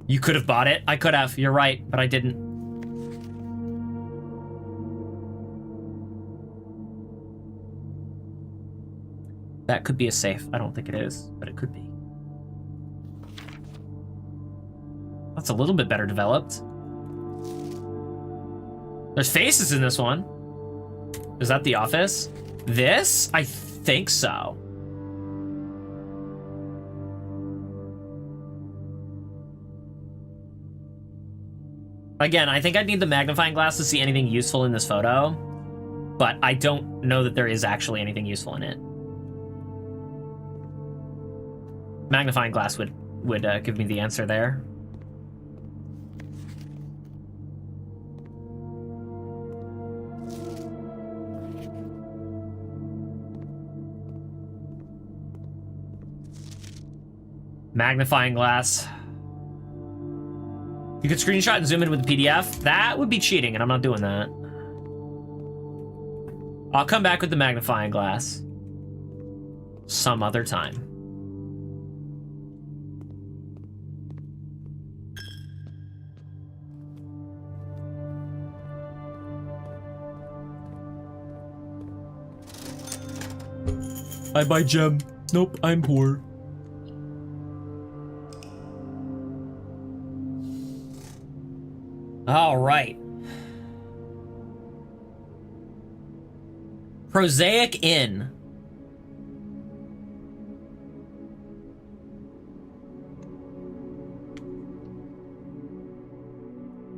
You could have bought it. I could have. You're right, but I didn't. That could be a safe. I don't think it is, but it could be. That's a little bit better developed. There's faces in this one. Is that the office? This? I think so. Again, I think I'd need the magnifying glass to see anything useful in this photo, but I don't know that there is actually anything useful in it. Magnifying glass would give me the answer there. Magnifying glass. You could screenshot and zoom in with the PDF. That would be cheating, and I'm not doing that. I'll come back with the magnifying glass some other time. I buy gem. Nope, I'm poor. All right. Prosaic Inn.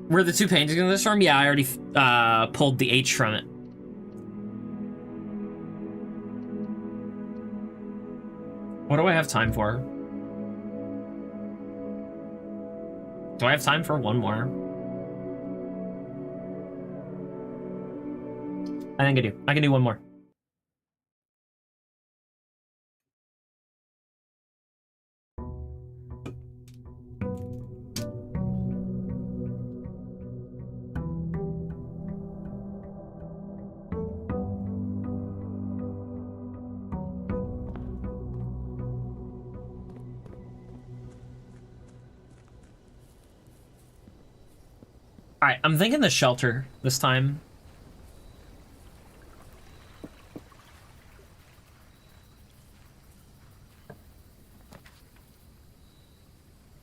Were the two paintings in this room? Yeah, I already pulled the H from it. What do I have time for? Do I have time for one more? I think I do. I can do one more. All right, I'm thinking the shelter this time.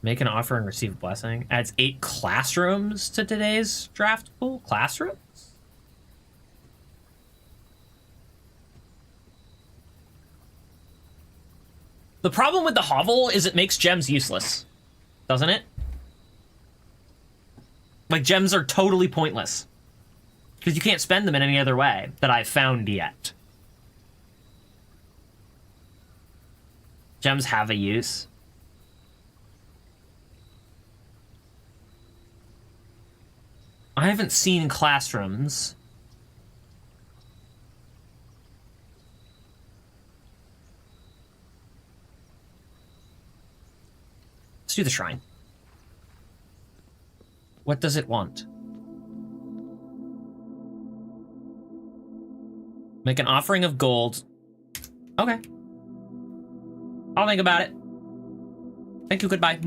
Make an offer and receive a blessing. Adds 8 classrooms to today's draft pool. Classrooms? The problem with the hovel is it makes gems useless. Doesn't it? Like, gems are totally pointless. Because you can't spend them in any other way that I've found yet. Gems have a use. I haven't seen classrooms. do the shrine. What does it want? Make an offering of gold. Okay. I'll think about it. Thank you, goodbye.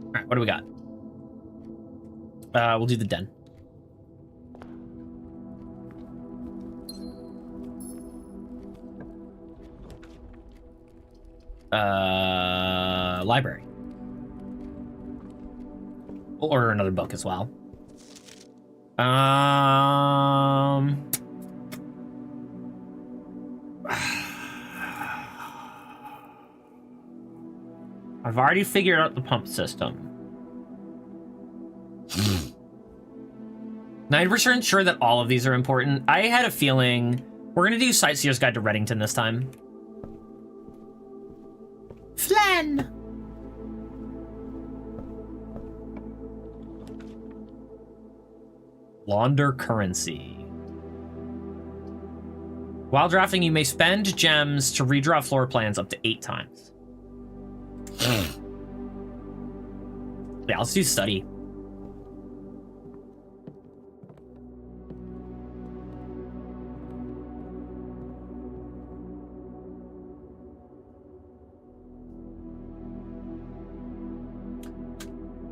Alright, what do we got? We'll do the den. Library. We'll order another book as well. I've already figured out the pump system. 90% sure that all of these are important. I had a feeling we're gonna do Sightseer's Guide to Reddington this time. Flan! Launder currency. While drafting, you may spend gems to redraw floor plans up to 8 times. Yeah, let's do study.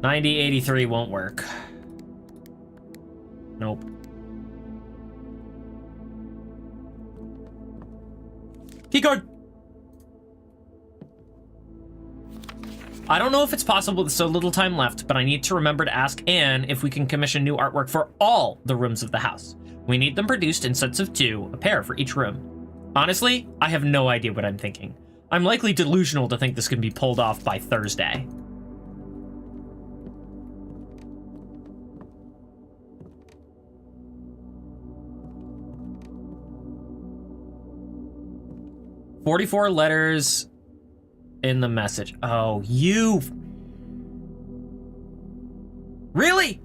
$90.83 won't work. Nope. Keycard! I don't know if it's possible with so little time left, but I need to remember to ask Anne if we can commission new artwork for all the rooms of the house. We need them produced in sets of 2, a pair for each room. Honestly, I have no idea what I'm thinking. I'm likely delusional to think this can be pulled off by Thursday. $44 letters in the message. Oh, you... Really?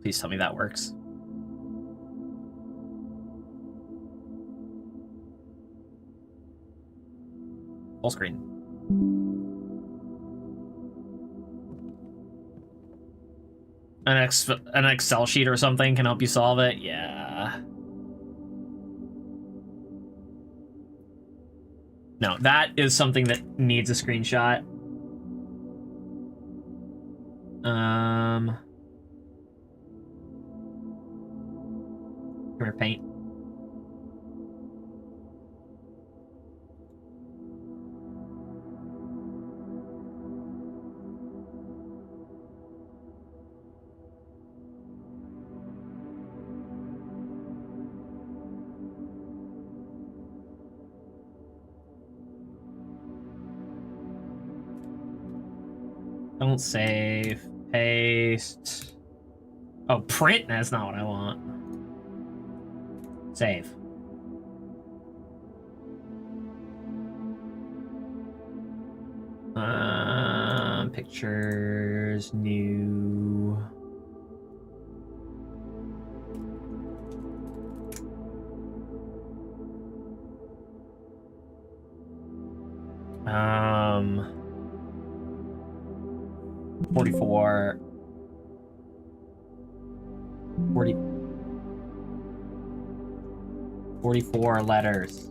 Please tell me that works. Full screen. An Excel sheet or something can help you solve it? Yeah. No, that is something that needs a screenshot. Come here, paint. Don't save. Paste. Oh, print? That's not what I want. Save. Pictures, new. Um, 44. 44 letters.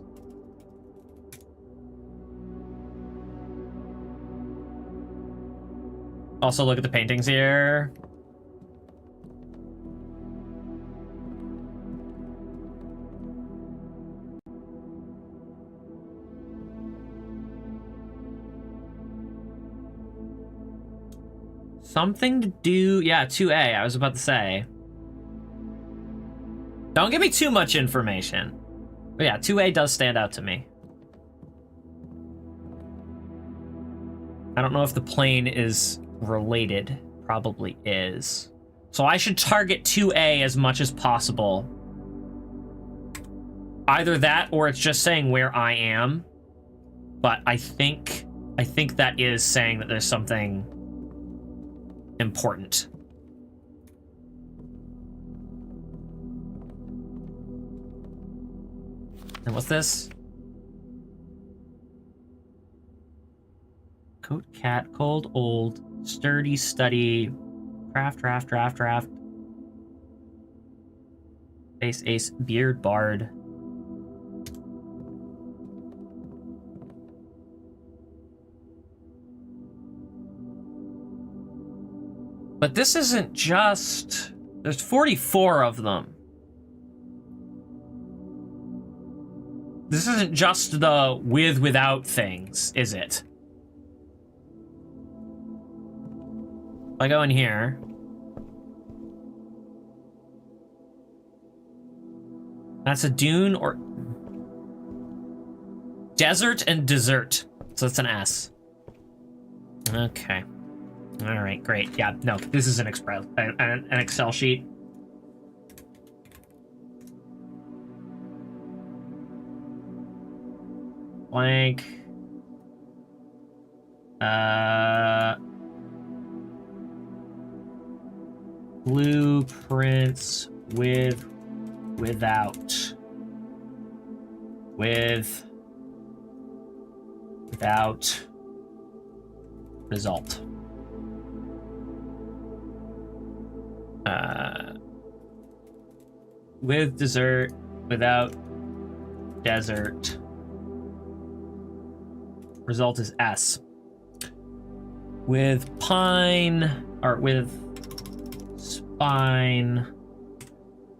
Also, look at the paintings here. Something to do... Yeah, 2A, I was about to say. Don't give me too much information. But yeah, 2A does stand out to me. I don't know if the plane is related. Probably is. So I should target 2A as much as possible. Either that, or it's just saying where I am. But I think that is saying that there's something important. And what's this? Coat cat, cold, old, sturdy, study, draft. Face ace, beard, bard. But this isn't just... There's 44 of them. This isn't just the without things, is it? If I go in here... That's a dune or... Desert and dessert. So it's an S. Okay. Alright, great. Yeah, no, this is an Excel sheet. Blank. Blueprints without result. With dessert, without desert. Result is S. With pine, or with spine,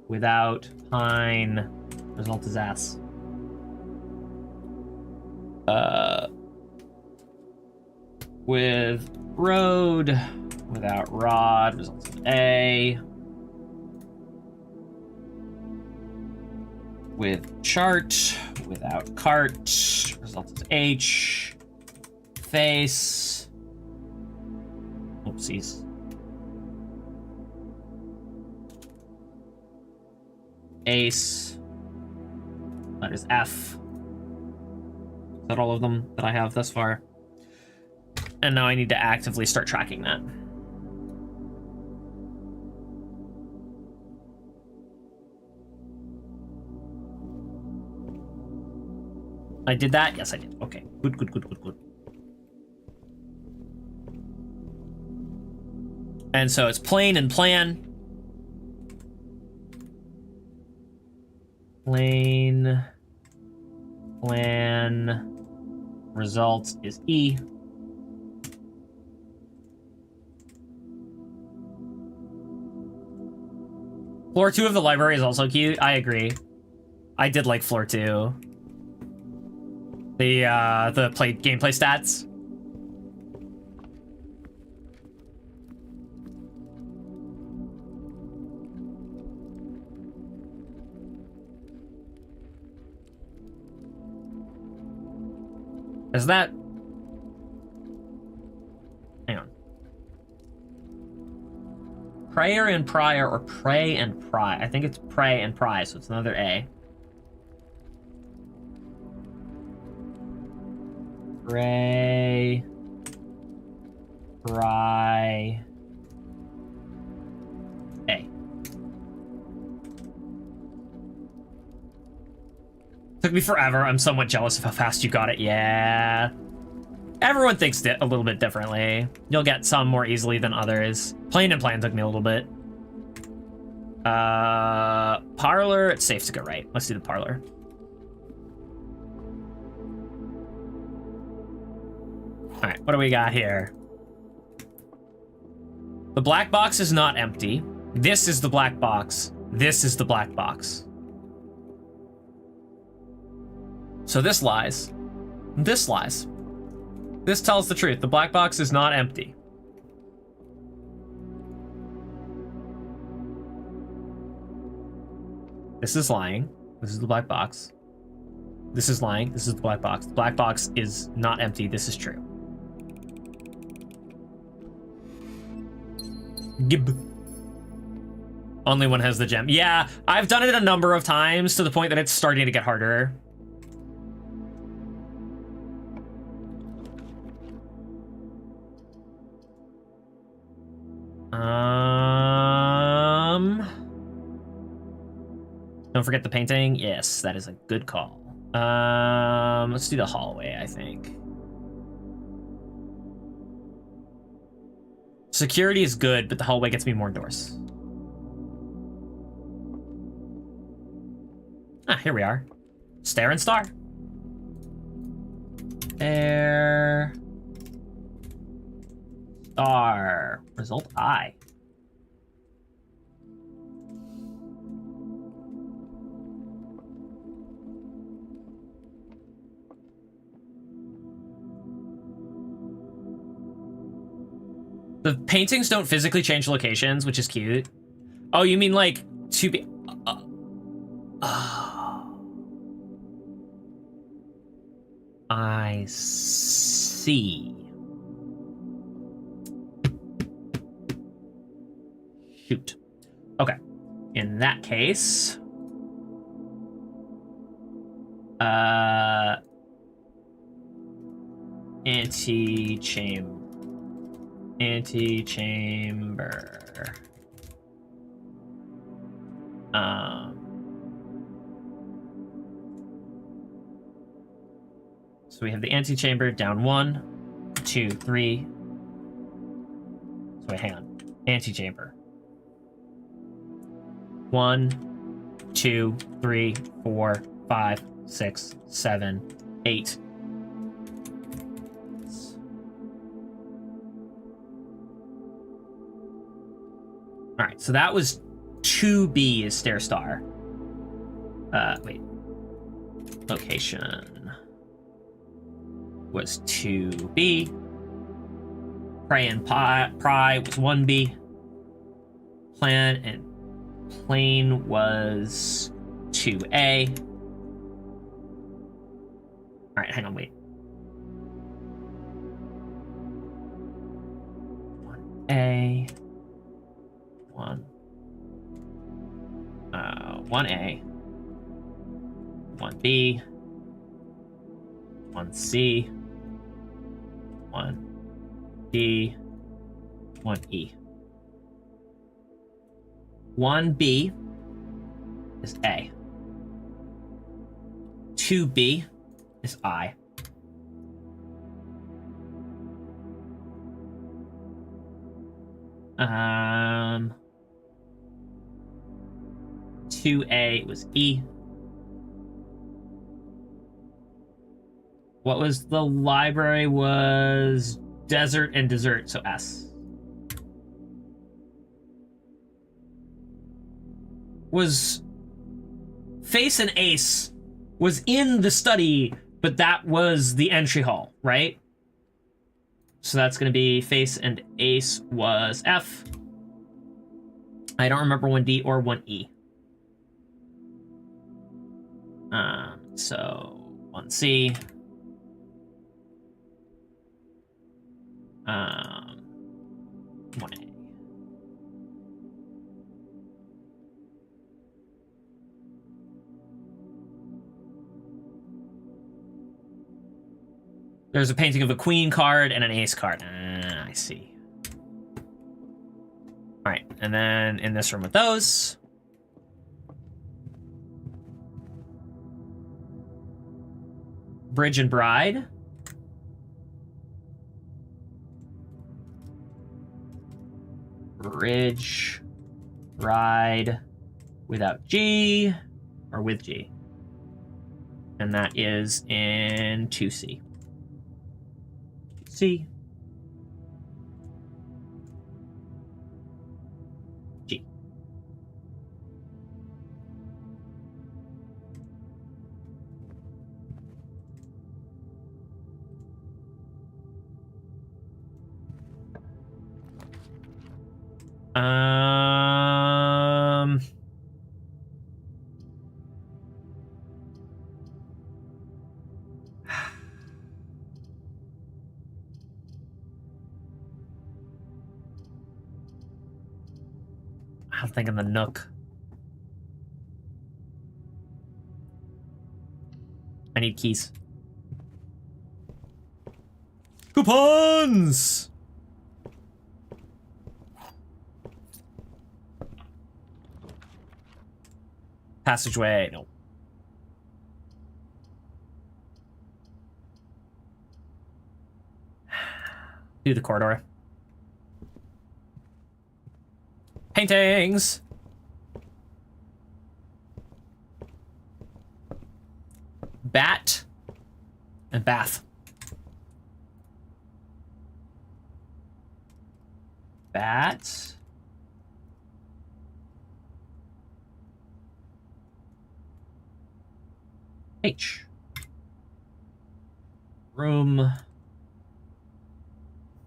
without pine, result is S. With road, without rod, result is A. With chart, without cart, result is H. Face. Oopsies. Ace. That is F. Is that all of them that I have thus far? And now I need to actively start tracking that. I did that? Yes, I did. Okay. Good. And so it's plain and plan. Plain. Plan. Result is E. Floor 2 of the library is also cute. I agree. I did like floor 2. The gameplay stats. Is that... Hang on. Prayer and prior, or pray and pry. I think it's pray and pry, so it's another A. Pray, pry, A. Took me forever. I'm somewhat jealous of how fast you got it. Yeah. Everyone thinks a little bit differently. You'll get some more easily than others. Plain and plan took me a little bit. Parlor. It's safe to go right. Let's do the parlor. All right, what do we got here? The black box is not empty. This is the black box. This is the black box. So this lies. This lies. This tells the truth. The black box is not empty. This is lying. This is the black box. This is lying. This is the black box. The black box is not empty. This is true. Gib. Only one has the gem. Yeah, I've done it a number of times to the point that it's starting to get harder. Don't forget the painting. Yes, that is a good call. Let's do the hallway, I think. Security is good, but the hallway gets me more doors. Ah, here we are. Stare and star. There. Star. Result I. The paintings don't physically change locations, which is cute. Oh, you mean like to be... I see. Shoot. Okay. In that case... Antechamber. So we have the antechamber down 1, 2, 3. So wait, hang on. Antechamber. 1, 2, 3, 4, 5, 6, 7, 8. All right, so that was 2B is Stair Star. Wait. Location was 2B. Pray and Pry was 1B. Plan and Plane was 2A. All right, hang on, wait. 1A. 1A, 1B, 1C, 1D, 1E. 1B is A. 2B is I. 2A was E. What was the library was desert and dessert, so S. Was Face and Ace was in the study, but that was the entry hall, right? So that's going to be Face and Ace was F. I don't remember 1D or 1E. So 1C. 1A. There's a painting of a queen card and an ace card. I see. All right, and then in this room with those. Bridge and Bride. Bridge, Bride, without G, or with G. And that is in 2C. C. G. I'm thinking the Nook. I need keys. Coupons! Passageway, no. Do the corridor. Paintings! Bat. And bath. Bat. H. Room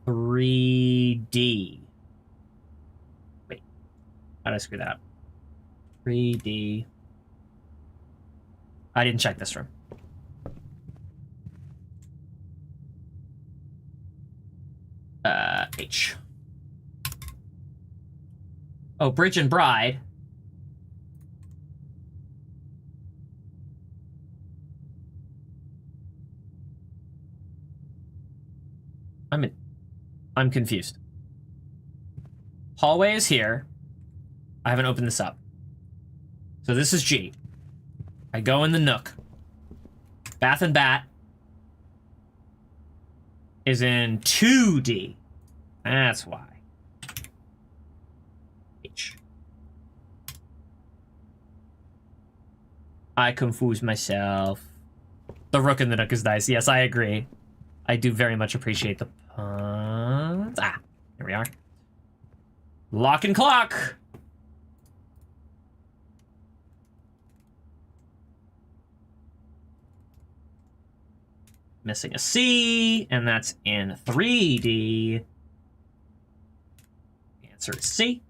3D. Wait. How did I screw that up? 3D. I didn't check this room. H. Oh, Bridge and Bride. I'm confused. Hallway is here. I haven't opened this up. So this is G. I go in the Nook. Bath and Bat is in 2D. That's why. H. I confuse myself. The Rook in the Nook is nice. Yes, I agree. I do very much appreciate the puns. Ah, here we are. Lock and Clock. Missing a C, and that's in 3D. The answer is C.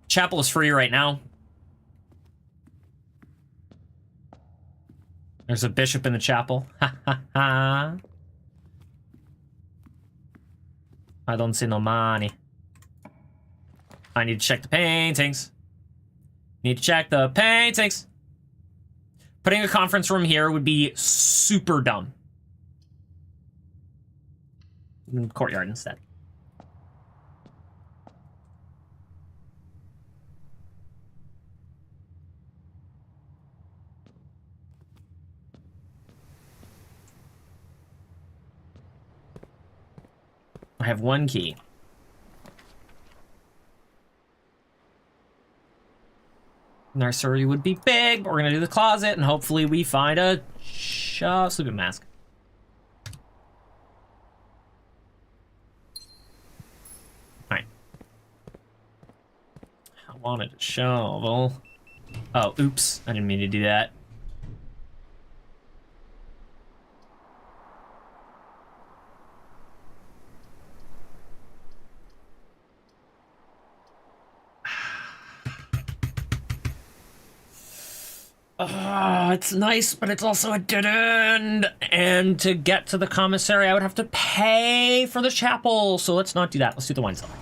Chapel is free right now. There's a bishop in the chapel. Ha ha ha. I don't see no money. I need to check the paintings. Need to check the paintings. Putting a conference room here would be super dumb. Courtyard instead. I have one key. Nursery would be big, but we're gonna do the closet, and hopefully we find a sleeping mask. Alright. I wanted a shovel. Oh, oops. I didn't mean to do that. It's nice, but it's also a dead end. And to get to the commissary, I would have to pay for the chapel. So let's not do that. Let's do the wine cellar.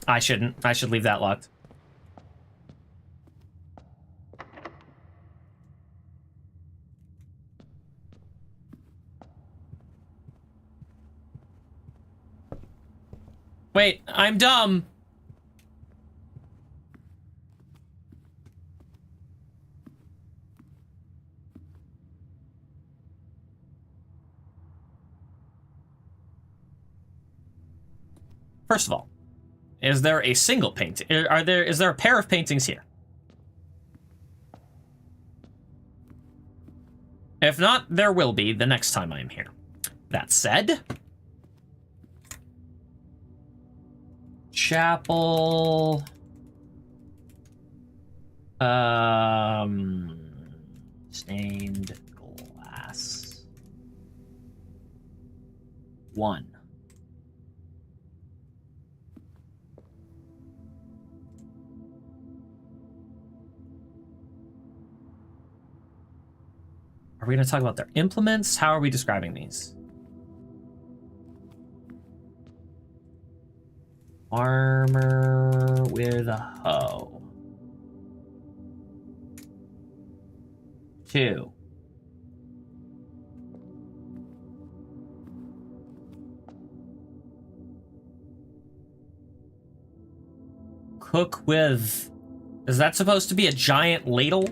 I shouldn't. I should leave that locked. Wait, I'm dumb. First of all, is there a single painting? Is there a pair of paintings here? If not, there will be the next time I'm here. That said, chapel. Stained glass. 1. Are we going to talk about their implements? How are we describing these? Armor with a hoe. 2. Cook with... Is that supposed to be a giant ladle?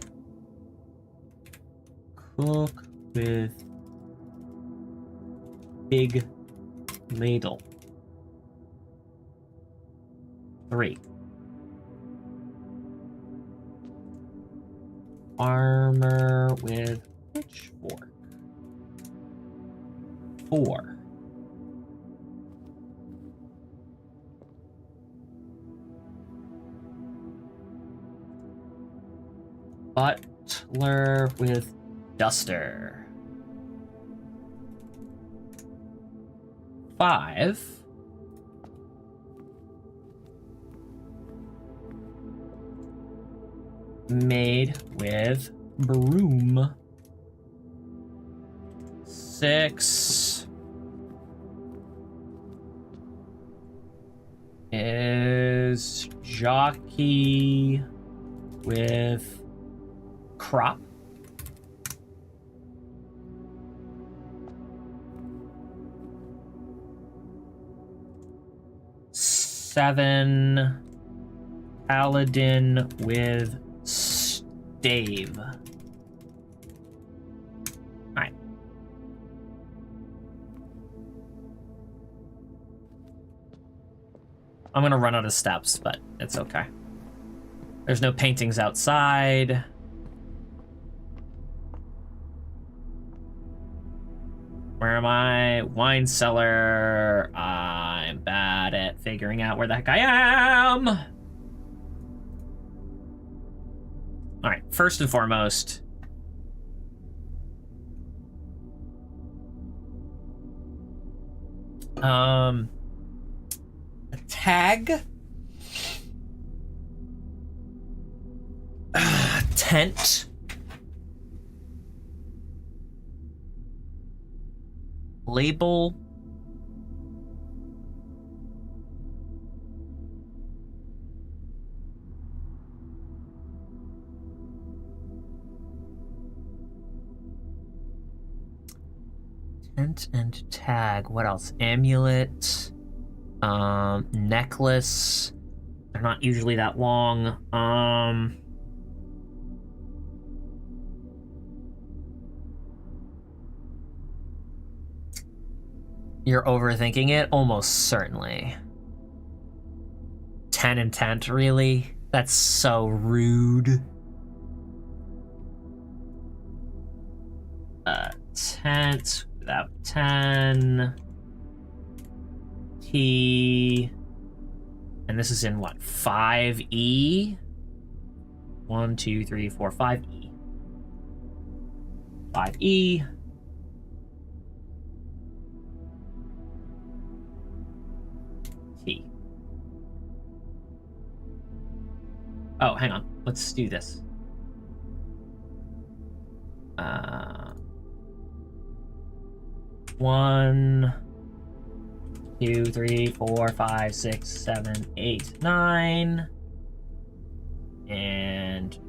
Cook with big ladle. 3. Armor with pitchfork. 4. Butler with duster. 5. Maid with broom. 6 is jockey with crop. 7 paladin with stave. Alright. I'm gonna run out of steps, but it's okay. There's no paintings outside. Where am I? Wine cellar. I'm bad at figuring out where the heck I am. All right, first and foremost, a tag, tent, label, tent and tag. What else? Amulet, necklace. They're not usually that long. You're overthinking it? Almost certainly. 10 and tent, really? That's so rude. Tent without 10. T. And this is in what? 5E? 1, 2, 3, 4, 5E. 5E. T. Oh, hang on. Let's do this. 1, 2, 3, 4, 5, 6, 7, 8, 9. And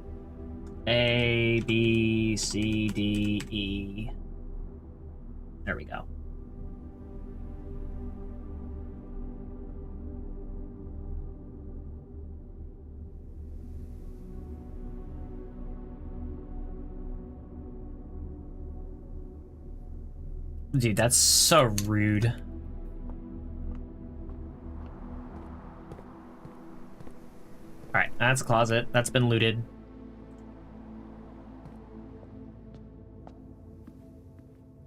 A, B, C, D, E. There we go. Dude, that's so rude. Alright, that's a closet. That's been looted.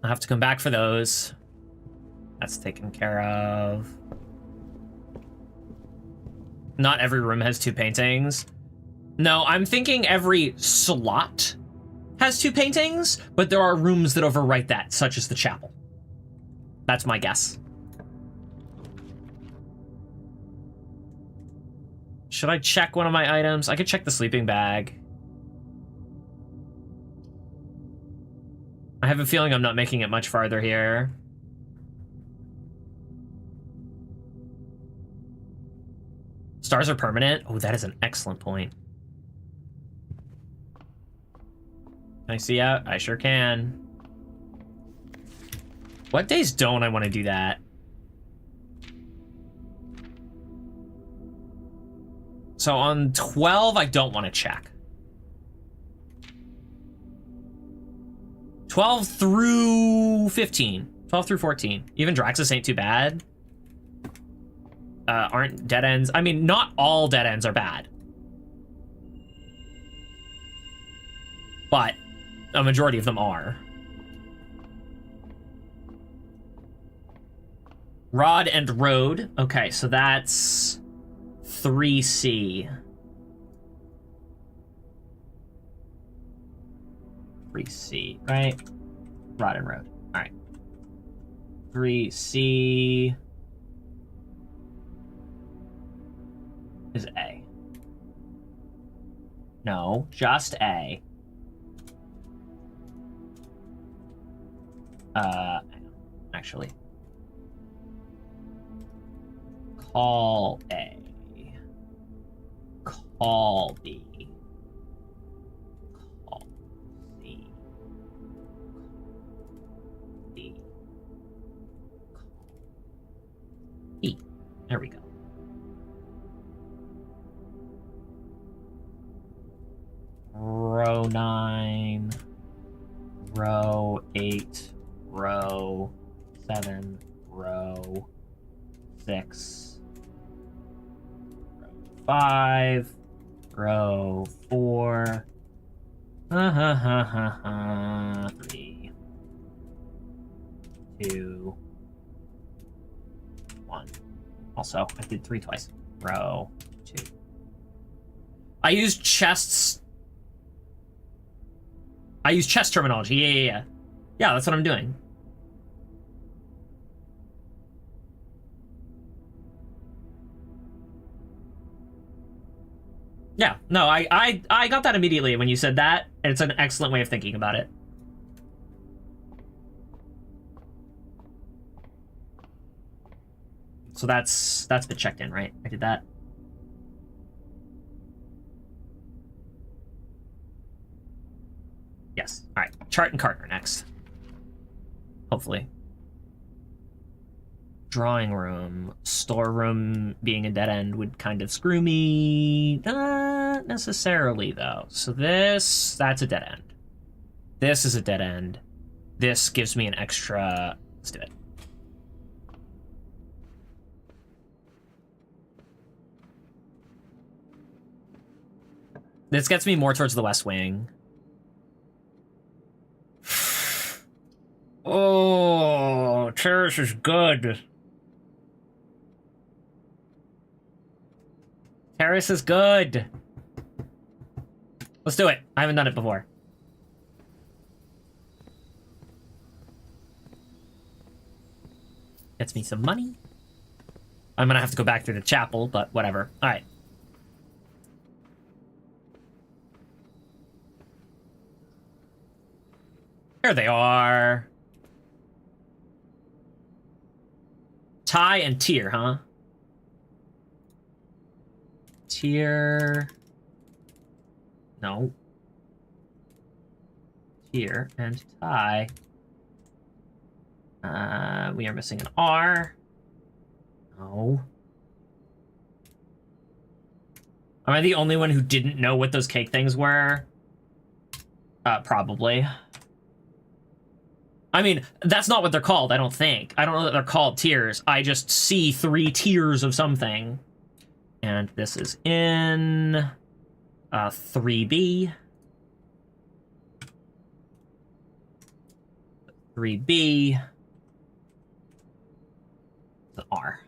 I'll have to come back for those. That's taken care of. Not every room has 2 paintings. No, I'm thinking every slot has 2 paintings, but there are rooms that overwrite that, such as the chapel. That's my guess. Should I check one of my items? I could check the sleeping bag. I have a feeling I'm not making it much farther here. Stars are permanent? Oh, that is an excellent point. Can I see out? I sure can. What days don't I want to do that? So on 12, I don't want to check. 12 through 15. 12 through 14. Even Draxus ain't too bad. Aren't dead ends. I mean, not all dead ends are bad. But a majority of them are. Rod and Road. Okay, so that's 3C. 3C, right? Rod and Road. All right. 3C is A. No, just A. Actually. Call A. Call B. Call C. Call D. Call E. There we go. Row 9. Row 8. Row 7. Row 6. Row 5. Row 4. 3. 2. 1. Also, I did 3 twice. Row 2. I use chests. I use chest terminology. Yeah. Yeah, that's what I'm doing. Yeah, no, I got that immediately when you said that. It's an excellent way of thinking about it. So that's been checked in, right? I did that. Yes. All right. Chart and Carter next. Hopefully. Drawing room. Storeroom being a dead end would kind of screw me. Not necessarily, though. So that's a dead end. This is a dead end. This gives me an extra... Let's do it. This gets me more towards the west wing. Oh, terrace is good. Terrace is good. Let's do it. I haven't done it before. Gets me some money. I'm gonna have to go back through the chapel, but whatever. All right. There they are. Tie and tier, huh? Tier. No. Tier and tie. We are missing an R. No. Am I the only one who didn't know what those cake things were? Probably. I mean, that's not what they're called, I don't think. I don't know that they're called tiers. I just see 3 tiers of something. And this is in 3B. 3B. The R.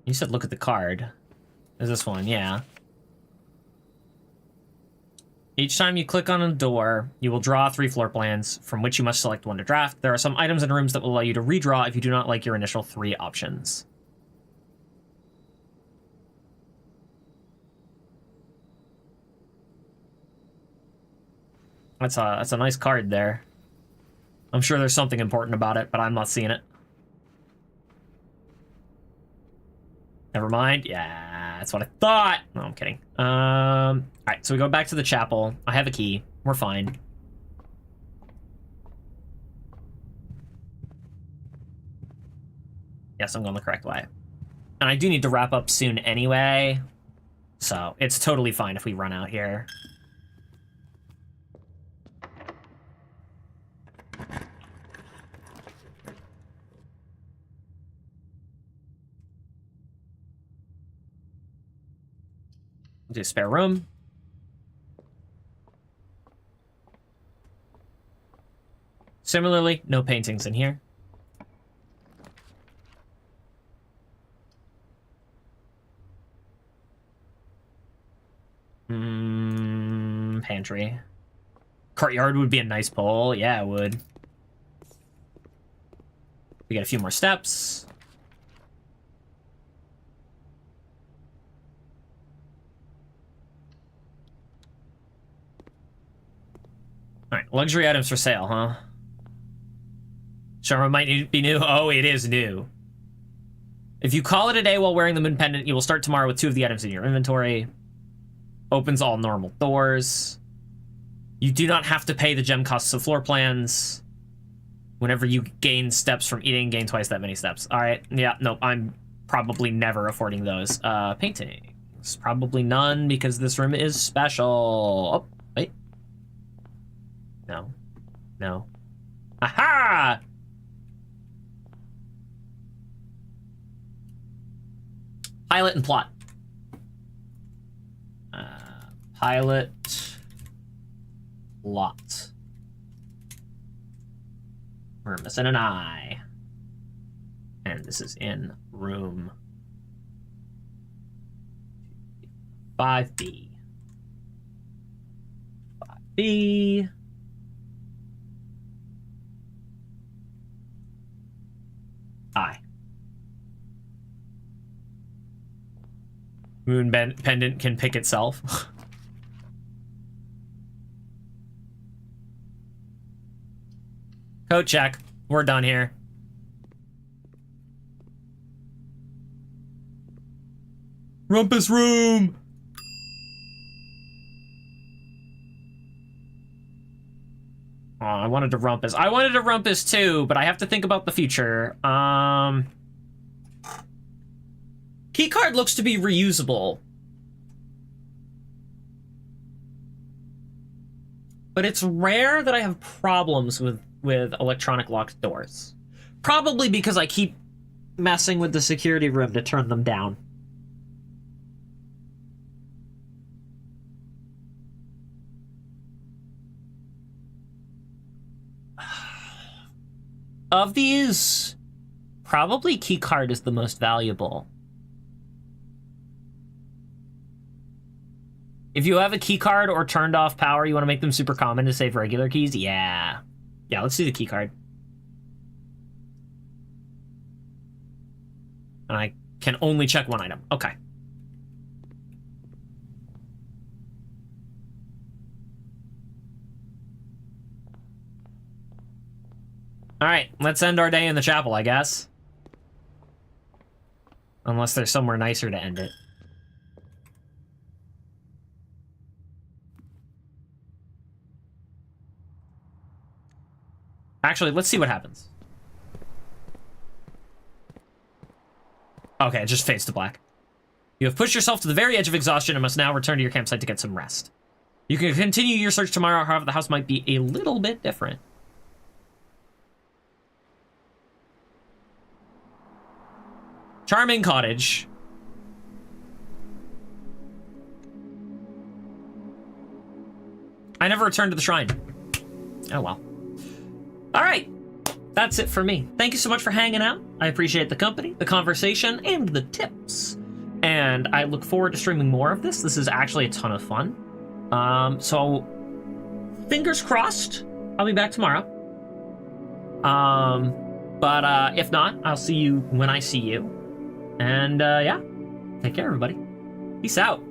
You said look at the card. There's this one, yeah. Each time you click on a door, you will draw 3 floor plans, from which you must select one to draft. There are some items in rooms that will allow you to redraw if you do not like your initial 3 options. That's a nice card there. I'm sure there's something important about it, but I'm not seeing it. Never mind. Yeah, that's what I thought. No, I'm kidding. All right, so we go back to the chapel. I have a key. We're fine. Yes, I'm going the correct way. And I do need to wrap up soon anyway, so it's totally fine if we run out here. Do a spare room. Similarly, no paintings in here. Pantry. Courtyard would be a nice pull. Yeah, it would. We got a few more steps. Alright, luxury items for sale, huh? Charma might be new. Oh, it is new. If you call it a day while wearing the moon pendant, you will start tomorrow with 2 of the items in your inventory. Opens all normal doors. You do not have to pay the gem costs of floor plans. Whenever you gain steps from eating, gain twice that many steps. Alright, yeah, no, I'm probably never affording those. Paintings. Probably none, because this room is special. Oh, wait. No. No. Aha! Pilot and plot. Pilot. Plot. We're missing an eye. And this is in room 5B. 5B. Eye. Moon pendant can pick itself. Code check. We're done here. Rumpus room! Oh, I wanted to rumpus. I wanted to rumpus too, but I have to think about the future. Keycard looks to be reusable. But it's rare that I have problems with electronic locked doors. Probably because I keep messing with the security room to turn them down. Of these, probably keycard is the most valuable. If you have a keycard or turned off power, you want to make them super common to save regular keys? Yeah. Yeah, let's do the keycard. And I can only check one item. Okay. All right, let's end our day in the chapel, I guess. Unless there's somewhere nicer to end it. Actually, let's see what happens. Okay, it just fades to black. You have pushed yourself to the very edge of exhaustion and must now return to your campsite to get some rest. You can continue your search tomorrow, however, the house might be a little bit different. Charming cottage. I never returned to the shrine. Oh well. All right. that's it for me. Thank you so much for hanging out. I appreciate the company, the conversation, and the tips. And I look forward to streaming more of this. This is actually a ton of fun. So fingers crossed, I'll be back tomorrow. But if not, I'll see you when I see you. And yeah, take care, everybody. Peace out.